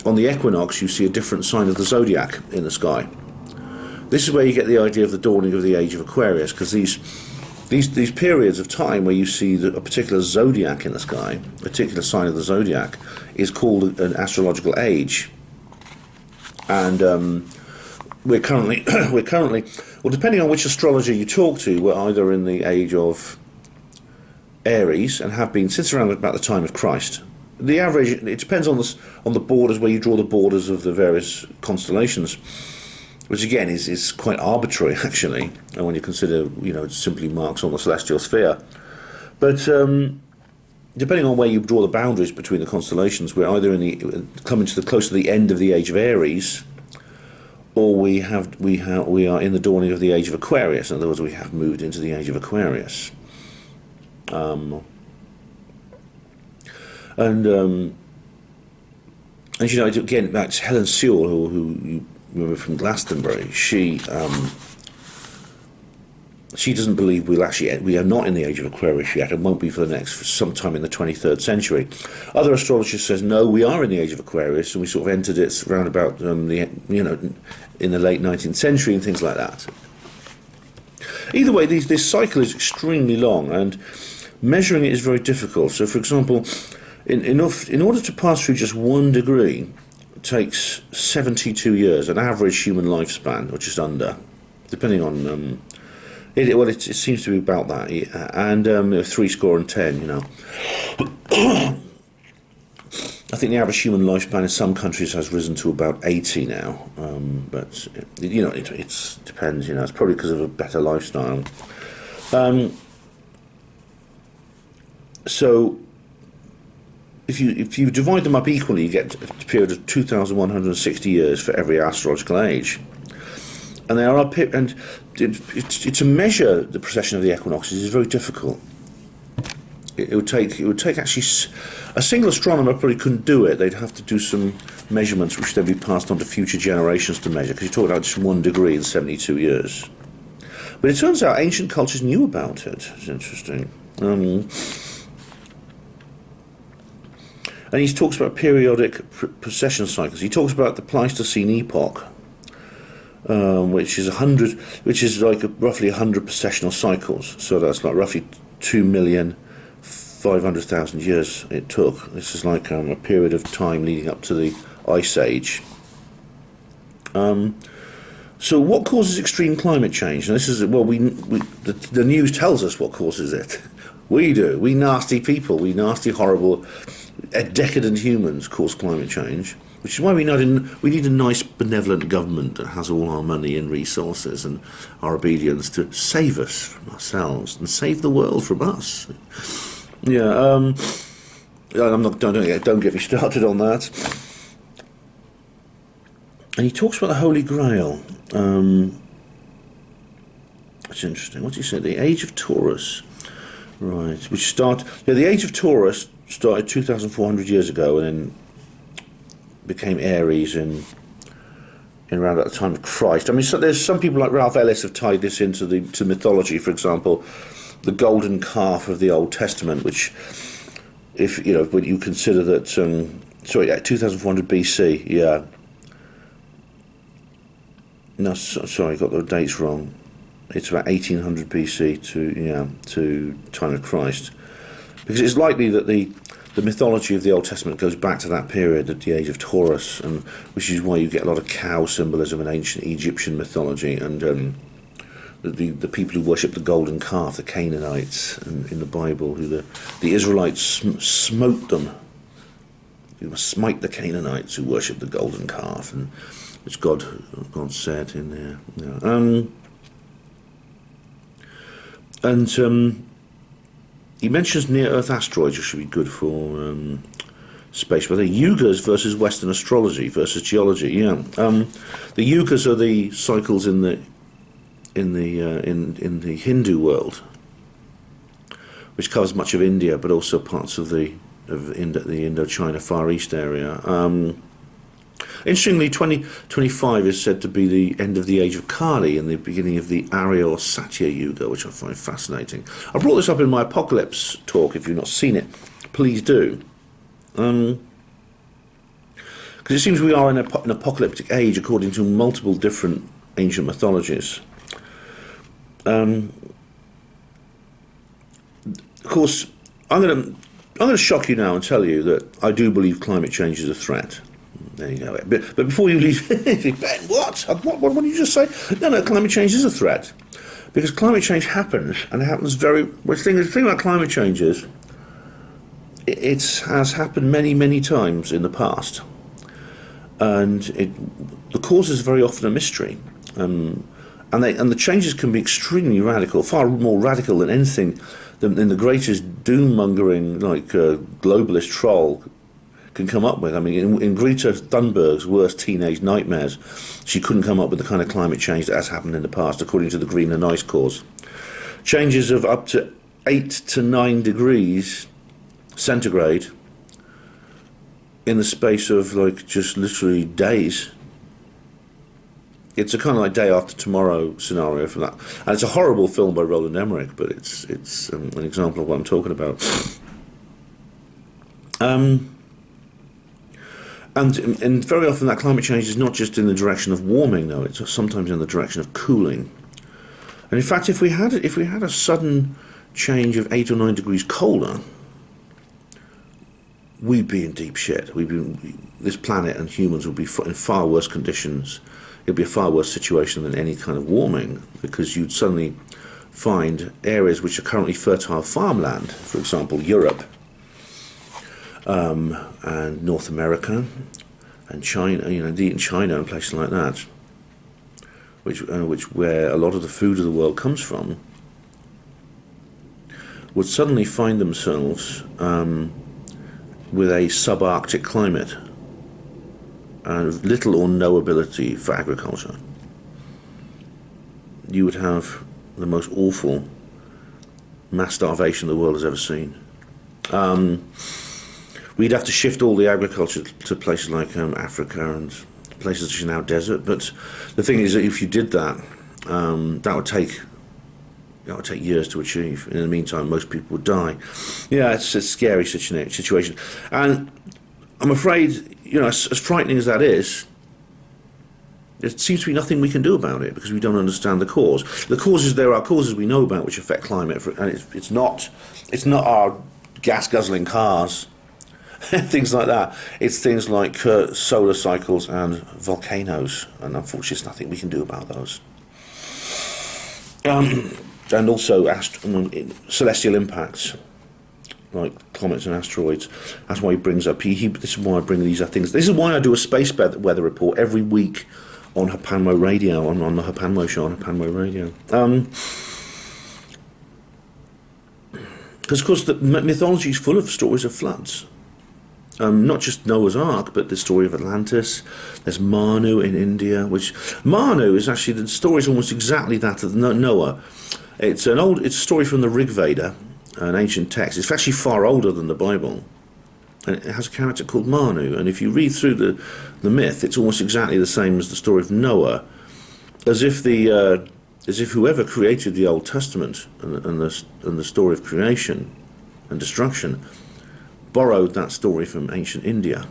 on the equinox you see a different sign of the zodiac in the sky. This is where you get the idea of the dawning of the age of Aquarius, because these periods of time where you see a particular zodiac in the sky, a particular sign of the zodiac, is called an astrological age. And we're currently, well, depending on which astrologer you talk to, we're either in the age of Aries and have been since around about the time of Christ. The average, it depends on the borders, where you draw the borders of the various constellations, which again is quite arbitrary, actually, and when you consider, it simply marks on the celestial sphere. But depending on where you draw the boundaries between the constellations, we're either coming to close to the end of the age of Aries, or we are in the dawning of the age of Aquarius. In other words, we have moved into the age of Aquarius. And again, back to Helen Sewell, who you remember from Glastonbury, she doesn't believe we are not in the age of Aquarius yet, and won't be for sometime in the 23rd century. Other astrologers says no, we are in the age of Aquarius, and we sort of entered it around about in the late 19th century and things like that. Either way, this cycle is extremely long, and measuring it is very difficult. So, for example, in order to pass through just 1 degree, takes 72 years, an average human lifespan, or just under, depending on it seems to be about that, and 70, I think the average human lifespan in some countries has risen to about 80 now, but it depends. It's probably because of a better lifestyle. So if you divide them up equally, you get a period of 2,160 years for every astrological age. And to measure the precession of the equinoxes is very difficult. It would take actually, a single astronomer probably couldn't do it. They'd have to do some measurements which then be passed on to future generations to measure, because you talk about just 1 degree in 72 years. But it turns out ancient cultures knew about it. It's interesting. And he talks about periodic precession cycles. He talks about the Pleistocene epoch, which is like roughly 100 precessional cycles. So that's like roughly 2 million 500,000 years it took. This is like a period of time leading up to the Ice Age. So what causes extreme climate change? And this is, well, the news tells us what causes it. We do. We nasty people, we nasty, horrible, decadent humans cause climate change, which is why we need a nice, benevolent government that has all our money and resources and our obedience to save us from ourselves and save the world from us. Yeah, don't get me started on that. And he talks about the Holy Grail. That's interesting. What did he say? The Age of Taurus. Right. The Age of Taurus started 2,400 years ago and then became Aries in around about the time of Christ. I mean, so there's some people like Ralph Ellis have tied this into to mythology. For example, the golden calf of the Old Testament, which, if you know, when you consider that, 2,400 BC, yeah. No, sorry, got the dates wrong. It's about 1800 BC to time of Christ, because it's likely that the mythology of the Old Testament goes back to that period, at the Age of Taurus, and which is why you get a lot of cow symbolism in ancient Egyptian mythology, and the people who worship the golden calf, the Canaanites, in the Bible, who the Israelites smote them. You must smite the Canaanites who worship the golden calf, and which God said in there. Yeah. He mentions near-Earth asteroids, which should be good for space weather. Yugas versus Western astrology versus geology. Yeah, the yugas are the cycles in the Hindu world, which covers much of India, but also parts of the Indochina Far East area. Interestingly, 2025 is said to be the end of the age of Kali and the beginning of the Arya or Satya Yuga, which I find fascinating. I brought this up in my Apocalypse talk. If you've not seen it, please do. Because it seems we are in an apocalyptic age according to multiple different ancient mythologies. Of course, I'm going to shock you now and tell you that I do believe climate change is a threat. There you go. But before you leave, Ben, what did you just say? No, climate change is a threat. Because climate change happens, and it happens the thing about climate change is, it has happened many, many times in the past. And the cause is very often a mystery. And the changes can be extremely radical, far more radical than anything, than the greatest doom-mongering, like globalist troll can come up with. I mean, in Greta Thunberg's worst teenage nightmares, she couldn't come up with the kind of climate change that has happened in the past, according to the Greenland Ice Cores. Changes of up to 8 to 9 degrees centigrade in the space of like just literally days. It's a kind of like day after tomorrow scenario for that, and it's a horrible film by Roland Emmerich, but it's an example of what I'm talking about. And very often that climate change is not just in the direction of warming, though; it's sometimes in the direction of cooling. And in fact, if we had a sudden change of 8 or 9 degrees colder, we'd be in deep shit. This planet and humans would be in far worse conditions. It'd be a far worse situation than any kind of warming, because you'd suddenly find areas which are currently fertile farmland, for example, Europe, and North America, and China, indeed China and places like that, where a lot of the food of the world comes from, would suddenly find themselves with a subarctic climate and little or no ability for agriculture. You would have the most awful mass starvation the world has ever seen. We'd have to shift all the agriculture to places like Africa and places which are now desert. But the thing is that if you did that, that would take years to achieve. In the meantime, most people would die. Yeah, it's a scary situation. And I'm afraid, as frightening as that is, there seems to be nothing we can do about it because we don't understand the cause. There are causes we know about which affect climate, and it's not our gas-guzzling cars, things like that. It's things like solar cycles and volcanoes, and unfortunately there's nothing we can do about those. And also celestial impacts, like comets and asteroids. That's why he brings up, this is why I bring these things. This is why I do a space weather report every week on HPANWO radio, on the HPANWO show on HPANWO radio. Because of course the mythology is full of stories of floods. Not just Noah's Ark, but the story of Atlantis. There's Manu in India, which Manu is actually, the story is almost exactly that of Noah. It's a story from the Rig Veda, an ancient text. It's actually far older than the Bible, and it has a character called Manu. And if you read through the myth, it's almost exactly the same as the story of Noah, as if whoever created the Old Testament and the story of creation and destruction borrowed that story from ancient India.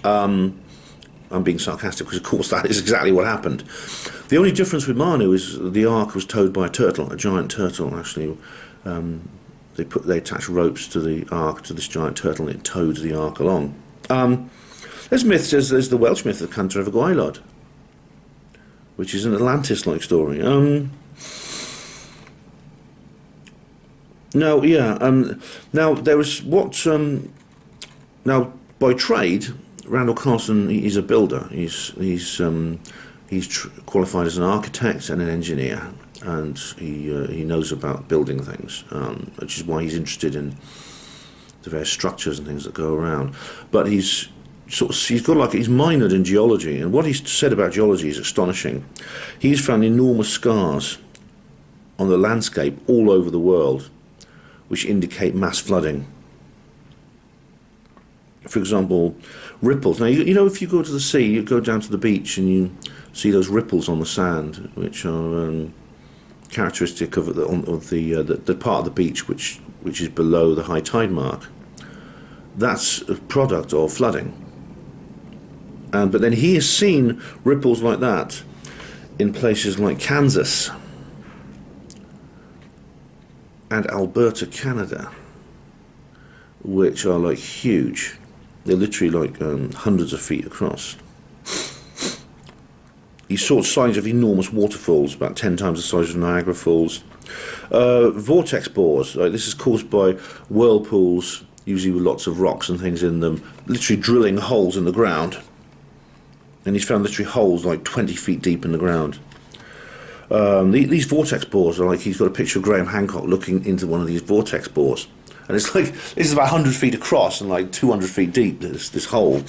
I'm being sarcastic because, of course, that is exactly what happened. The only difference with Manu is the ark was towed by a turtle, a giant turtle. Actually, they attached ropes to the ark to this giant turtle, and it towed the ark along. There's the Welsh myth of Cantor of Gwaelod, which is an Atlantis-like story. Now there was now by trade, Randall Carlson, he's a builder. He's qualified as an architect and an engineer, and he knows about building things, which is why he's interested in the various structures and things that go around. But he's minored in geology, and what he's said about geology is astonishing. He's found enormous scars on the landscape all over the world, which indicate mass flooding. For example, ripples. Now, you know, if you go to the sea, you go down to the beach and you see those ripples on the sand, which are characteristic of the part of the beach which is below the high tide mark. That's a product of flooding. But then he has seen ripples like that in places like Kansas and Alberta, Canada, which are like huge. They're literally like hundreds of feet across. He saw signs of enormous waterfalls, about 10 times the size of Niagara Falls. Vortex bores, like this is caused by whirlpools, usually with lots of rocks and things in them, literally drilling holes in the ground. And he's found literally holes like 20 feet deep in the ground. These vortex bores are like, he's got a picture of Graham Hancock looking into one of these vortex bores, and it's like, this is about 100 feet across and like 200 feet deep, this hole.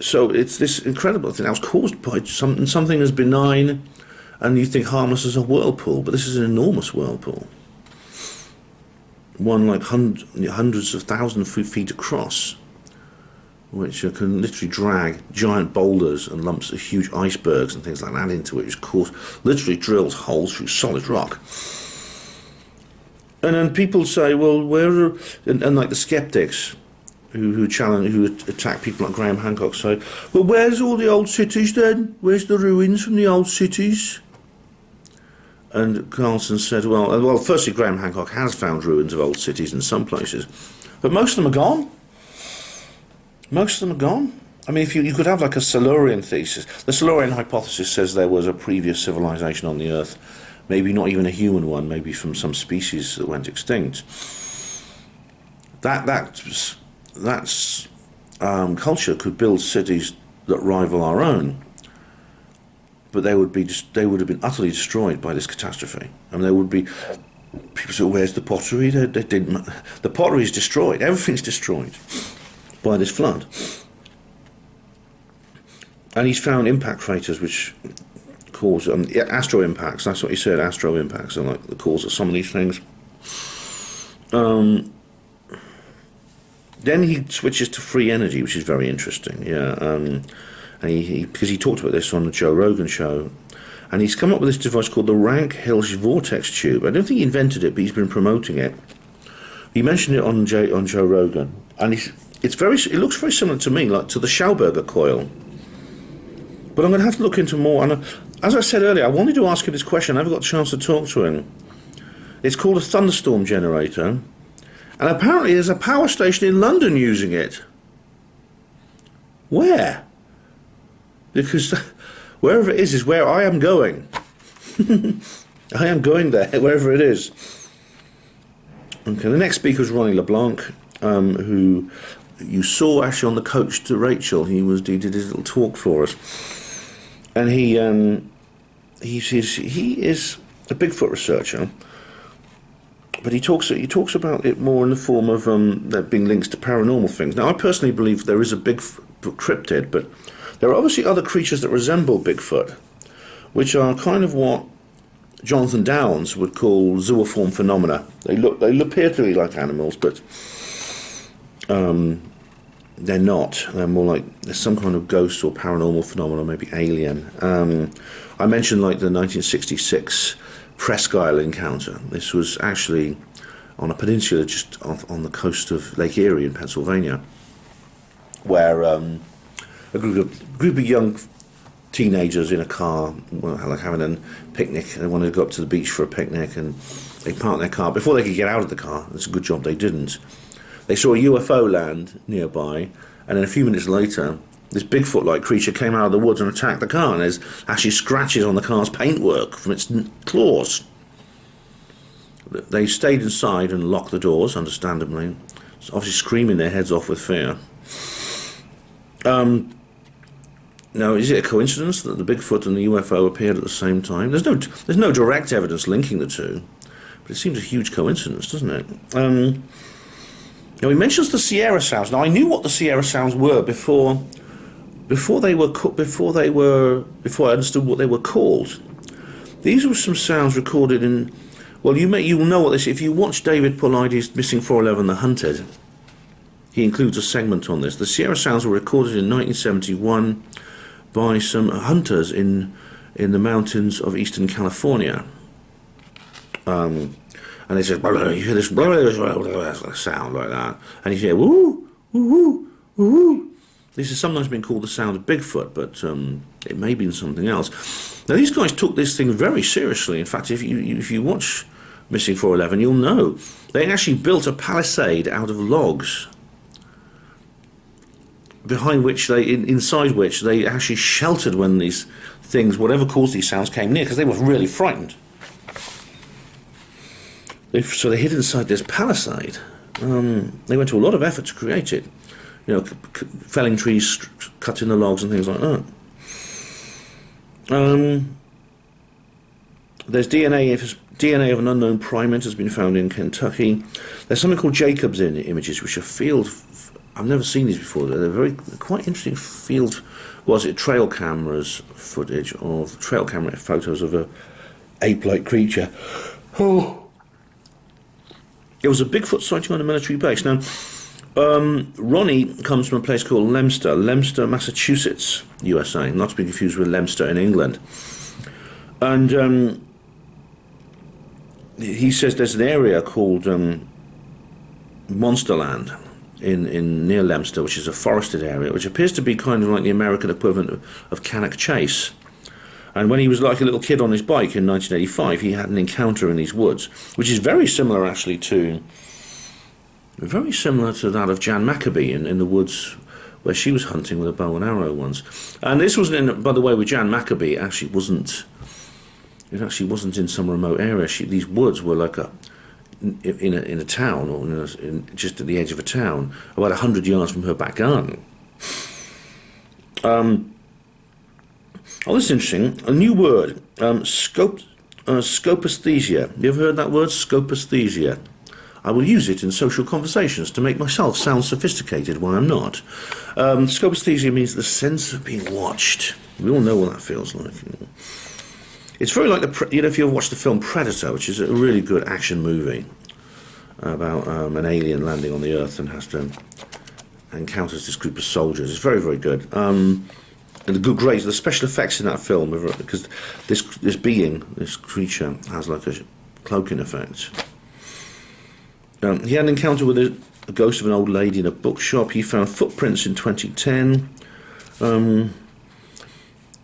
So it's this incredible thing that was caused by something as benign and you think harmless as a whirlpool, but this is an enormous whirlpool, one like hundreds of thousands of feet across, which can literally drag giant boulders and lumps of huge icebergs and things like that into it, which literally drills holes through solid rock. And then people say, well, and like the skeptics who attack people like Graham Hancock say, well, where's all the old cities then? Where's the ruins from the old cities? And Carlson said, well, firstly, Graham Hancock has found ruins of old cities in some places, but most of them are gone. Most of them are gone. I mean, if you could have like a Silurian thesis. The Silurian hypothesis says there was a previous civilization on the Earth, maybe not even a human one, maybe from some species that went extinct. That's culture could build cities that rival our own, but they would have been utterly destroyed by this catastrophe. And there would be people say, "Where's the pottery?" The pottery is destroyed. Everything's destroyed by this flood. And he's found impact craters which cause astro impacts. That's what he said. Astro impacts are like the cause of some of these things. Then he switches to free energy, which is very interesting. Yeah, and because he talked about this on the Joe Rogan show, and he's come up with this device called the Rank-Hills Vortex Tube. I don't think he invented it, but he's been promoting it. He mentioned it on Joe Rogan, and it looks very similar to me, like to the Schauberger coil. But I'm going to have to look into more. And as I said earlier, I wanted to ask him this question. I never got a chance to talk to him. It's called a thunderstorm generator, and apparently there's a power station in London using it. Where? Because wherever it is where I am going. I am going there, wherever it is. Okay, the next speaker is Ronnie LeBlanc, who you saw actually on the coach to Rachel. He did his little talk for us, and he is a Bigfoot researcher, but he talks about it more in the form of there being links to paranormal things. Now, I personally believe there is a Bigfoot cryptid, but there are obviously other creatures that resemble Bigfoot, which are kind of what Jonathan Downes would call zooform phenomena. They appear to be like animals, but they're not. They're more like there's some kind of ghost or paranormal phenomenon, maybe alien. I mentioned like the 1966 Presque Isle encounter. This was actually on a peninsula just on the coast of Lake Erie in Pennsylvania, where a group of young teenagers in a car, like having a picnic. They wanted to go up to the beach for a picnic, and they parked their car. Before they could get out of the car, it's a good job they didn't, they saw a UFO land nearby, and then a few minutes later, this Bigfoot-like creature came out of the woods and attacked the car, and there's actually scratches on the car's paintwork from its claws. They stayed inside and locked the doors, understandably, obviously screaming their heads off with fear. Now, is it a coincidence that the Bigfoot and the UFO appeared at the same time? There's no direct evidence linking the two, but it seems a huge coincidence, doesn't it? Now, he mentions the Sierra Sounds. Now, I knew what the Sierra Sounds were before I understood what they were called. These were some sounds recorded in. Well, you will know what this. If you watch David Paulides' Missing 411: The Hunted, he includes a segment on this. The Sierra Sounds were recorded in 1971 by some hunters in the mountains of eastern California. And they said, you hear this sound like that, and you hear woo, woo, woo, woo. This has sometimes been called the sound of Bigfoot, but it may be something else. Now, these guys took this thing very seriously. In fact, if you watch Missing 411, you'll know they actually built a palisade out of logs, behind which inside which they actually sheltered when these things, whatever caused these sounds, came near, because they were really frightened. So they hid inside this palisade. They went to a lot of effort to create it. You know, felling trees, cutting the logs and things like that. There's DNA of an unknown primate has been found in Kentucky. There's something called Jacob's images, which are I've never seen these before. They're quite interesting field. Was it trail camera photos of a ape-like creature? Oh. It was a Bigfoot sighting on a military base. Now, Ronnie comes from a place called Leominster, Massachusetts, USA, not to be confused with Leominster in England. And he says there's an area called Monsterland in near Leominster, which is a forested area, which appears to be kind of like the American equivalent of Cannock Chase. And when he was like a little kid on his bike in 1985, he had an encounter in these woods, which is very similar actually to that of Jan Maccabee in the woods where she was hunting with a bow and arrow once. And this wasn't, by the way, with Jan Maccabee, it actually wasn't in some remote area. These woods were like in a town, or just at the edge of a town, about 100 yards from her back garden. Oh, this is interesting. A new word, scopaesthesia. You ever heard that word, scopaesthesia? I will use it in social conversations to make myself sound sophisticated when I'm not. Scopaesthesia means the sense of being watched. We all know what that feels like. It's very like if you ever watched the film Predator, which is a really good action movie about an alien landing on the Earth and encounters this group of soldiers. It's very, very good. And the special effects in that film, because this creature has like a cloaking effect. He had an encounter with a ghost of an old lady in a bookshop. He found footprints in 2010.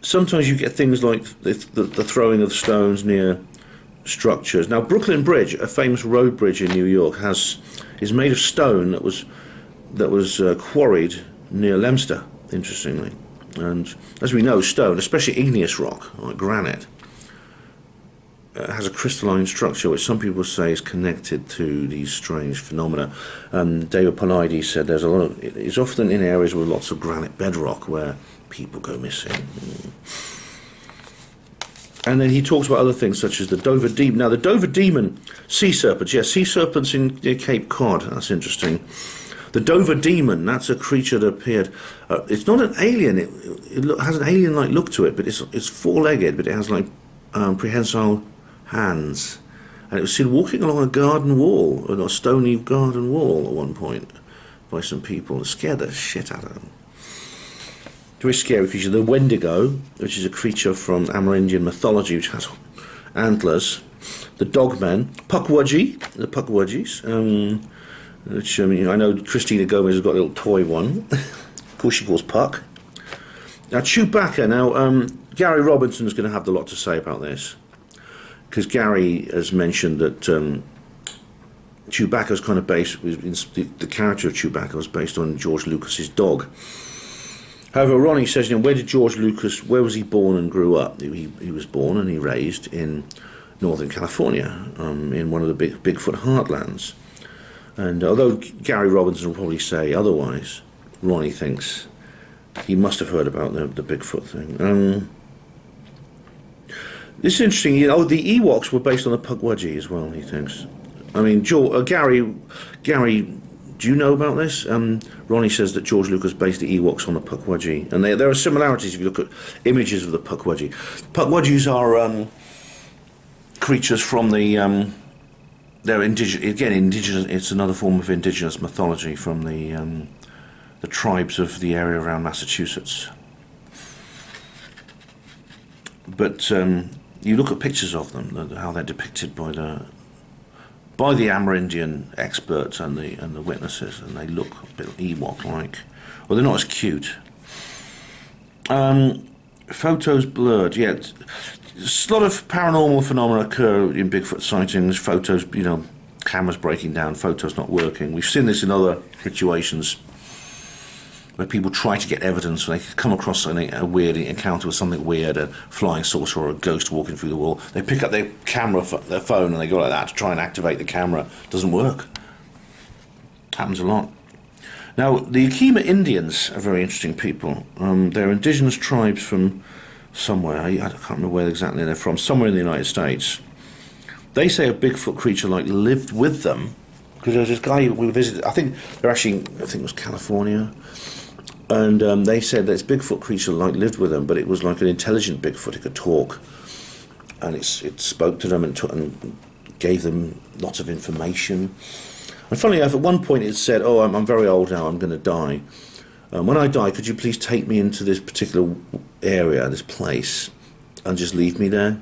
Sometimes you get things like the throwing of stones near structures. Now, Brooklyn Bridge, a famous road bridge in New York, is made of stone that was quarried near Leominster, interestingly. And as we know, stone, especially igneous rock, like granite, has a crystalline structure which some people say is connected to these strange phenomena. David Polides said there's a lot of, it's often in areas with lots of granite bedrock where people go missing. And then he talks about other things such as the Dover Demon. Now the Dover Demon, sea serpents, yes, sea serpents in Cape Cod, that's interesting. The Dover Demon, that's a creature that appeared, it's not an alien, it has an alien-like look to it, but it's four-legged, but it has like prehensile hands. And it was seen walking along a garden wall, a stony garden wall at one point, by some people. It scared the shit out of them. Very scary creature. The Wendigo, which is a creature from Amerindian mythology, which has antlers. The Dogmen. Pukwudgie, the Pukwudgies, which I know Christina Gomez has got a little toy one. Of course she calls Puck. Now Chewbacca. Now Gary Robinson is going to have a lot to say about this, because Gary has mentioned that Chewbacca's kind of based, the character of Chewbacca was based on George Lucas's dog. However, Ronnie says, where did George Lucas, where was he born and grew up? He was born and he raised in Northern California, in one of the Bigfoot heartlands. And although Gary Robinson will probably say otherwise, Ronnie thinks he must have heard about the Bigfoot thing. This is interesting. The Ewoks were based on the Pukwudgie as well, he thinks. I mean, Gary, do you know about this? Ronnie says that George Lucas based the Ewoks on the Pukwudgie, and there are similarities if you look at images of the Pukwudgie. Pukwudgies are creatures from the they're indigenous. It's another form of indigenous mythology from the tribes of the area around Massachusetts. But you look at pictures of them, how they're depicted by the Amerindian experts and the witnesses, and they look a bit Ewok-like. Well, they're not as cute. Photos blurred. Yeah, a lot of paranormal phenomena occur in Bigfoot sightings. Photos, cameras breaking down, photos not working. We've seen this in other situations where people try to get evidence, and they come across a weird encounter with something weird, a flying saucer or a ghost walking through the wall. They pick up their camera, their phone, and they go like that to try and activate the camera. Doesn't work. Happens a lot. Now, the Yakima Indians are very interesting people. They're indigenous tribes from somewhere. I can't remember where exactly they're from. Somewhere in the United States. They say a Bigfoot creature lived with them, because there's this guy we visited. I think it was California. And they said that this Bigfoot creature lived with them, but it was like an intelligent Bigfoot. It could talk, and it spoke to them and gave them lots of information. And funnily enough, at one point it said, "Oh, I'm very old now. I'm going to die. When I die, could you please take me into this particular area, this place, and just leave me there?"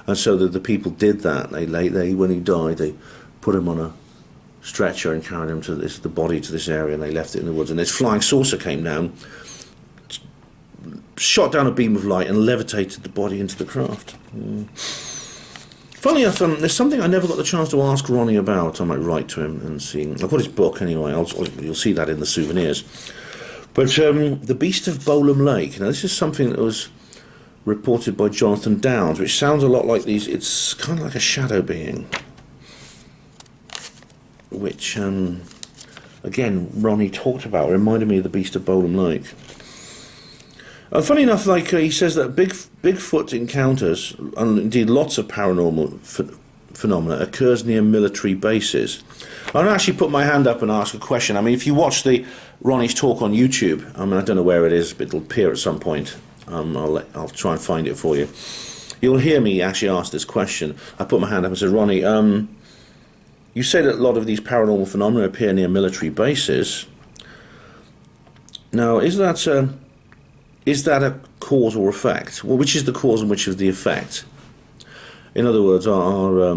And so the people did that. When he died, they put him on a stretcher and carried him to the body to this area, and they left it in the woods. And this flying saucer came down, shot down a beam of light, and levitated the body into the craft. Funnily enough, there's something I never got the chance to ask Ronnie about. I might write to him and see. I've got his book anyway. You'll see that in the souvenirs. But the Beast of Bolam Lake. Now, this is something that was reported by Jonathan Downs, which sounds a lot like these. It's kind of like a shadow being, which, again, Ronnie talked about. It reminded me of the Beast of Bolam Lake. Funny enough, he says that Bigfoot encounters, and indeed lots of paranormal phenomena, occurs near military bases. I'll actually put my hand up and ask a question. I mean, if you watch Ronnie's talk on YouTube, I don't know where it is, but it'll appear at some point. I'll try and find it for you. You'll hear me actually ask this question. I put my hand up and said, Ronnie, you say that a lot of these paranormal phenomena appear near military bases. Now, is that a cause or effect? Well, which is the cause and which is the effect? In other words, are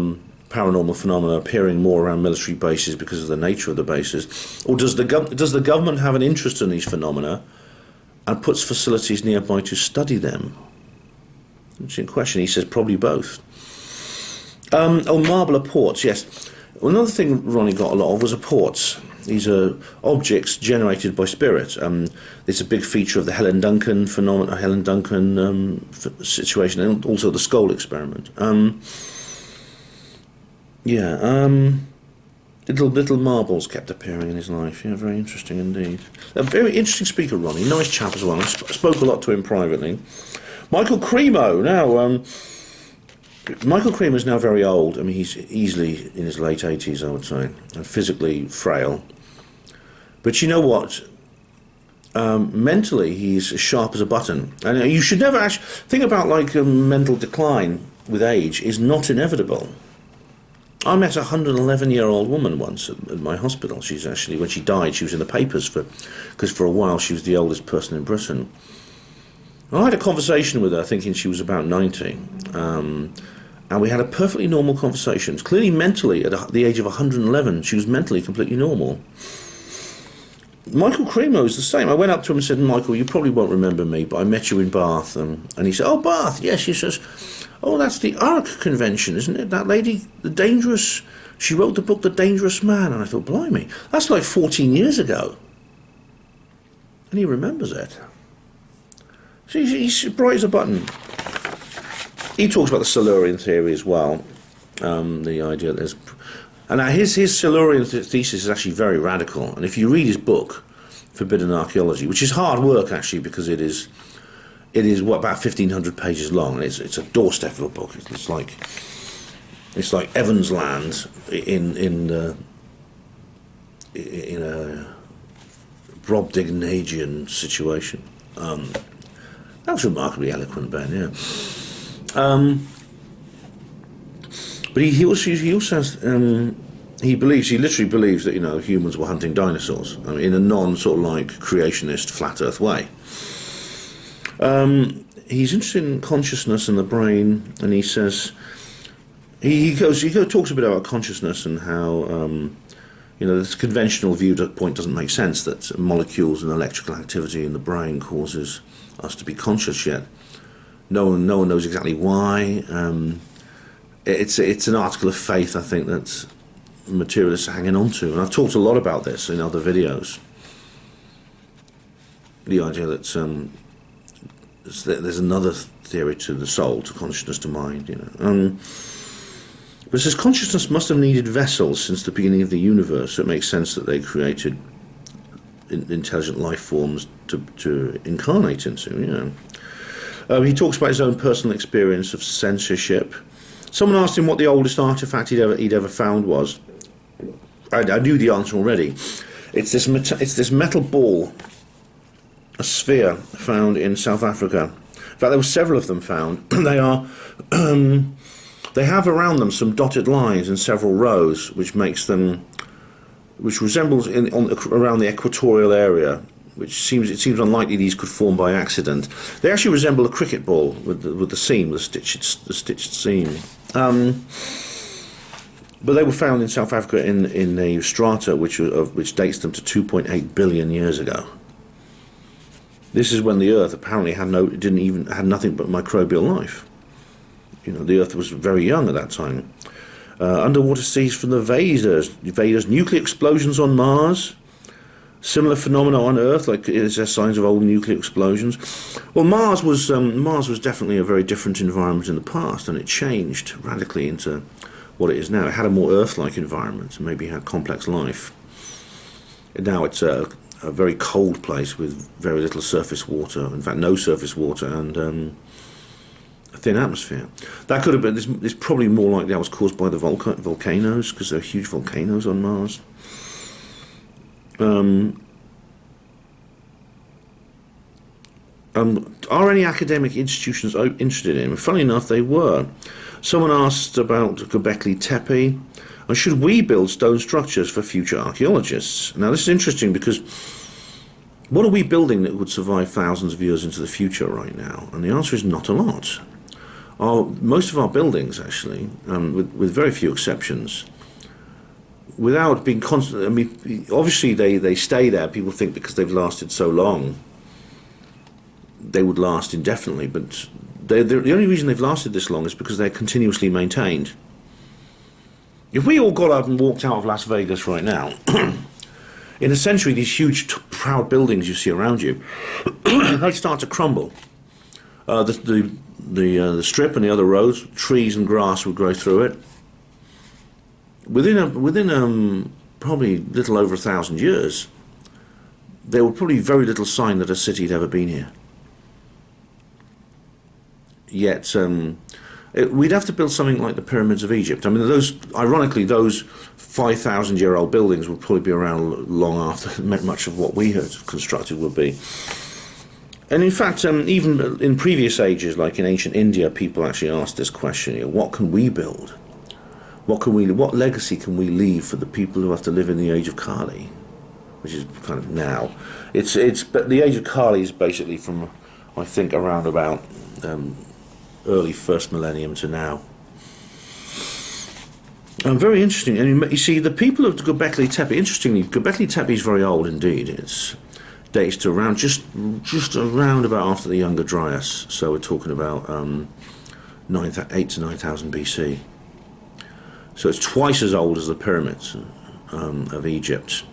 paranormal phenomena appearing more around military bases because of the nature of the bases, or does the government have an interest in these phenomena and puts facilities nearby to study them? Interesting question. He says probably both. Marble apports, yes. Well, another thing Ronnie got a lot of was apports. These are objects generated by spirit. It's a big feature of the Helen Duncan phenomenon, Helen Duncan situation, and also the Skoll experiment. Little marbles kept appearing in his life. Yeah, very interesting indeed. A very interesting speaker, Ronnie. Nice chap as well. I spoke a lot to him privately. Michael Cremo. Now, Michael Cremo is now very old. I mean, he's easily in his late 80s, I would say, and physically frail. But you know what? Mentally, he's as sharp as a button. And you should never actually think about like mental decline with age is not inevitable. I met a 111-year-old woman once at my hospital. She's actually, when she died, she was in the papers because for a while she was the oldest person in Britain. I had a conversation with her thinking she was about 90, and we had a perfectly normal conversation. Clearly mentally, at the age of 111, she was mentally completely normal. Michael Cremo is the same. I went up to him and said, Michael, you probably won't remember me, but I met you in Bath. And he said, oh, Bath, yes. He says, oh, that's the ARC convention, isn't it? That lady, the dangerous, she wrote the book The Dangerous Man. And I thought, blimey, that's like 14 years ago. And he remembers it. So he's bright as a button. He talks about the Silurian theory as well. The idea that there's... And his Silurian thesis is actually very radical. And if you read his book, Forbidden Archaeology, which is hard work actually because it is what, about 1,500 pages long, and it's a doorstep of a book. It's like Evans Land in a Brobdingnagian situation. That was remarkably eloquent, Ben. Yeah. But he also has, he literally believes that, you know, humans were hunting dinosaurs, I mean, in a non-sort of like creationist, flat Earth way. He's interested in consciousness and the brain, and he says, he talks a bit about consciousness and how, you know, this conventional viewpoint doesn't make sense, that molecules and electrical activity in the brain causes us to be conscious yet. No one knows exactly why. It's an article of faith, I think, that materialists are hanging on to, and I've talked a lot about this in other videos. The idea that there's another theory to the soul, to consciousness, to mind, you know. But it says consciousness must have needed vessels since the beginning of the universe, so it makes sense that they created intelligent life forms to incarnate into, you know. He talks about his own personal experience of censorship. Someone asked him what the oldest artifact he'd ever found was. I knew the answer already. It's this metal ball, a sphere found in South Africa. In fact, there were several of them found. They are, they have around them some dotted lines in several rows, which resembles around the equatorial area. It seems unlikely these could form by accident. They actually resemble a cricket ball with the seam, the stitched seam. But they were found in South Africa in a strata which dates them to 2.8 billion years ago. This is when the Earth apparently had nothing but microbial life. You know, the Earth was very young at that time. Underwater seas from the Vedas, nuclear explosions on Mars. Similar phenomena on Earth, like is there signs of old nuclear explosions? Well, Mars was definitely a very different environment in the past, and it changed radically into what it is now. It had a more Earth-like environment, and maybe had complex life. And now it's a very cold place with very little surface water. In fact, no surface water and a thin atmosphere. That could have been. It's probably more likely that was caused by the volcanoes, because there are huge volcanoes on Mars. Are any academic institutions interested in him? Funnily enough, they were. Someone asked about Göbekli Tepe, and should we build stone structures for future archaeologists? Now, this is interesting because what are we building that would survive thousands of years into the future right now? And the answer is not a lot. Most of our buildings, actually, with very few exceptions, without being constant, I mean, obviously they stay there. People think because they've lasted so long, they would last indefinitely. But the only reason they've lasted this long is because they're continuously maintained. If we all got up and walked out of Las Vegas right now, in a century, these huge, proud buildings you see around you, they start to crumble. The strip and the other roads, trees and grass would grow through it. Within probably a little over 1,000 years, there would probably be very little sign that a city had ever been here. Yet, we'd have to build something like the pyramids of Egypt. I mean, ironically, those 5,000-year-old buildings would probably be around long after much of what we had constructed would be. And in fact, even in previous ages, like in ancient India, people actually asked this question: what can we build? What legacy can we leave for the people who have to live in the age of Kali, which is kind of now? But the age of Kali is basically from, I think, around about early first millennium to now. Very interesting. And you see, the people of Göbekli Tepe. Interestingly, Göbekli Tepe is very old indeed. It's dates to around just around about after the Younger Dryas. So we're talking about 8 to 9,000 BC. So it's twice as old as the pyramids of Egypt.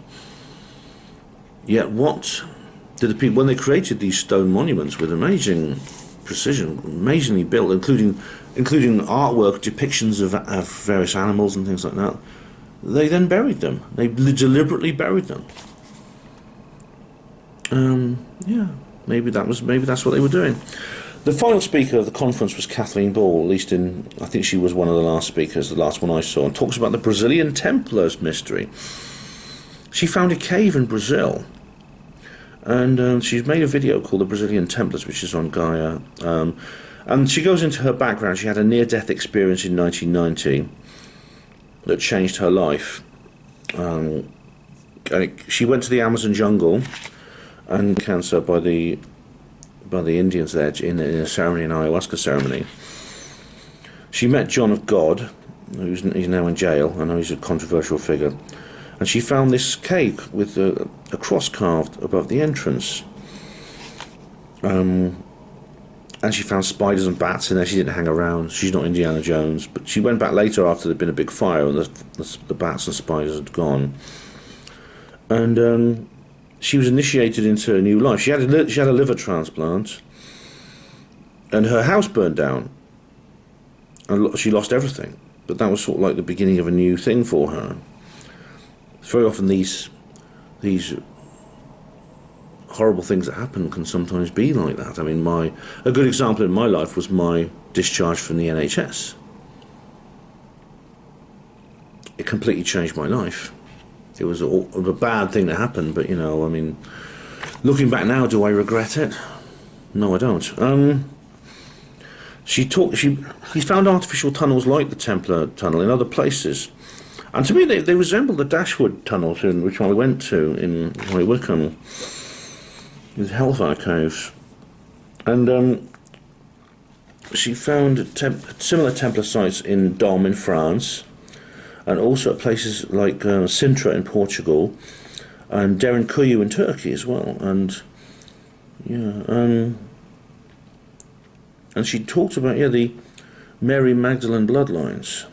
Yet what did the people, when they created these stone monuments with amazing precision, amazingly built, including artwork, depictions of various animals and things like that, they then buried them. They deliberately buried them. Yeah, maybe that's what they were doing. The final speaker of the conference was Kathleen Ball, at least I think she was one of the last speakers, the last one I saw, and talks about the Brazilian Templars mystery. She found a cave in Brazil, and she's made a video called The Brazilian Templars, which is on Gaia. And she goes into her background. She had a near-death experience in 1990 that changed her life. She went to the Amazon jungle and cancer by the Indians there in a ceremony, an ayahuasca ceremony. She met John of God, he's now in jail. I know he's a controversial figure. And she found this cave with a cross carved above the entrance. And she found spiders and bats in there. She didn't hang around. She's not Indiana Jones. But she went back later after there'd been a big fire and the bats and spiders had gone. And she was initiated into a new life. She had a liver transplant, and her house burned down, and she lost everything. But that was sort of like the beginning of a new thing for her. Very often these horrible things that happen can sometimes be like that. I mean, a good example in my life was my discharge from the NHS. It completely changed my life. It was a bad thing that happened, but I mean, looking back now, do I regret it? No, I don't. She found artificial tunnels like the Templar tunnel in other places, and to me they resemble the Dashwood tunnels which I went to in High Wycombe, with Hellfire Caves, and she found similar Templar sites in Dom in France, and also at places like Sintra in Portugal, and Derinkuyu in Turkey as well. And and she talked about the Mary Magdalene bloodlines.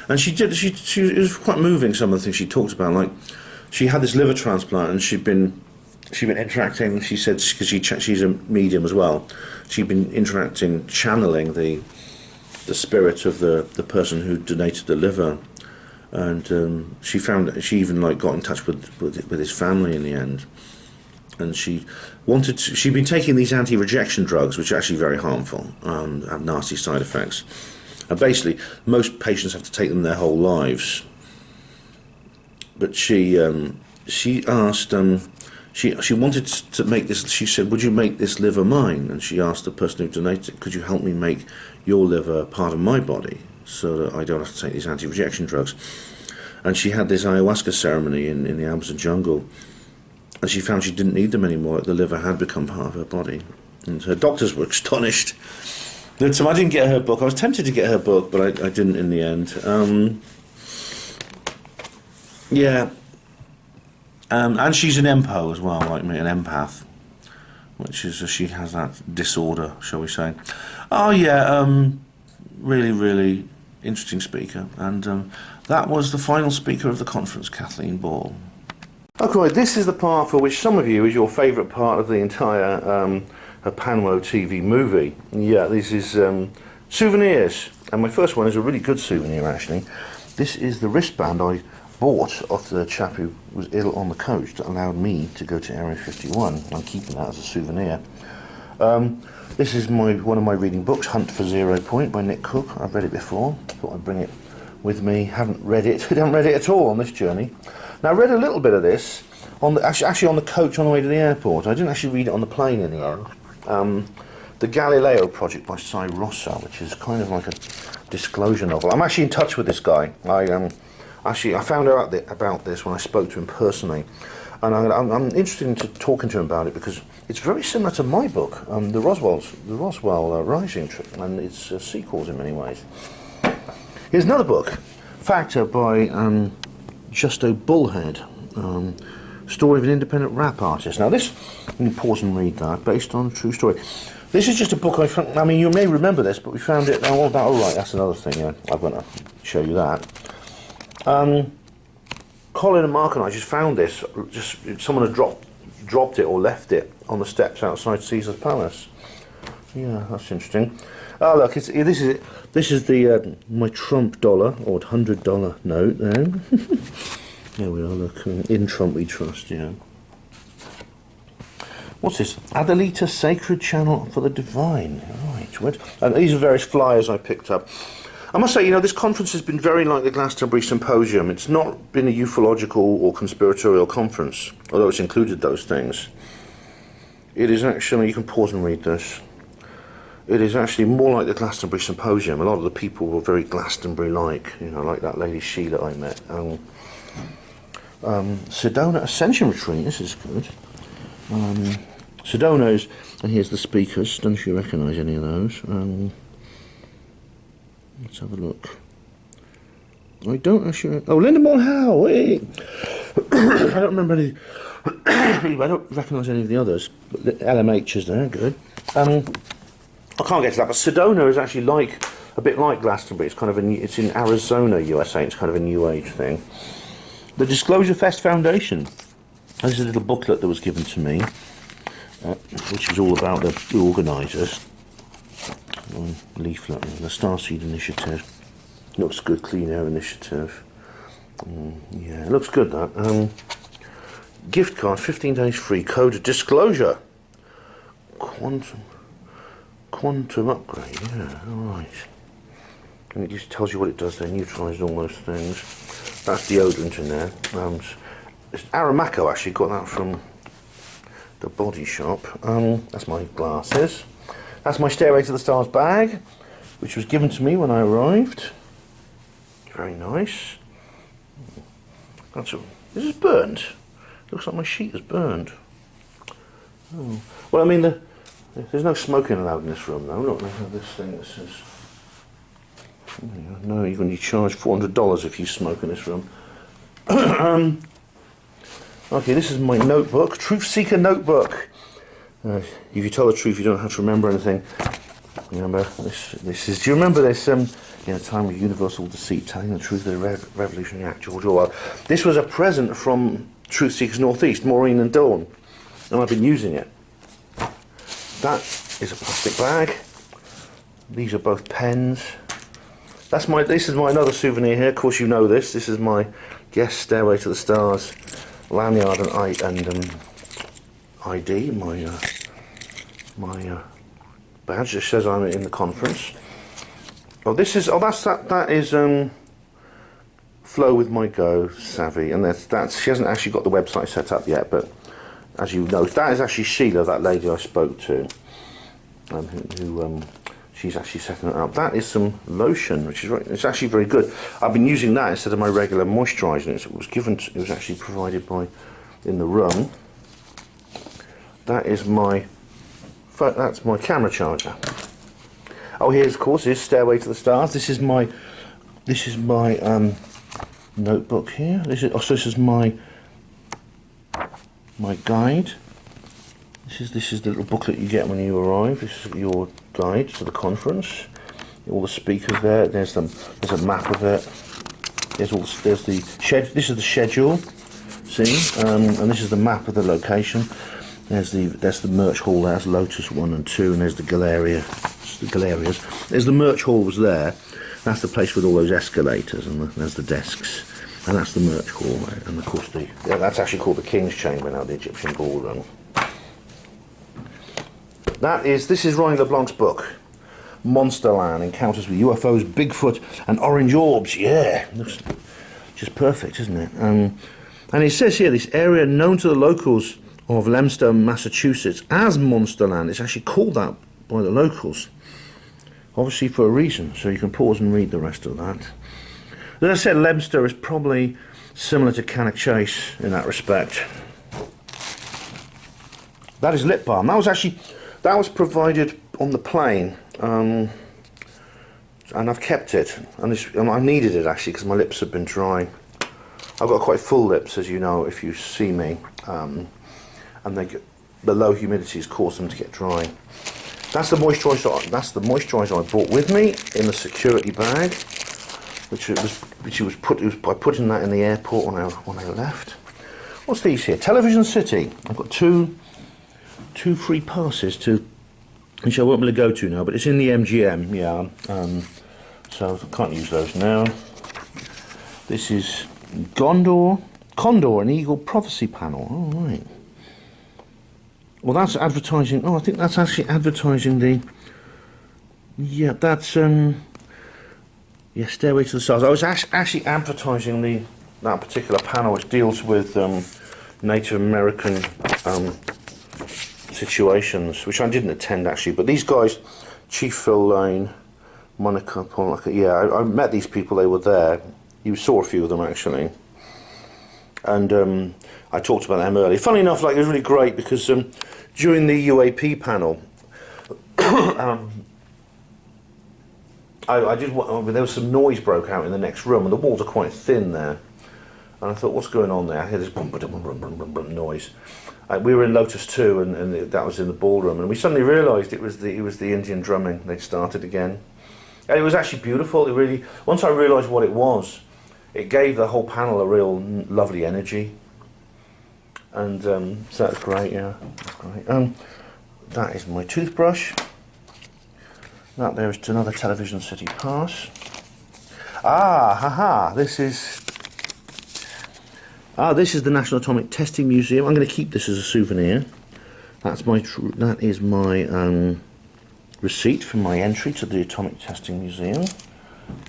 And it was quite moving, some of the things she talked about. Like, she had this liver transplant, and she'd been interacting. She said, because she's a medium as well, she'd been channeling the spirit of the person who donated the liver, and she even got in touch with his family in the end, and she'd been taking these anti-rejection drugs, which are actually very harmful and have nasty side effects, and basically most patients have to take them their whole lives. But she asked, she wanted to make this. She said, "Would you make this liver mine?" And she asked the person who donated it, "Could you help me make your liver part of my body so that I don't have to take these anti-rejection drugs?" And she had this ayahuasca ceremony in the Amazon jungle, and she found she didn't need them anymore. The liver had become part of her body, and her doctors were astonished. So I didn't get her book. I was tempted to get her book, but I didn't in the end. Yeah. And she's an empo as well, like me, an empath, which is she has that disorder, shall we say? Oh yeah, really, really interesting speaker, and that was the final speaker of the conference, Kathleen Ball. Okay, this is the part for which some of you is your favourite part of the entire HPANWO TV movie. Yeah, this is souvenirs, and my first one is a really good souvenir actually. This is the wristband I bought off the chap who was ill on the coach that allowed me to go to Area 51. I'm keeping that as a souvenir. This is one of my reading books, Hunt for 0 Point by Nick Cook. I've read it before, thought I'd bring it with me. Haven't read it at all on this journey. Now I read a little bit of this, actually on the coach on the way to the airport. I didn't actually read it on the plane in the end. The Galileo Project by Cy Rossa, which is kind of like a disclosure novel. I'm actually in touch with this guy. I found out about this when I spoke to him personally, and I'm interested in talking to him about it because it's very similar to my book, the Roswell Rising, and it's sequels in many ways. Here's another book, Factor by Justo Bullhead, story of an independent rap artist. Now this, let me pause and read that, based on a true story. This is just a book I found. I mean, you may remember this, but we found it. Oh, right, that's another thing. Yeah, I'm going to show you that. Colin and Mark and I just found this. Someone had dropped it or left it on the steps outside Caesar's Palace. Yeah, that's interesting. Oh look, this is it. This is the my Trump dollar or $100 note there. There we are. Look, in Trump we trust. Yeah. What's this? Adelita Sacred Channel for the Divine. Right. And these are various flyers I picked up. I must say, you know, this conference has been very like the Glastonbury Symposium. It's not been a ufological or conspiratorial conference, although it's included those things. It is actually, you can pause and read this. It is actually more like the Glastonbury Symposium. A lot of the people were very Glastonbury-like, you know, like that lady Sheila I met. Sedona Ascension Retreat, this is good. Sedona's, and here's the speakers, don't know if you recognise any of those. Let's have a look. I don't actually... Oh, Linda Moore Howe! Hey. I don't remember any... I don't recognise any of the others. But the LMH is there, good. I can't get to that, but Sedona is actually a bit like Glastonbury. It's kind of it's in Arizona, USA. It's kind of a new age thing. The Disclosurefest Foundation. This is a little booklet that was given to me, which is all about the organisers. Leaflet, the Starseed Initiative. Looks good, Clean Air Initiative. Yeah, it looks good, that. Gift card, 15 days free, code Disclosure. Quantum upgrade, yeah, alright. And it just tells you what it does there, neutralises all those things. That's deodorant in there. It's Aramco, actually, got that from the Body Shop. That's my glasses. That's my Stairway to the Stars bag, which was given to me when I arrived. Very nice. This is burnt. Looks like my sheet is burned. Oh. Well, I mean, there's no smoking allowed in this room, though. Look, they have this thing that says, no, you're going to charge $400 if you smoke in this room. Okay, this is my notebook, Truth Seeker Notebook. If you tell the truth, you don't have to remember anything. Remember this is. Do you remember this? In a time of universal deceit, telling the truth of the revolutionary act, George Orwell. This was a present from Truth Seekers Northeast, Maureen and Dolan, and I've been using it. That is a plastic bag. These are both pens. This is my another souvenir here. Of course, you know this. This is my guest Stairway to the Stars lanyard and ID. My badge that says I'm in the conference. Oh, that is Flow with My Go Savvy, and that's she hasn't actually got the website set up yet, but as you know, that is actually Sheila, that lady I spoke to, who she's actually setting it up. That is some lotion, which is it's actually very good. I've been using that instead of my regular moisturiser. It was actually provided in the room. That's my camera charger. Oh, here's of course Stairway to the Stars. This is my notebook here. This is my guide. This is the little booklet you get when you arrive. This is your guide to the conference. all the speakers there. There's a map of it. There's the shed. This is the schedule. See, and this is the map of the location. That's the merch hall. There's Lotus 1 and 2, and there's the Galleria. The Galerias. There's the merch hall was there. That's the place with all those escalators, and there's the desks, and that's the merch hall. Right? And of course that's actually called the King's Chamber now, the Egyptian ballroom. This is Ronnie LeBlanc's book, Monsterland: Encounters with UFOs, Bigfoot, and Orange Orbs. Yeah, looks just perfect, isn't it? And it says here, this area known to the locals of Leominster, Massachusetts as Monsterland. It's actually called that by the locals, obviously for a reason. So you can pause and read the rest of that. As I said, Leominster is probably similar to Cannock Chase in that respect. That is lip balm. That was provided on the plane, and I've kept it, and I needed it actually because my lips have been dry. I've got quite full lips, as you know, if you see me, and the low humidity has caused them to get dry. That's the moisturiser I brought with me in the security bag, by putting that in the airport when I left. What's these here? Television City. I've got two free passes to, which I won't be able to go to now, but it's in the MGM, yeah. So I can't use those now. This is Condor and Eagle Prophecy Panel. All right. Well, that's advertising. Oh, I think that's actually advertising the. Yeah, that's Stairway to the Stars. I was actually advertising that particular panel, which deals with Native American situations, which I didn't attend actually. But these guys, Chief Phil Lane, Monica Pollock. Yeah, I met these people. They were there. You saw a few of them actually, and I talked about them earlier. Funny enough, it was really great because during the UAP panel, there was some noise broke out in the next room, and the walls are quite thin there. And I thought, what's going on there? I hear this brum, brum, brum, brum, brum, brum noise. We were in Lotus 2, and that was in the ballroom, and we suddenly realised it was the Indian drumming. They'd started again, and it was actually beautiful. It really, once I realised what it was, it gave the whole panel a real lovely energy. And so that's great, yeah, that's great. That is my toothbrush. That there is another Television City pass. This is the National Atomic Testing Museum. I'm going to keep this as a souvenir. That is my receipt for my entry to the Atomic Testing Museum,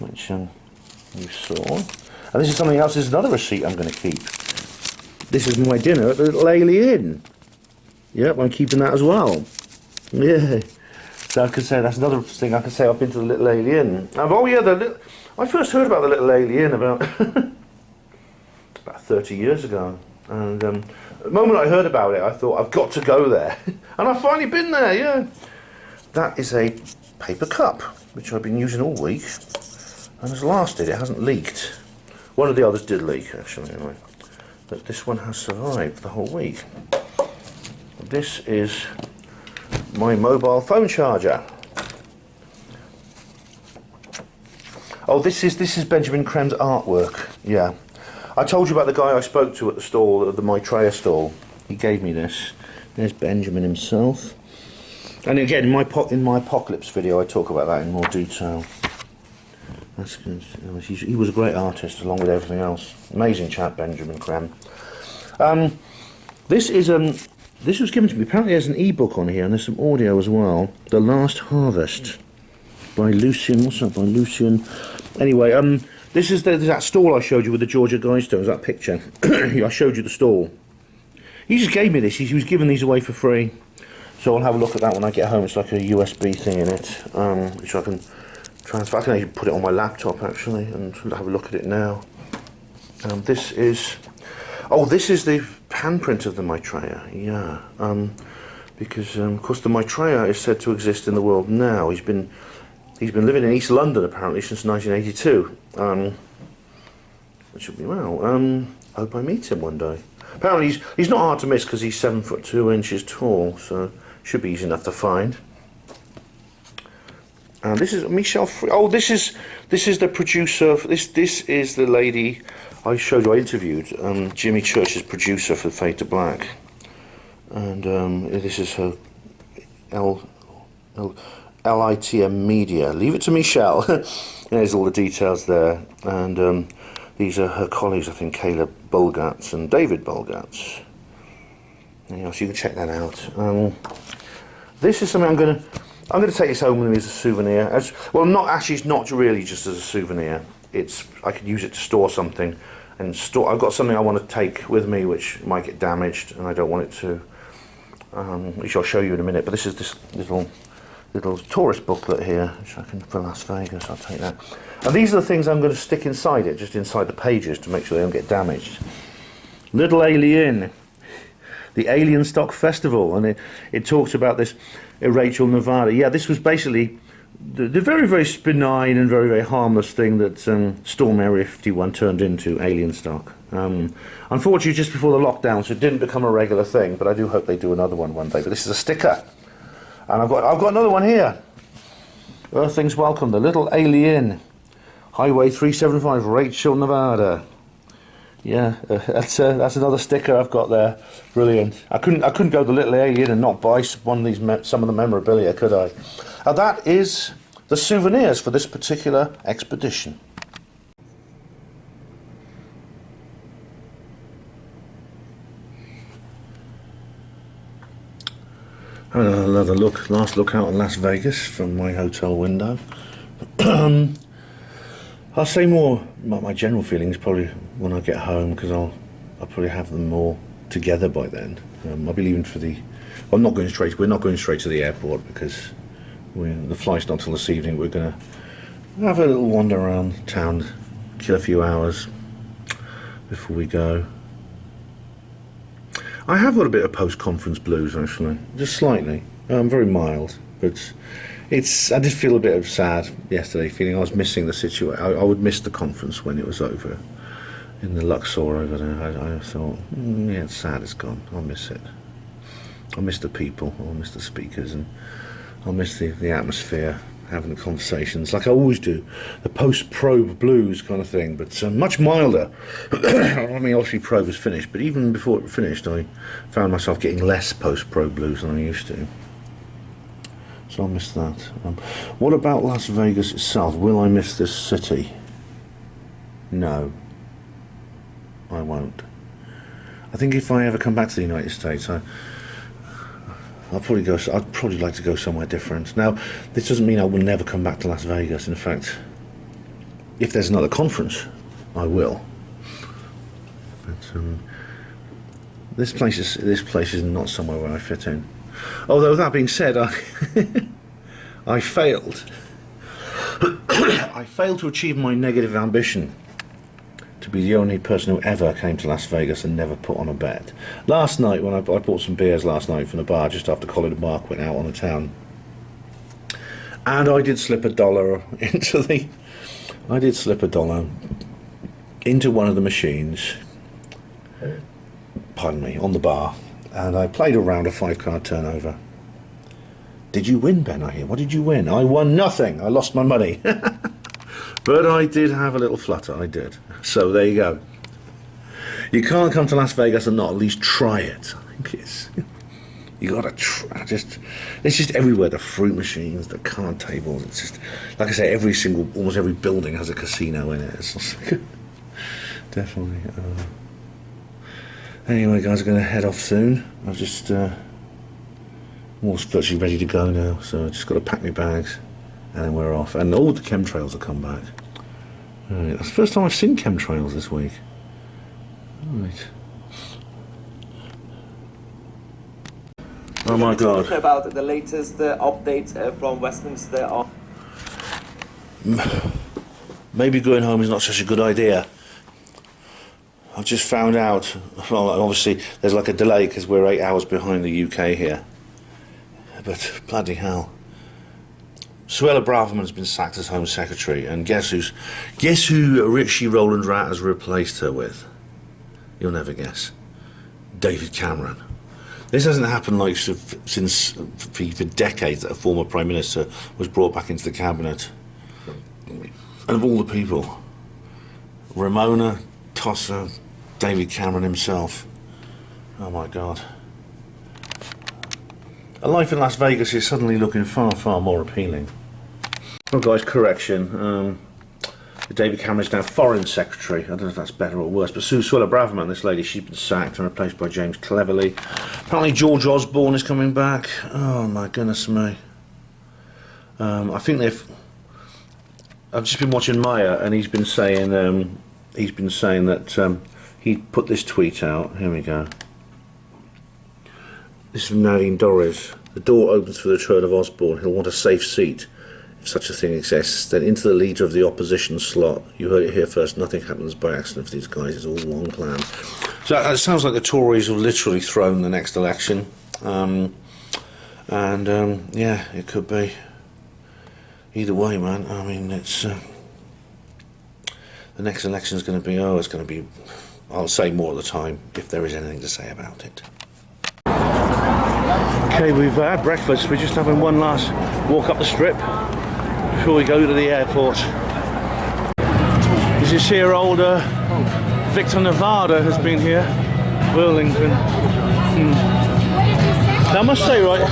which you saw. And this is something else. This is another receipt I'm going to keep. This is my dinner at the Little Ailey Inn. Yep, I'm keeping that as well. Yeah. So I could say that's another thing I could say. I've been to the Little Ailey Inn. I first heard about the Little Ailey Inn about 30 years ago. And the moment I heard about it, I thought, I've got to go there. And I've finally been there, yeah. That is a paper cup, which I've been using all week. And has lasted, it hasn't leaked. One of the others did leak, actually, anyway. But this one has survived the whole week. This is my mobile phone charger. Oh, this is Benjamin Krem's artwork, yeah. I told you about the guy I spoke to at the stall, at the Maitreya stall. He gave me this. There's Benjamin himself. And again, in my Apocalypse video, I talk about that in more detail. That's good. He was a great artist, along with everything else. Amazing chap, Benjamin Krem. This was given to me. Apparently, there's an e-book on here, and there's some audio as well. The Last Harvest by Lucian. What's that by Lucian? Anyway, this is that stall I showed you with the Georgia Guidestones. That picture. I showed you the stall. He just gave me this. He was giving these away for free. So I'll have a look at that when I get home. It's like a USB thing in it, which I can transfer. I can actually put it on my laptop actually, and have a look at it now. This is the handprint of the Maitreya. Yeah, because of course the Maitreya is said to exist in the world now. He's been living in East London apparently since 1982. Which would be well. Hope I meet him one day. Apparently he's not hard to miss because he's 7'2" tall, so should be easy enough to find. And this is Michelle. Oh, this is the producer. This is the lady I showed you. I interviewed Jimmy Church's producer for Fade to Black, and this is her LITM Media. Leave it to Michelle. There's all the details there, and these are her colleagues. I think Caleb Bulgatz and David Bulgatz. So you can check that out. This is something I'm going to take this home with me as a souvenir. Well, it's not really just as a souvenir. I could use it to store something, and I've got something I want to take with me which might get damaged, and I don't want it to. Which I'll show you in a minute. But this is this little tourist booklet here, which I can for Las Vegas. I'll take that. And these are the things I'm going to stick inside it, just inside the pages, to make sure they don't get damaged. Little Alien. The Alien Stock Festival, and it talks about this Rachel, Nevada. Yeah, this was basically the very, very benign and very, very harmless thing that Storm Area 51 turned into, Alien Stock. Unfortunately, just before the lockdown, so it didn't become a regular thing, but I do hope they do another one day. But this is a sticker, and I've got another one here. Earthlings Welcome, the Little Alien, Highway 375, Rachel, Nevada. Yeah, that's another sticker I've got there. Brilliant. I couldn't go the Little Alien and not buy one of these some of the memorabilia, could I? That is the souvenirs for this particular expedition. Another last look out on Las Vegas from my hotel window. I'll say more about my general feelings probably when I get home, because I'll probably have them all together by then. I'll be leaving for we're not going straight to the airport, because the flight's not till this evening. We're going to have a little wander around town, kill a few hours before we go. I have got a bit of post-conference blues, actually, just slightly. Very mild, but I did feel a bit sad yesterday, feeling I was missing the situation. I would miss the conference when it was over, in the Luxor over there. I thought, yeah, it's sad, it's gone. I'll miss it. I'll miss the people, I'll miss the speakers, and I'll miss the atmosphere, having the conversations, like I always do. The post-probe blues kind of thing, but much milder. I mean, obviously probe was finished, but even before it finished, I found myself getting less post-probe blues than I used to. So I'll miss that. What about Las Vegas itself? Will I miss this city? No, I won't. I think if I ever come back to the United States, I'd probably like to go somewhere different. Now, this doesn't mean I will never come back to Las Vegas. In fact, if there's another conference, I will. But this place is not somewhere where I fit in. Although that being said, I failed. I failed to achieve my negative ambition to be the only person who ever came to Las Vegas and never put on a bet. Last night, when I bought some beers last night from the bar just after Colin and Mark went out on the town, and I did slip $1 into one of the machines. Pardon me, on the bar. And I played a round of 5-card turnover. Did you win, Ben? I hear. What did you win? I won nothing. I lost my money. But I did have a little flutter. I did. So there you go. You can't come to Las Vegas and not at least try it. I think you got to try. It's just everywhere. The fruit machines, the card tables. It's just, like I say, almost every building has a casino in it. It's just, definitely. Anyway, guys, I'm going to head off soon. I've just almost virtually ready to go now, so I've just got to pack my bags, and then we're off. And all the chemtrails have come back. Right, that's the first time I've seen chemtrails this week. Right. Oh my God. Talk about the latest updates from Westminster on... Maybe going home is not such a good idea. I've just found out, well, obviously there's like a delay because we're 8 hours behind the UK here. But bloody hell. Suella Braverman has been sacked as Home Secretary, and guess who Richie Roland Rat has replaced her with? You'll never guess. David Cameron. This hasn't happened like since for decades that a former Prime Minister was brought back into the cabinet. And of all the people, Ramona, Tosser, David Cameron himself. Oh my God. A life in Las Vegas is suddenly looking far, far more appealing. Well guys, correction. David Cameron is now Foreign Secretary. I don't know if that's better or worse, but Suella Braverman, this lady, she's been sacked and replaced by James Cleverly. Apparently George Osborne is coming back. Oh my goodness me. I think I've just been watching Maya, and he's been saying that he put this tweet out. Here we go. This is from Nadine Dorries. The door opens for the return of Osborne. He'll want a safe seat, if such a thing exists. Then into the leader of the opposition slot. You heard it here first. Nothing happens by accident for these guys. It's all long planned. So it sounds like the Tories have literally thrown the next election. Yeah, it could be. Either way, man. I mean, it's the next election is going to be. It's going to be. I'll say more at the time if there is anything to say about it. Okay, we've had breakfast. We're just having one last walk up the strip before we go to the airport. This is here older Victor Nevada has been here, Burlington. Now I must say, right,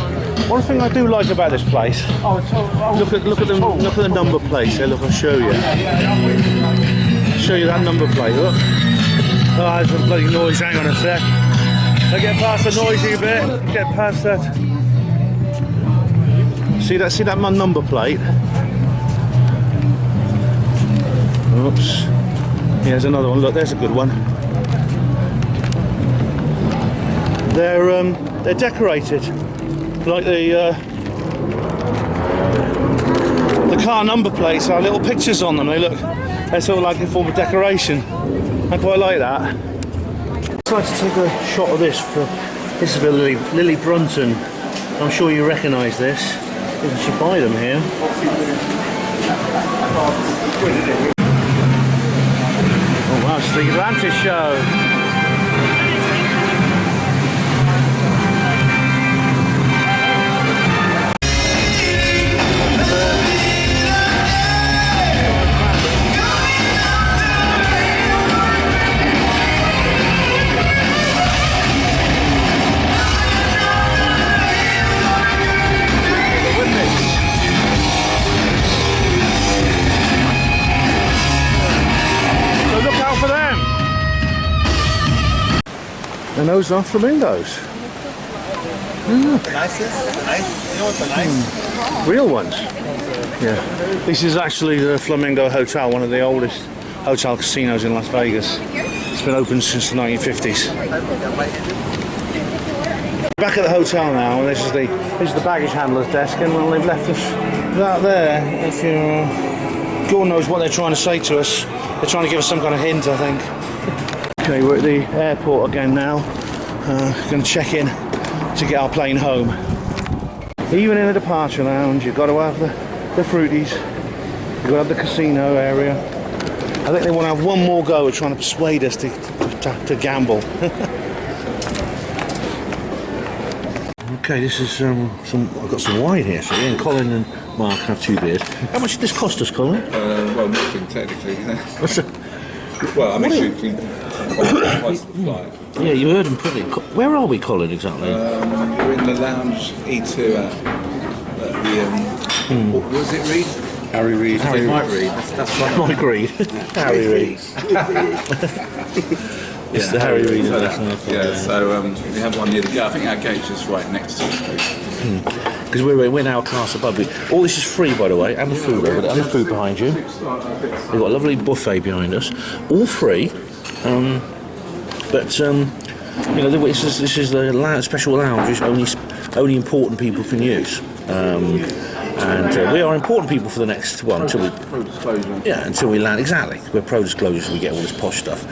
one thing I do like about this place. Look at the number plate. Here, look, I'll show you. Show you that number plate. Look. Oh, there's some bloody noise. Hang on a sec. I get past the noisy bit. Get past that. See that? See that number plate? Oops. Here's another one. Look, there's a good one. They're decorated like the car number plates are little pictures on them. They're sort of like a form of decoration. I quite like that. I'd like to take a shot of this. This is for Lily Brunton. I'm sure you recognise this. You should buy them here. Oh wow, it's the Atlantis show. And those are flamingos. Real ones. Yeah. This is actually the Flamingo Hotel, one of the oldest hotel casinos in Las Vegas. It's been open since the 1950s. Back at the hotel now, and this is the baggage handler's desk, and they've left us that there. If you, God knows what they're trying to say to us. They're trying to give us some kind of hint, I think. Okay, we're at the airport again now. Going to check in to get our plane home. Even in the departure lounge, you've got to have the fruities. You've got to have the casino area. I think they want to have one more go at trying to persuade us to gamble. Okay, this is I've got some wine here, so Ian, Colin and Mark have 2 beers. How much did this cost us, Colin? Well, nothing technically. Well, I'm shooting twice the flight. Yeah, you heard him pretty. Where are we, Colin, exactly? We're in the lounge E2 at the what was it, Reed? Harry Reid. Harry Mike Reid. That's right. Mike Reid. Harry Reid. It's the Harry Reid. So we have one near the gate. I think our gate's just right next to us. Because we're now a class above. All this is free, by the way, and the food. And the food behind you. We've got a lovely buffet behind us, all free. But you know, this is the special lounge which only important people can use. And we are important people for the next until we land. Exactly, we're pro-disclosure, so we get all this posh stuff.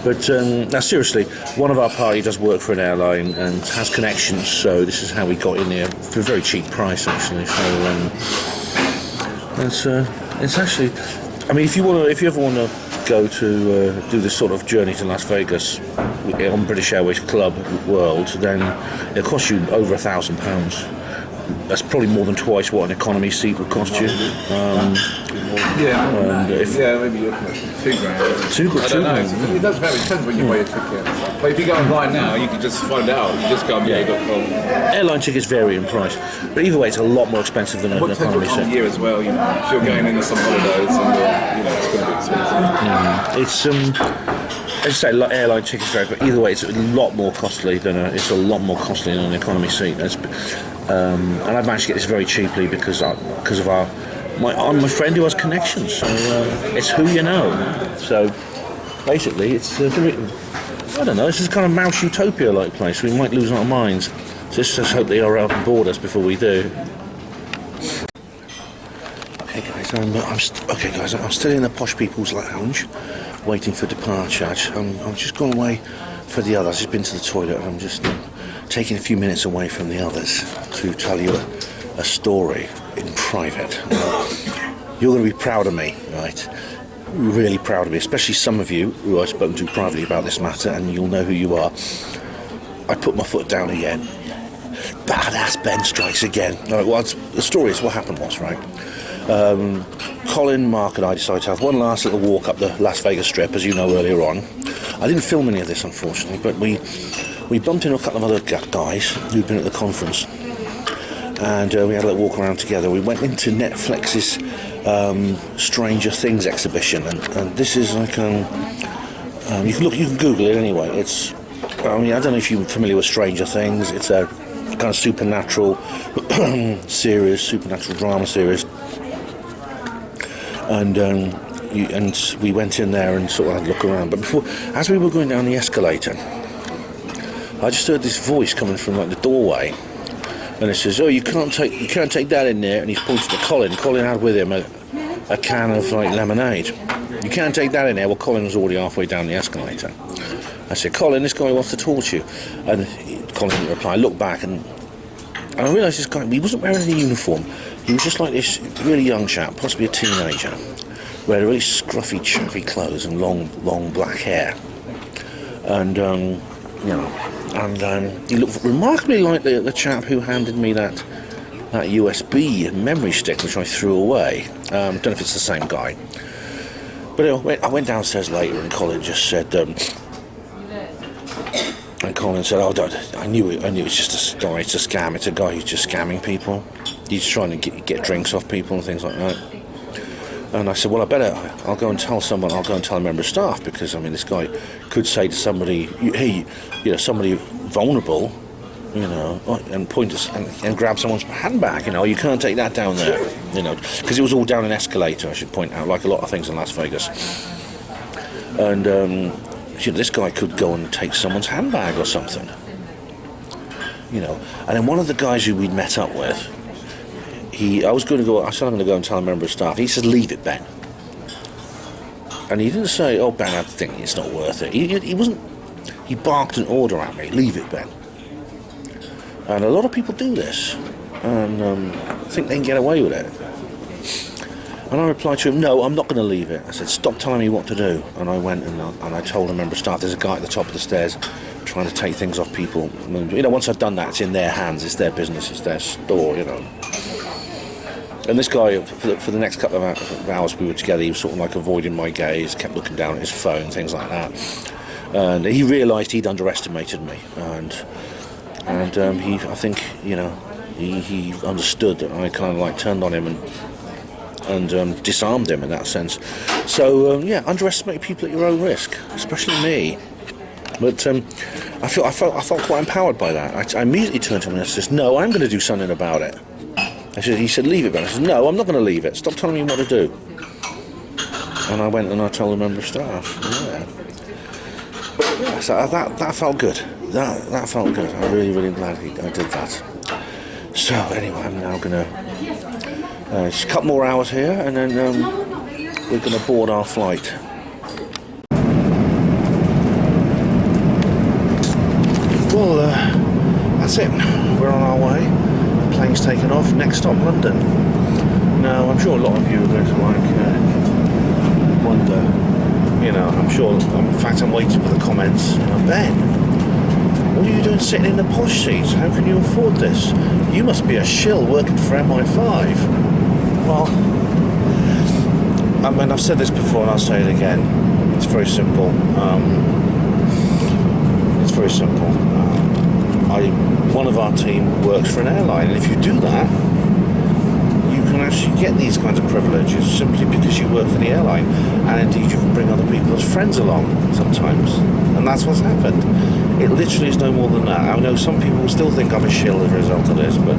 But now, seriously, one of our party does work for an airline and has connections, so this is how we got in there for a very cheap price, actually. So it's actually, I mean, if you ever want to go to do this sort of journey to Las Vegas on British Airways Club World, then it'll cost you over £1,000. That's probably more than twice what an economy seat would cost you. And if, maybe you're looking at £2 grand. I don't know. It does vary. It depends when you buy your ticket. But if you go online now, you can just find out. You just go on BA.com. Airline tickets vary in price, but either way, it's a lot more expensive than an economy seat. Year as well, you know, if you're going into some holidays, and it's going to be expensive. It's as I say, airline tickets vary, but either way, it's a lot more costly than an economy seat. And I've managed to get this very cheaply because of my friend who has connections. So it's who you know. So basically, it's I don't know. This is kind of mouse utopia-like place. We might lose our minds. So let's just hope they are out on board us before we do. Okay, guys. I'm still in the posh people's lounge, waiting for departure. I'm just going away for the others. I've just been to the toilet, and I'm just taking a few minutes away from the others to tell you a story in private. You're going to be proud of me, right? Really proud of me, especially some of you who I've spoken to privately about this matter, and you'll know who you are. I put my foot down again. Badass Ben strikes again. Right, well, the story is what happened was, right? Colin, Mark and I decided to have one last little walk up the Las Vegas Strip, as you know, earlier on. I didn't film any of this, unfortunately, but we bumped into a couple of other guys who'd been at the conference, and we had a little walk around together. We went into Netflix's Stranger Things exhibition, and this is like you can Google it anyway. I don't know if you're familiar with Stranger Things. It's a kind of supernatural series, supernatural drama series, and we went in there and sort of had a look around. But as we were going down the escalator, I just heard this voice coming from like the doorway, and it says, "Oh, you can't take that in there." And he's pointing to Colin. Colin had with him a can of like lemonade. "You can't take that in there." Well, Colin was already halfway down the escalator. I said, "Colin, this guy wants to talk to you." And Colin didn't reply. I looked back and I realised this guy, he wasn't wearing any uniform. He was just like this really young chap, possibly a teenager, who had really scruffy, chappy clothes and long black hair. And he looked remarkably like the chap who handed me that USB memory stick, which I threw away. Don't know if it's the same guy. But I went downstairs later, and Colin just said, "Oh, I knew it's just a story. It's a scam. It's a guy who's just scamming people. He's trying to get drinks off people and things like that." And I said, "Well, I'll go and tell someone. I'll go and tell a member of staff, because I mean, this guy could say to somebody, hey, somebody vulnerable, and point us and grab someone's handbag. You can't take that down there, because it was all down an escalator. I should point out, like a lot of things in Las Vegas. And this guy could go and take someone's handbag or something, And then one of the guys who we'd met up with, I said I'm going to go and tell a member of staff. He said, "Leave it, Ben." And he didn't say, "Oh, Ben, I think it's not worth it." He wasn't. He barked an order at me. "Leave it, Ben." And a lot of people do this, and think they can get away with it. And I replied to him, "No, I'm not going to leave it." I said, "Stop telling me what to do." And I went and I told a member of staff, "There's a guy at the top of the stairs trying to take things off people." And, once I've done that, it's in their hands. It's their business. It's their store. And this guy, for the next couple of hours we were together, he was sort of like avoiding my gaze, kept looking down at his phone, things like that. And he realised he'd underestimated me, and he understood that I kind of like turned on him and disarmed him in that sense. So underestimate people at your own risk, especially me. But I felt quite empowered by that. I immediately turned to him and said, "No, I'm going to do something about it." He said, "Leave it, Ben." I said, "No, I'm not going to leave it. Stop telling me what to do." And I went and I told a member of staff. Yeah, so that felt good. That felt good. I'm really, really glad I did that. So anyway, I'm now going to just a couple more hours here, and then we're going to board our flight. Well, that's it. We're on our way. The plane's taken off. Next stop, London. Now, I'm sure a lot of you are going to wonder, you know, I'm sure, in fact I'm waiting for the comments. Ben, what are you doing sitting in the posh seats? How can you afford this? You must be a shill working for MI5. Well, I mean, I've said this before and I'll say it again. It's very simple. It's very simple. One of our team works for an airline, and if you do that, you can actually get these kinds of privileges simply because you work for the airline, and indeed you can bring other people as friends along sometimes, and that's what's happened. It literally is no more than that. I know some people will still think I'm a shill as a result of this, but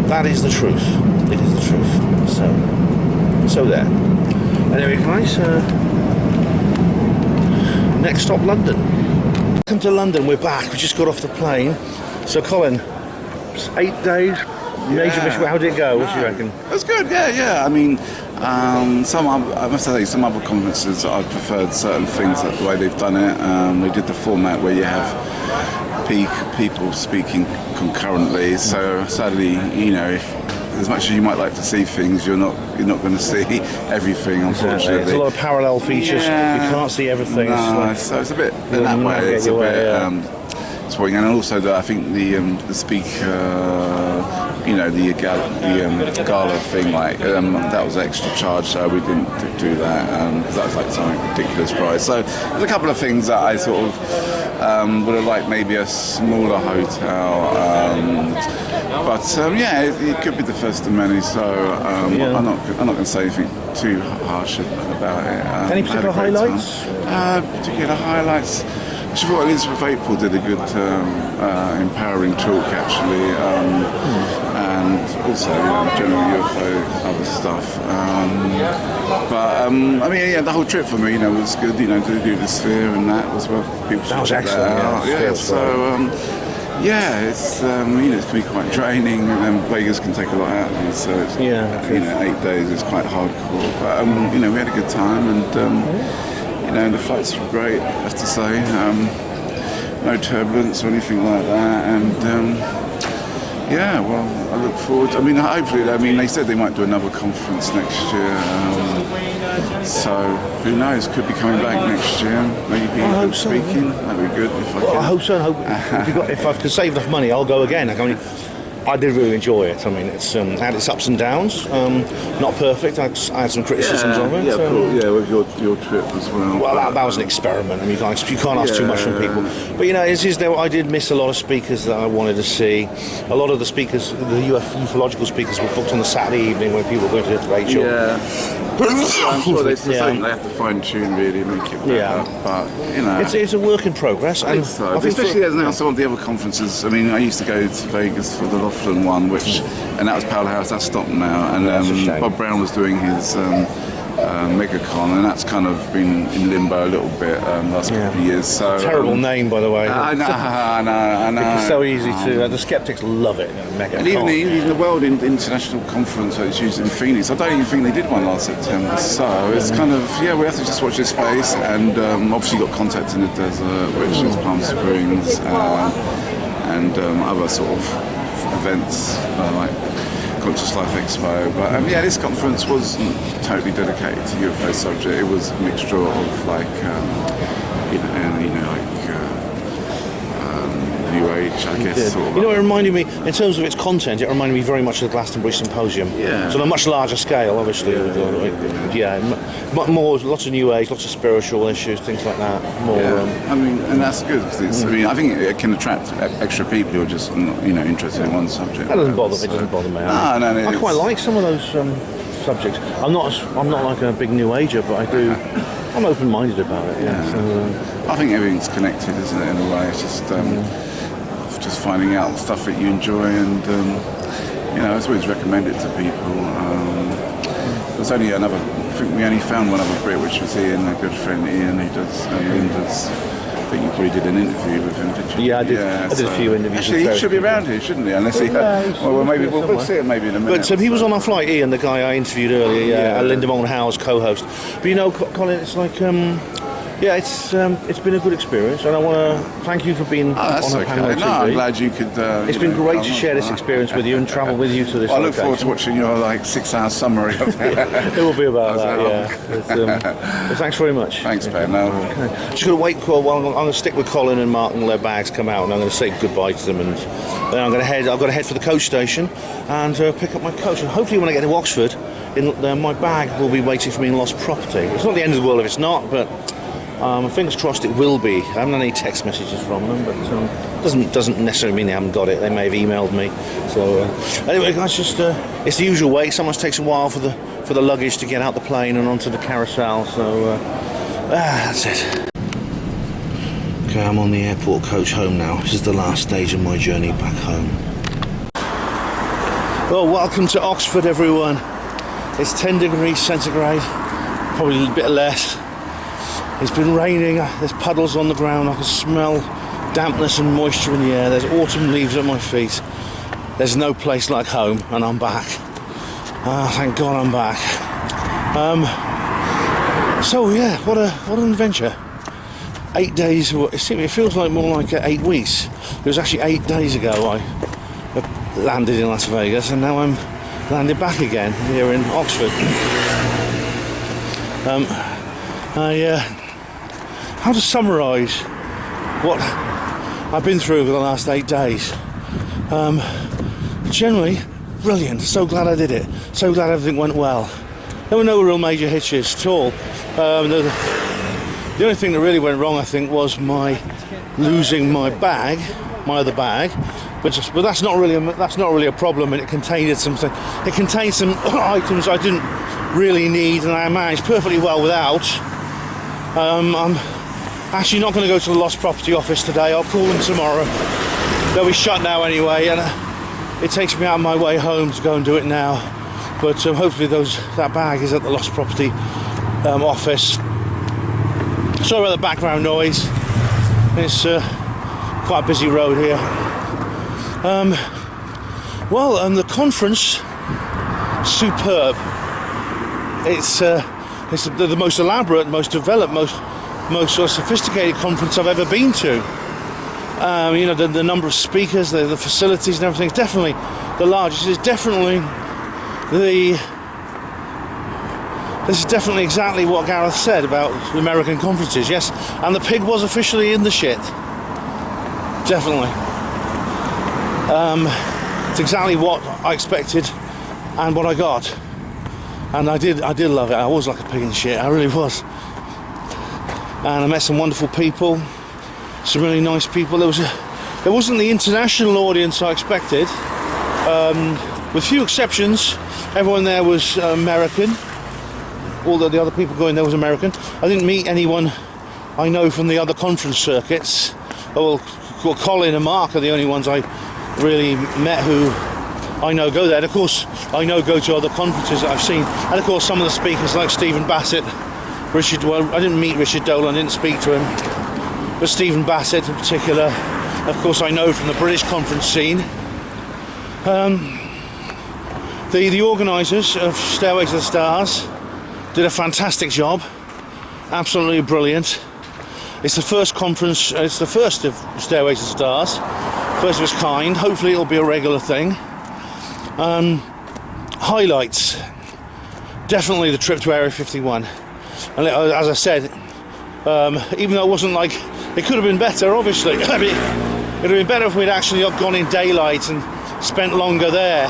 that is the truth. It is the truth. So there. Anyway, guys, next stop, London. Welcome to London. We're back. We just got off the plane. So, Colin, 8 days. Major mission. How did it go? What do you reckon? It was good. Yeah. I mean, I must say, some other conferences I preferred certain things, like the way they've done it. They did the format where you have people speaking concurrently. So sadly, you know, as much as you might like to see things, you're not going to see everything, unfortunately. Exactly. There's a lot of parallel features. Yeah. You can't see everything. No, so it's a bit in that way. It's a bit. And also, I think the speaker, you know, the gala thing, like that was extra charge, so we didn't do that because that was like some ridiculous price. So there's a couple of things that I sort of would have liked, maybe a smaller hotel, but yeah, it could be the first of many. So I'm not going to say anything too harsh about it. Any particular highlights? Particular highlights. I thought Elizabeth April did a good empowering talk, actually, and also, you know, general UFO other stuff. I mean, yeah, the whole trip for me, you know, was good. You know, to do the Sphere and that was well. People should check that out. Yeah, so yeah, it's you know, it can be quite draining, and then Vegas can take a lot out of you. So it's, you know, 8 days is quite hardcore. But you know, we had a good time, and you know, the flights were great, I have to say. No turbulence or anything like that, and yeah, well, I look forward. I mean, hopefully, they said they might do another conference next year, so who knows? Could be coming back next year, maybe speaking. That'd be good if I can. I hope so. If I could save enough money, I'll go again. I did really enjoy it. I mean, it's had its ups and downs. Not perfect. I had some criticisms of it. Yeah, cool. Yeah, with your trip as well. Well, that was an experiment. I mean, you can't ask too much from people. But you know, I did miss a lot of speakers that I wanted to see. A lot of the speakers, the ufological speakers, were booked on the Saturday evening when people were going to Rachel. Yeah. I'm sure they have to fine tune really, make it better. Yeah. But you know, it's a work in progress. I think so. Especially as now some of the other conferences. I mean, I used to go to Vegas for the Laughlin one, and that was Powerhouse. That's stopped now, and Bob Brown was doing his MegaCon, and that's kind of been in limbo a little bit last couple of years. So terrible name, by the way. I know. It's so easy to. The skeptics love it. MegaCon. And even the World International Conference that is used in Phoenix, I don't even think they did one last September. So it's kind of we have to just watch this space, and obviously got Contact in the Desert, which is Palm Springs, and other sort of events like Conscious Life Expo, but this conference wasn't totally dedicated to UFO subject. It was a mixture of like New Age, I guess. Sort of. You know, it reminded me, in terms of its content, it reminded me very much of the Glastonbury Symposium. Yeah. So on a much larger scale, obviously. More, lots of New Age, lots of spiritual issues, things like that. More. I mean, and that's good. Because I mean, I think it can attract extra people who are just interested in one subject. That doesn't bother me. It doesn't bother me. I quite like some of those subjects. I'm not like a big New Ager, but I do. I'm open-minded about it. Yeah. So, I think everything's connected, isn't it? In a way, it's just finding out stuff that you enjoy, and it's always recommend it to people. There's only another. I think we only found one other Brit, which was Ian, a good friend Ian, who does Linda's. I think you probably did an interview with him, did you? Yeah, I did. I did a few interviews. Actually, he should be around here, shouldn't he? Unless he. Well, maybe we'll see it maybe in a minute. But he was on our flight, Ian, the guy I interviewed earlier. Linda Moulton Howe's co-host. But Colin, it's like. Yeah, it's been a good experience, and I want to thank you for being on the panel TV. No, I'm glad you could. It's been great to share this experience with you and travel with you to this. I look forward to watching your 6-hour summary of that. It will be about that. Yeah. But thanks very much. Thanks, Ben. No. Okay. Just going to wait. Well, I'm going to stick with Colin and Mark and their bags come out, and I'm going to say goodbye to them, and then I'm going to head. I've got to head for the coach station and pick up my coach, and hopefully when I get to Oxford, my bag will be waiting for me in lost property. It's not the end of the world if it's not, but. Fingers crossed it will be. I haven't had any text messages from them, but doesn't necessarily mean they haven't got it. They may have emailed me. So anyway, guys, just it's the usual way. Sometimes takes a while for the luggage to get out the plane and onto the carousel. So that's it. Okay, I'm on the airport coach home now. This is the last stage of my journey back home. Well, welcome to Oxford, everyone. It's 10 degrees centigrade, probably a bit less. It's been raining, there's puddles on the ground, I can smell dampness and moisture in the air, there's autumn leaves at my feet. There's no place like home, and I'm back. Thank God I'm back. So yeah, what an adventure. 8 days, it feels like more like 8 weeks. It was actually 8 days ago I landed in Las Vegas, and now I'm landed back again here in Oxford. How to summarise what I've been through over the last 8 days? Generally, brilliant. So glad I did it. So glad everything went well. There were no real major hitches at all. The only thing that really went wrong, I think, was my losing my bag, my other bag. But that's not really a problem. And it contained some items I didn't really need, and I managed perfectly well without. I'm actually not going to go to the lost property office today. I'll call them tomorrow. They'll be shut now anyway, and it takes me out of my way home to go and do it now. But hopefully that bag is at the lost property office. Sorry about the background noise. It's quite a busy road here. The conference, superb. It's the most elaborate, most developed, most sort of sophisticated conference I've ever been to. The number of speakers, the facilities and everything is definitely the largest. This is definitely exactly what Gareth said about the American conferences, yes, and the pig was officially in the shit. Definitely. It's exactly what I expected and what I got. And I did love it. I was like a pig in shit, I really was. And I met some wonderful people, some really nice people. There wasn't the international audience I expected. With few exceptions, everyone there was American. All the other people going there was American. I didn't meet anyone I know from the other conference circuits. Well, Colin and Mark are the only ones I really met who I know go there. And of course, I know go to other conferences that I've seen. And of course, some of the speakers like Stephen Bassett, I didn't meet Richard Dolan, I didn't speak to him. But Stephen Bassett in particular, of course, I know from the British conference scene. The organisers of Stairway to the Stars did a fantastic job, absolutely brilliant. It's the first conference, it's the first of Stairway to the Stars, first of its kind. Hopefully it'll be a regular thing. Highlights, definitely the trip to Area 51. And as I said, even though it wasn't like, it could have been better, obviously. It would have been better if we'd actually gone in daylight and spent longer there.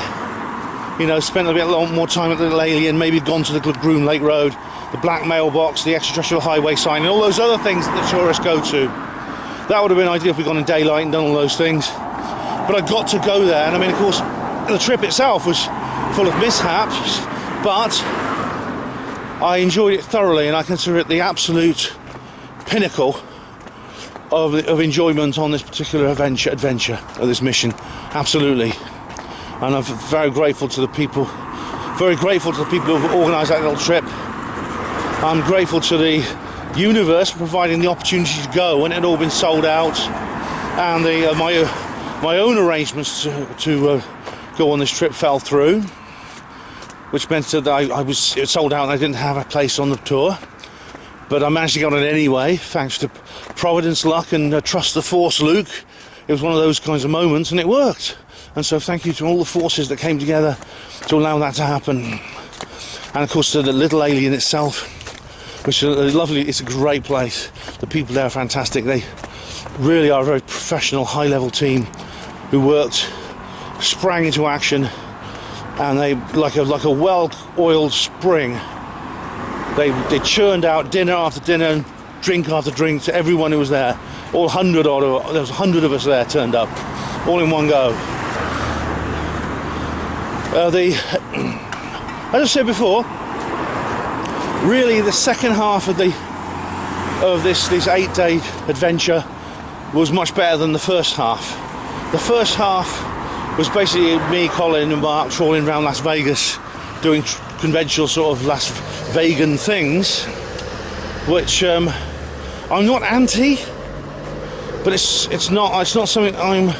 Spent a bit more time at the Lely and maybe gone to the Groom Lake Road, the Black Mailbox, the extraterrestrial highway sign, and all those other things that the tourists go to. That would have been ideal if we'd gone in daylight and done all those things. But I got to go there, and I mean, of course, the trip itself was full of mishaps, but I enjoyed it thoroughly, and I consider it the absolute pinnacle of enjoyment on this particular adventure of this mission. Absolutely. And I'm very grateful to the people who have organised that little trip. I'm grateful to the universe for providing the opportunity to go when it had all been sold out, and my own arrangements to go on this trip fell through, which meant that it was sold out and I didn't have a place on the tour. but I managed to get on it anyway, thanks to Providence, luck, and trust the Force, Luke. It was one of those kinds of moments, and it worked. And so thank you to all the forces that came together to allow that to happen. And of course to the little alien itself, which is lovely. It's a great place. The people there are fantastic. They really are a very professional, high-level team who worked, sprang into action, and they, like a well-oiled spring, they churned out dinner after dinner and drink after drink to everyone who was there. All 100 odd, there was 100 of us there turned up, all in one go. As I said before, really the second half of this 8-day adventure was much better than the first half. The first half was basically me, Colin and Mark trawling around Las Vegas, doing conventional sort of Las Vegan things, which I'm not anti, but it's not something I'm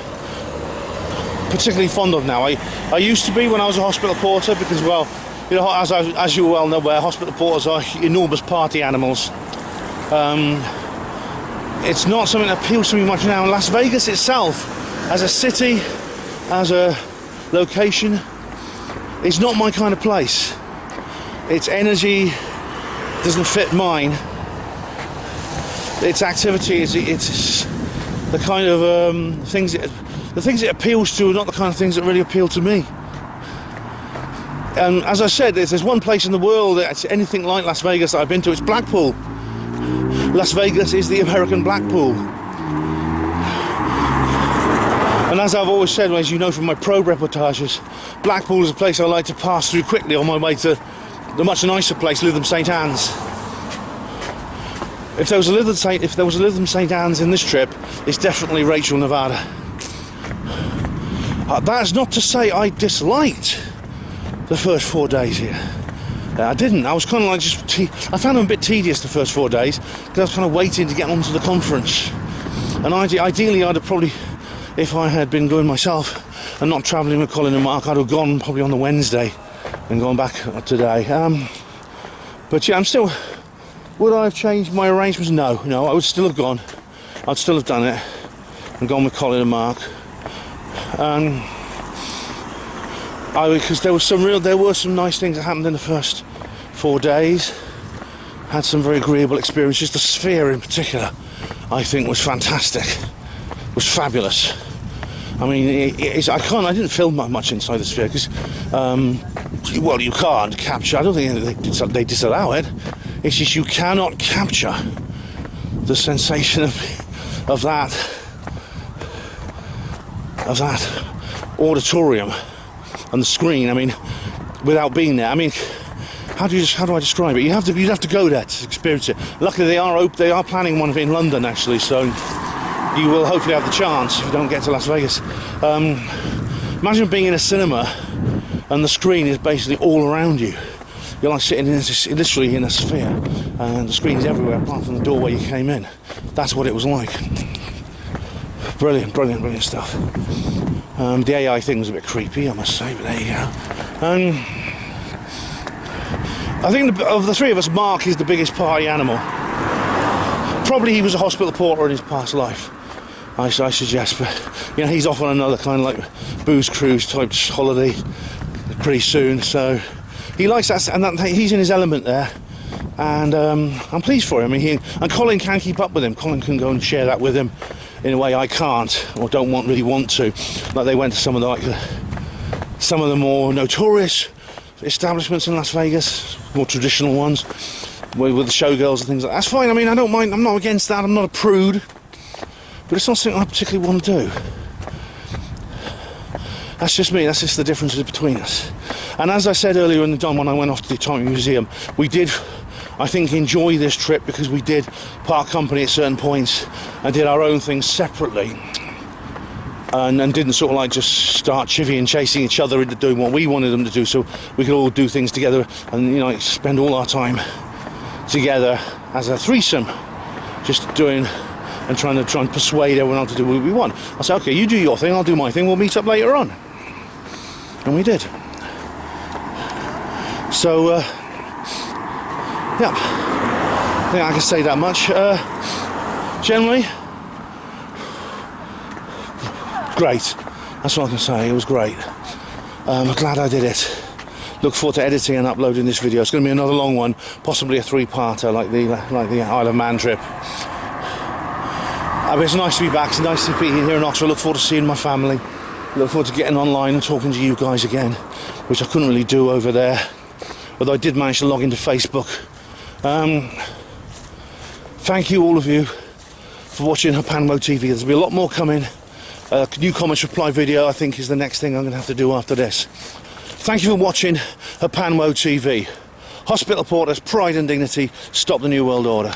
particularly fond of now. I used to be when I was a hospital porter, because, well, you know, as you well know, where hospital porters are enormous party animals. It's not something that appeals to me much now. Las Vegas itself, as a city, as a location, is not my kind of place. Its energy doesn't fit mine. Its activity it's the kind of things it appeals to are not the kind of things that really appeal to me. And as I said, if there's one place in the world that's anything like Las Vegas that I've been to, it's Blackpool. Las Vegas is the American Blackpool. And as I've always said, as you know from my probe reportages, Blackpool is a place I like to pass through quickly on my way to the much nicer place, Lytham St Anne's. If there was a Lytham St Anne's in this trip, it's definitely Rachel, Nevada. That's not to say I disliked the first 4 days here. I didn't. I was kind of like I found them a bit tedious the first 4 days, because I was kind of waiting to get onto the conference. And ideally I'd have probably, if I had been going myself and not travelling with Colin and Mark, I'd have gone probably on the Wednesday and gone back today. But yeah, I'm still... Would I have changed my arrangements? No, I would still have gone. I'd still have done it and gone with Colin and Mark. Because there were some nice things that happened in the first 4 days. Had some very agreeable experiences. The Sphere in particular, I think, was fantastic. Was fabulous. I mean, I didn't film much inside the Sphere because, well, you can't capture. I don't think they disallow it. It's just you cannot capture the sensation of that auditorium and the screen. I mean, without being there. I mean, how do I describe it? You'd have to go there to experience it. Luckily, they are planning one in London actually, so you will hopefully have the chance if you don't get to Las Vegas. Imagine being in a cinema and the screen is basically all around you. You're like sitting literally in a sphere, and the screen is everywhere apart from the doorway you came in. That's what it was like. Brilliant stuff. The AI thing was a bit creepy, I must say, but there you go. I think of the three of us, Mark is the biggest party animal. Probably he was a hospital porter in his past life, I suggest, but you know, he's off on another kind of like booze cruise type holiday pretty soon, so he likes that, and he's in his element there, and I'm pleased for him. I mean, and Colin can keep up with him. Colin can go and share that with him in a way I can't, or don't really want to. Like they went to some of the more notorious establishments in Las Vegas, more traditional ones, with the showgirls and things like that. That's fine. I mean, I don't mind. I'm not against that. I'm not a prude, but it's not something I particularly want to do. That's just me. That's just the differences between us. And as I said earlier in the dawn when I went off to the Atomic Museum, we did, I think, enjoy this trip because we did part company at certain points and did our own things separately, and didn't sort of like just start chivvying, chasing each other into doing what we wanted them to do, so we could all do things together and, you know, spend all our time together as a threesome, just doing and trying to persuade everyone else to do what we want. I said, okay, you do your thing, I'll do my thing, we'll meet up later on. And we did. So, yeah, think I can say that much. Generally, great. That's all I can say. It was great. I'm glad I did it. Look forward to editing and uploading this video. It's going to be another long one, possibly a 3-parter like the Isle of Man trip. But it's nice to be back. It's nice to be here in Oxford. I look forward to seeing my family. Look forward to getting online and talking to you guys again, which I couldn't really do over there, although I did manage to log into Facebook. Thank you, all of you, for watching HPANWO TV. There's going to be a lot more coming. New comments reply video, I think, is the next thing I'm going to have to do after this. Thank you for watching HPANWO TV. Hospital Porters, pride and dignity, stop the New World Order.